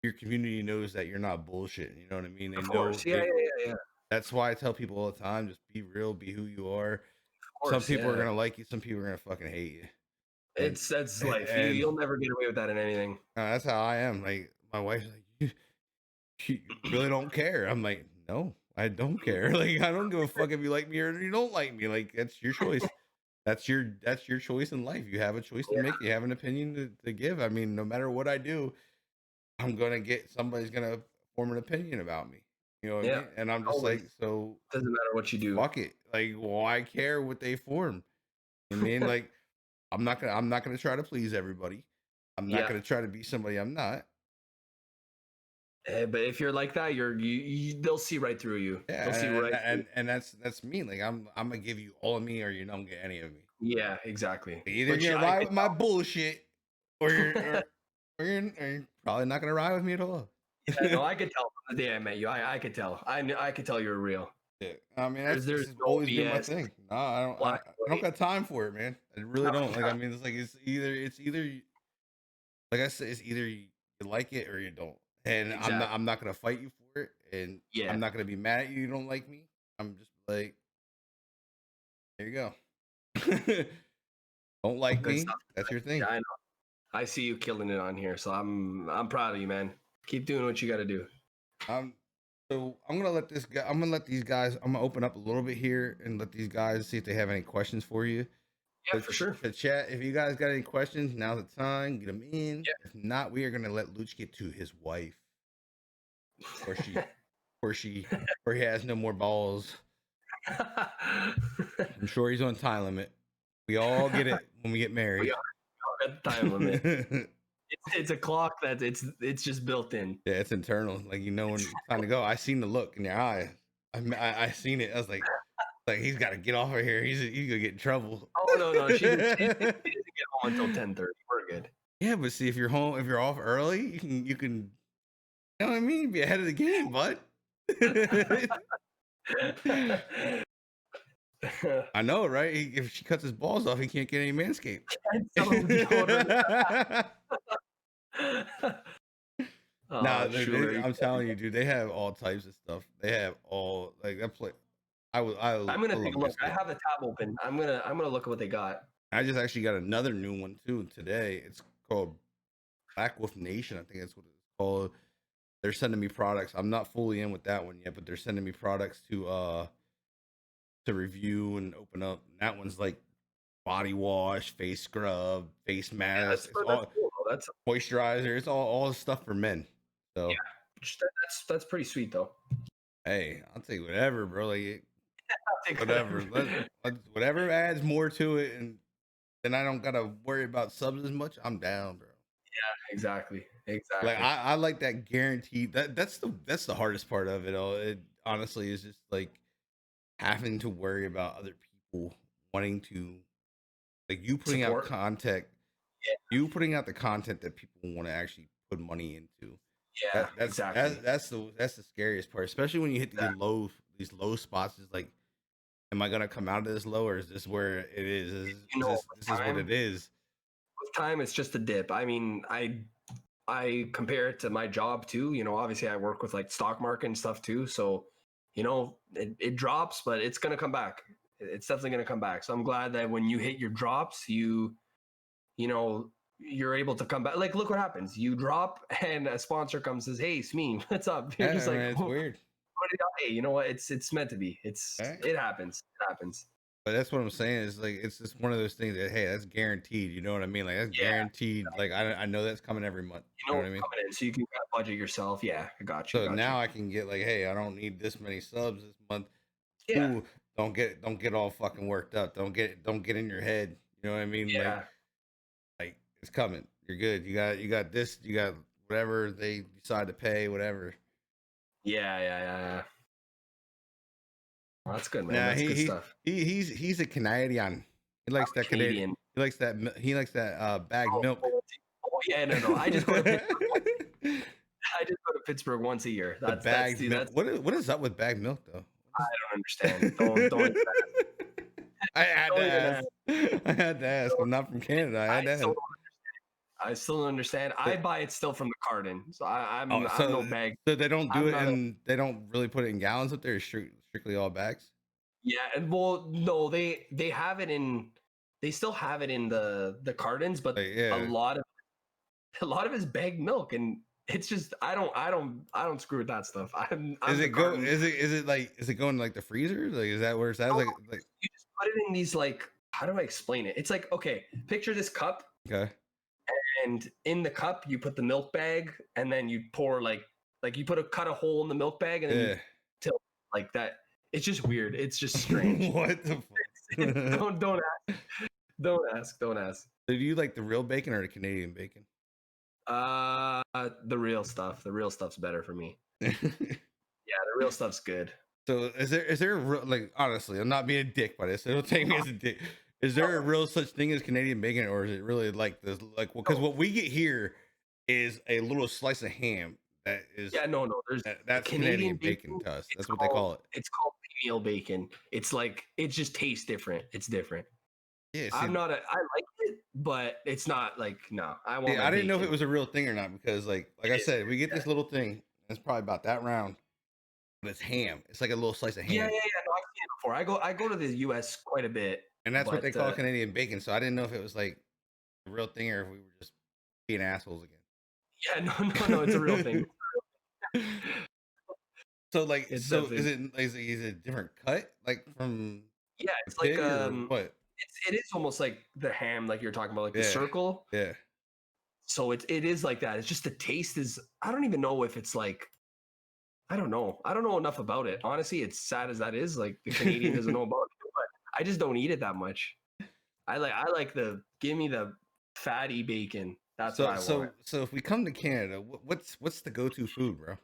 your community knows that you're not bullshit. You know what I mean? They Of know. course. Yeah. That's why I tell people all the time: just be real, be who you are. Of Some course. people are Yeah. gonna like you, some people are gonna fucking hate you. And That's life. and You'll never get away with that in anything. that's how I am. Like my wife's like, you really don't care. I'm like, no, I don't care. Like I don't give a fuck if you like me or you don't like me. Like that's your choice. That's your choice in life. You have a choice to Yeah. make. You have an opinion to give. I mean, no matter what I do, somebody's gonna form an opinion about me. You know what I Yeah. mean? And I'm just Always. like, so Doesn't matter what you do. fuck it. Like, why care what they form? I mean, like, I'm not gonna try to please everybody. I'm not Yeah. gonna try to be somebody I'm not. But if you're like that, they'll see right through you. Yeah, They'll see right through you. and that's me. Like I'm gonna give you all of me, or you don't get any of me. Yeah, exactly. Either But you're I gonna ride could with my bullshit, or you're probably not gonna ride with me at all. Yeah, no, I could tell from the day I met you. I could tell. I could tell you're real. Yeah, I mean There's that's no always been my BS. thing. No, I Black don't white. got time for it, man. I really No, don't. Like no. I mean, it's either like I said, it's either you like it or you don't. And Exactly. I'm not gonna fight you for it, and Yeah. I'm not gonna be mad at you. You don't like me. I'm just like, there you go. Don't like Good me. stuff. That's your thing. Yeah, I know. I see you killing it on here, so I'm proud of you, man. Keep doing what you got to do. So I'm gonna let this guy. I'm gonna let these guys. I'm gonna open up a little bit here and let these guys see if they have any questions for you. Yeah, for sure. The chat. If you guys got any questions, now's the time. Get them in. Yeah. If not, we are gonna let Looch get to his wife, or or he has no more balls. I'm sure he's on time limit. We all get it when we get married. We are at the time limit. It's a clock that it's just built in. Yeah, it's internal. Like, you know when it's time to go. I seen the look in your eye. I seen it. I was like he's got to get off of here. He's gonna get in trouble. Oh no, she doesn't get home until 10:30. We're good. Yeah, but see, if you're off early, you can, you know what I mean? Be ahead of the game, bud. I know, right? If she cuts his balls off, he can't get any Manscaped. I'm telling you, dude, they have all types of stuff. They have all, like, I'm gonna take a look. I have the tab open. I'm gonna look at what they got. I just actually got another new one too today. It's called Black Wolf Nation. I think that's what it's called. They're sending me products. I'm not fully in with that one yet, but they're sending me products to review and open up. And that one's like body wash, face scrub, face mask. That's moisturizer. It's all the stuff for men. So yeah, that's pretty sweet though. Hey, I'll take whatever, bro. Like, whatever. Whatever adds more to it, and then I don't gotta worry about subs as much. I'm down, bro. Yeah, exactly. Like, I like that guaranteed. That's the hardest part of it all. It honestly is just like having to worry about other people wanting to, like, you putting out content. Yeah. You putting out the content that people want to actually put money into. Yeah, exactly. That's the scariest part, especially when you hit these low spots. Is like, am I gonna come out of this low, or is this where it is? This is what it is. With time, it's just a dip. I mean, I compare it to my job too. You know, obviously I work with like stock market and stuff too. So, you know, it drops, but it's gonna come back. It's definitely gonna come back. So I'm glad that when you hit your drops, you know, you're able to come back. Like, look what happens. You drop and a sponsor comes and says, "Hey, Smee, what's up?" You're just like, it's weird. Hey, you know what? It's meant to be. It happens. It happens. But that's what I'm saying. Is like, it's just one of those things that, hey, that's guaranteed. You know what I mean? Like, that's guaranteed. Like, I know that's coming every month. You know what I mean? Coming in, so you can budget yourself. Yeah, I got you. So now I can get like, hey, I don't need this many subs this month. Yeah. Ooh, don't get all fucking worked up. Don't get in your head. You know what I mean? Yeah. Like it's coming. You're good. You got this. You got whatever they decide to pay. Whatever. Yeah. Well, that's good, man. That's good stuff. He's a Canadian. He likes that Canadian. He likes that bagged milk. Oh yeah, no. I just go to Pittsburgh once a year. That's bagged milk. What is up with bagged milk though? I don't understand. Don't I had to ask. I'm not from Canada. I had to ask. I still don't understand. I buy it still from the carton, so I'm no bag. So they don't do it, and they don't really put it in gallons up there. Strictly all bags. Yeah, and well, no, they have it in. They still have it in the cartons, but a lot of it's bagged milk, and it's just I don't screw with that stuff. Is it going like the freezer? Like, is that where it's at? Like you just put it in these, like, how do I explain it? It's like, okay, picture this cup. Okay. And in the cup, you put the milk bag, and then you pour like you cut a hole in the milk bag, and then you tilt like that. It's just weird. It's just strange. What the fuck? Don't ask. Don't ask. Do you like the real bacon or the Canadian bacon? The real stuff. The real stuff's better for me. Yeah, the real stuff's good. So is there a real, like, honestly, I'm not being a dick by this, so don't take me as a dick. Is there a real such thing as Canadian bacon, or is it really like this? Like, because what we get here is a little slice of ham that is. Yeah, no. That's Canadian bacon to us. That's what they call it. It's called meal bacon. It's like, it just tastes different. It's different. Yeah, I like it, but it's not like, no. I didn't know if it was a real thing or not, because like I said, we get this little thing. It's probably about that round, but it's ham. It's like a little slice of ham. Yeah. No, I've seen it before. I go to the U.S. quite a bit. And that's what they call Canadian bacon. So I didn't know if it was like a real thing or if we were just being assholes again. Yeah, no, it's a real thing. So like, It's so definitely is it a different cut like from yeah. the It's like pig or what? it is almost like the ham, like you're talking about, like the Yeah, circle. yeah. So it is like that. It's just the taste is. I don't even know if it's like. I don't know. I don't know enough about it. Honestly, it's sad as that is. Like the Canadian doesn't know about it, but I just don't eat it that much. I like the give me the fatty bacon. That's what So I want. so if we come to Canada, what's the go-to food, bro?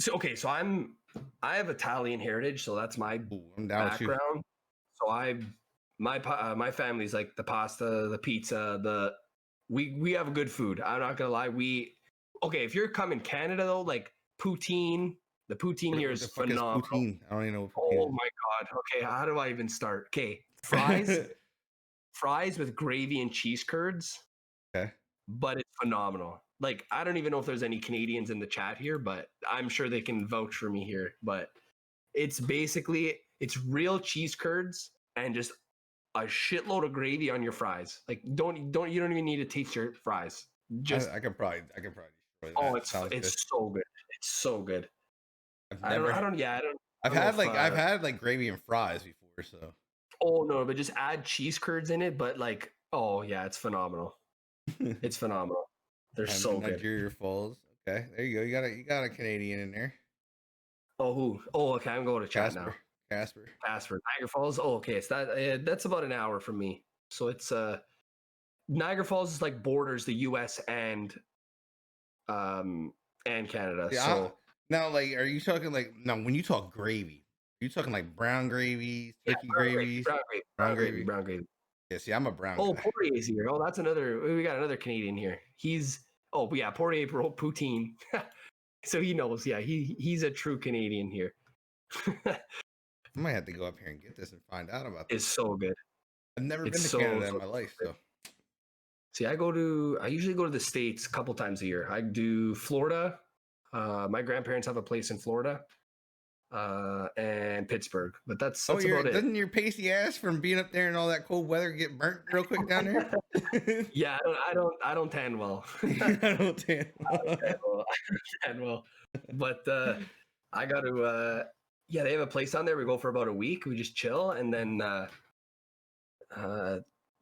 So okay, so I have Italian heritage, so that's my Ooh, I'm down with you. background. So my family's like the pasta, the pizza, we have good food. I'm not gonna lie. Okay, if you're coming Canada though, like poutine, the poutine here What is the fuck is phenomenal. poutine? I don't even know what Oh poutine my god. Okay, how do I even start? Okay, is. fries with gravy and cheese curds, Okay. but it's phenomenal. Like I don't even know if there's any Canadians in the chat here, but I'm sure they can vouch for me here. But it's basically it's real cheese curds and just a shitload of gravy on your fries. Like don't you don't even need to taste your fries. Just I could probably destroy oh, that. Sounds good. it's so good. It's so good. I've I don't never I don't yeah I don't I I've don't know had if like gravy and fries before, so oh no, but just add cheese curds in it. But like oh yeah, it's phenomenal. It's phenomenal. They're so good. Nigeria Falls. Okay, there you go. You got a Canadian in there. Oh who? Oh okay, I'm going to chat now. Casper. Password Niagara Falls. Oh okay, it's that's about an hour from me. So it's Niagara Falls is like borders the U.S. And Canada. Yeah. So Now, like, are you talking like now when you talk gravy? Are you talking like brown gravies, yeah, turkey gravies, brown gravy? brown gravy. Yeah. See, I'm a brown Oh, guy. Poirier's here. Oh, that's another. We got another Canadian here. He's oh yeah, Poirier poutine. So he knows. Yeah, he's a true Canadian here. I might have to go up here and get this and find out about this. It's so good. I've never It's been to so Canada in so my life, good. so See, I usually go to the States a couple times a year. I do Florida. My grandparents have a place in Florida, and Pittsburgh, but that's oh, about it. doesn't your pasty ass from being up there in all that cold weather get burnt real quick down there? Yeah, I don't tan well. I don't tan. Tan well. But I got to yeah, they have a place down there. We go for about a week. We just chill, and then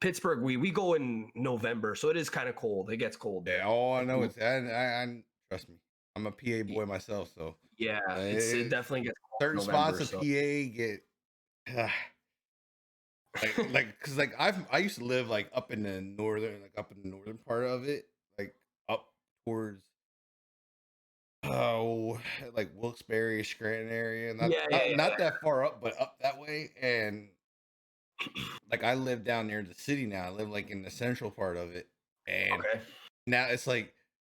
Pittsburgh. We go in November, so it is kind of cold. It gets cold Yeah, there. all I know is I trust me. I'm a PA boy myself, so Yeah, it definitely gets cold in certain November. spots of So PA get because I used to live like up in the northern part of it, like up towards oh like Wilkes-Barre, Scranton area, not that far up, but up that way. And like I live down near the city now. I live like in the central part of it, and okay. now it's like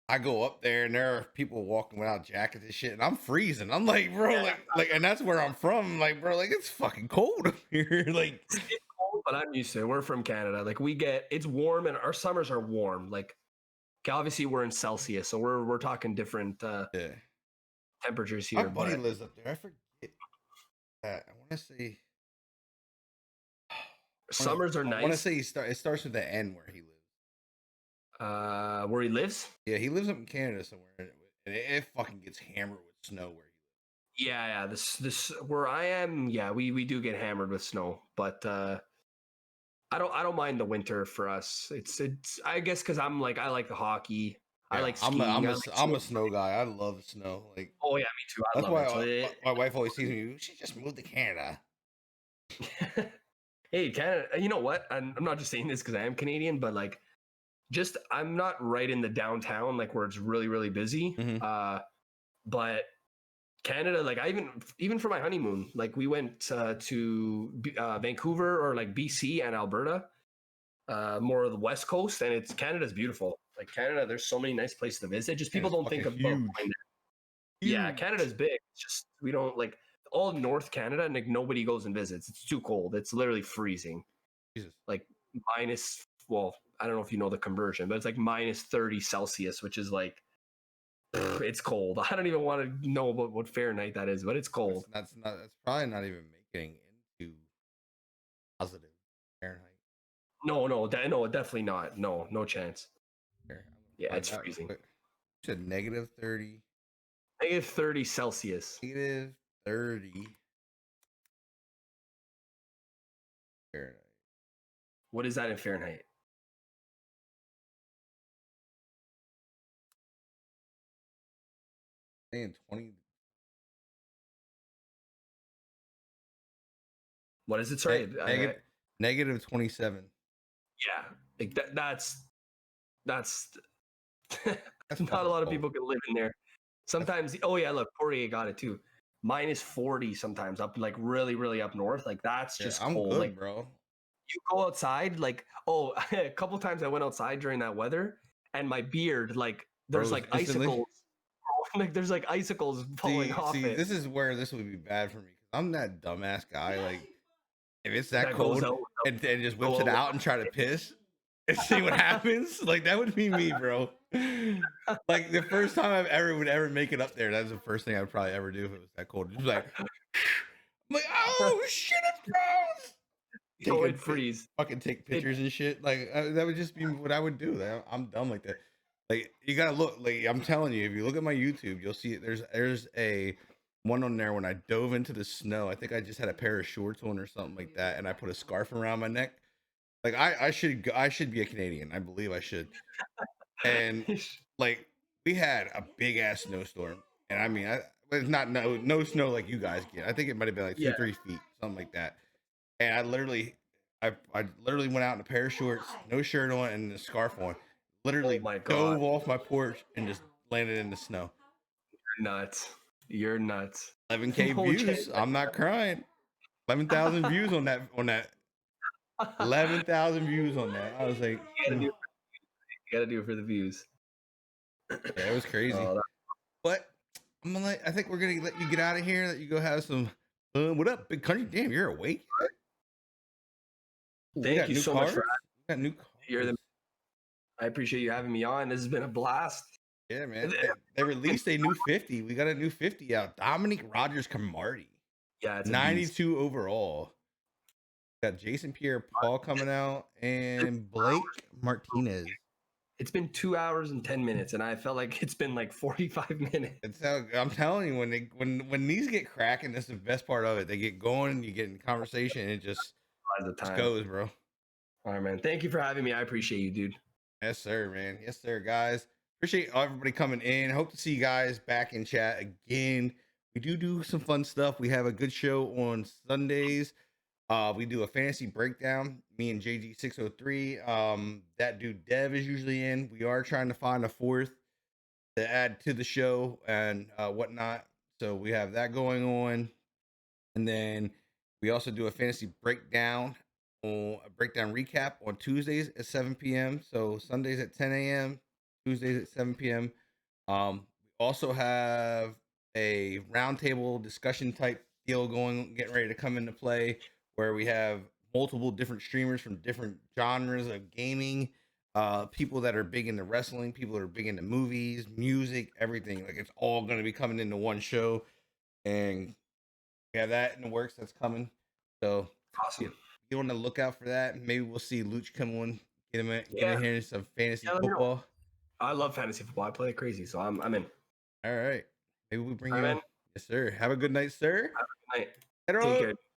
I go up there and there are people walking without jackets and shit, and I'm freezing. I'm like, bro, Yeah. and that's where I'm from. Like, bro, like it's fucking cold up here. Like, It's cold, but I'm used to it. We're from Canada. Like it's warm, and our summers are warm. Like obviously we're in Celsius, so we're talking different yeah. temperatures My here. buddy But lives up there. I forget that. I want to say. summers are I want to nice. say it starts with the N where he lives. Where he lives. Yeah, he lives up in Canada somewhere, and it fucking gets hammered with snow where he lives. Yeah. This where I am. Yeah, we do get hammered with snow, but I don't mind the winter for us. It's I guess because I like the hockey. I Yeah, like skiing. I'm a snow guy. I love the snow. Like Oh yeah, me too. I that's love why it. So my wife always sees me. We should just move to Canada. hey, Canada. You know what? I'm not just saying this because I am Canadian, but like, just I'm not right in the downtown, like where it's really really busy. Mhm. But Canada, like I even for my honeymoon, like we went to Vancouver or like BC and Alberta, more of the West Coast, and Canada's beautiful. Like Canada, there's so many nice places to visit. Just people Canada's don't think fucking about going huge. there. Yeah, Huge. Canada's big. It's just we don't like all North Canada, and like nobody goes and visits. It's too cold. It's literally freezing. Jesus. Like minus. Well, I don't know if you know the conversion, but it's like minus 30 Celsius, which is like it's cold. I don't even want to know about what Fahrenheit that is, but it's cold. That's not. That's probably not even making into positive Fahrenheit. No, definitely not. No chance. Here, I'm Yeah, gonna it's find out real freezing. quick. said negative 30. Negative 30 Celsius. Negative 30 Fahrenheit. What is that in Fahrenheit? Saying 20. What is it? Sorry. Negative 27. Yeah. Like that's That's not a lot of cold. people can live in there. Sometimes, oh yeah, look, Poirier got it too. Minus 40 sometimes up like really, really up north. Like that's just I'm cold. good, Like bro. you go outside, like a couple times I went outside during that weather, and my beard, like there's Froze like instantly? icicles. Like there's like icicles falling off See, it. this is where this would be bad for me. I'm that dumbass guy. Like, if it's that goes cold out and just whips go it out out and try to piss and see what happens, like that would be me, bro. Like the first time would ever make it up there, that's the first thing I'd probably ever do if it was that cold. Just like, I'm like, oh shit, it's froze. go and freeze. Fucking take pictures and shit. Like that would just be what I would do. Like, I'm dumb like that. Like you gotta look. Like I'm telling you, if you look at my YouTube, you'll see there's a one on there when I dove into the snow. I think I just had a pair of shorts on or something like that, and I put a scarf around my neck. Like I should be a Canadian. I believe I should. And like we had a big ass snowstorm, and I mean, it's not no snow like you guys get. I think it might have been like 2-3 feet, something like that. And I literally went out in a pair of shorts, no shirt on, and a scarf on. Literally Oh my God. dove off my porch and just landed in the snow. Nuts. You're nuts. 11K No views. chance. I'm not crying. 11,000 views on that. 11,000 views on that. I was like, You gotta do it for the views. yeah, it was crazy. But I think we're gonna let you get out of here. Let you go have some fun. What up, big country? Damn, you're awake. Thank you so much for we got new cars. I appreciate you having me on. This has been a blast. Yeah, man. They released a new 50. We got a new 50 out. Dominic Rogers Camardi. Yeah, it's 92 overall. Got Jason Pierre-Paul coming out and Blake Martinez. It's been 2 hours and 10 minutes, and I felt like it's been like 45 minutes. It's how, I'm telling you, when these get cracking, that's the best part of it. They get going, you get in conversation, and it just goes, bro. All right, man. Thank you for having me. I appreciate you, dude. Yes, sir, man. Yes, sir, guys. Appreciate everybody coming in. Hope to see you guys back in chat again. We do some fun stuff. We have a good show on Sundays. We do a fantasy breakdown. Me and JG603. That dude Dev is usually in. We are trying to find a fourth to add to the show and whatnot. So we have that going on. And then we also do a fantasy breakdown on a breakdown recap on Tuesdays at 7 p.m. So Sundays at 10 a.m., Tuesdays at 7 p.m. We also have a roundtable discussion type deal getting ready to come into play, where we have multiple different streamers from different genres of gaming, people that are big into wrestling, people that are big into movies, music, everything. Like it's all going to be coming into one show, and we have that in the works that's coming. So awesome. Be on the lookout for that. Maybe we'll see Looch come on, get in here some fantasy football. I love fantasy football. I play it crazy, so I'm in. All right. Maybe we bring you in. Yes, sir. Have a good night, sir. Have a good night. Take care.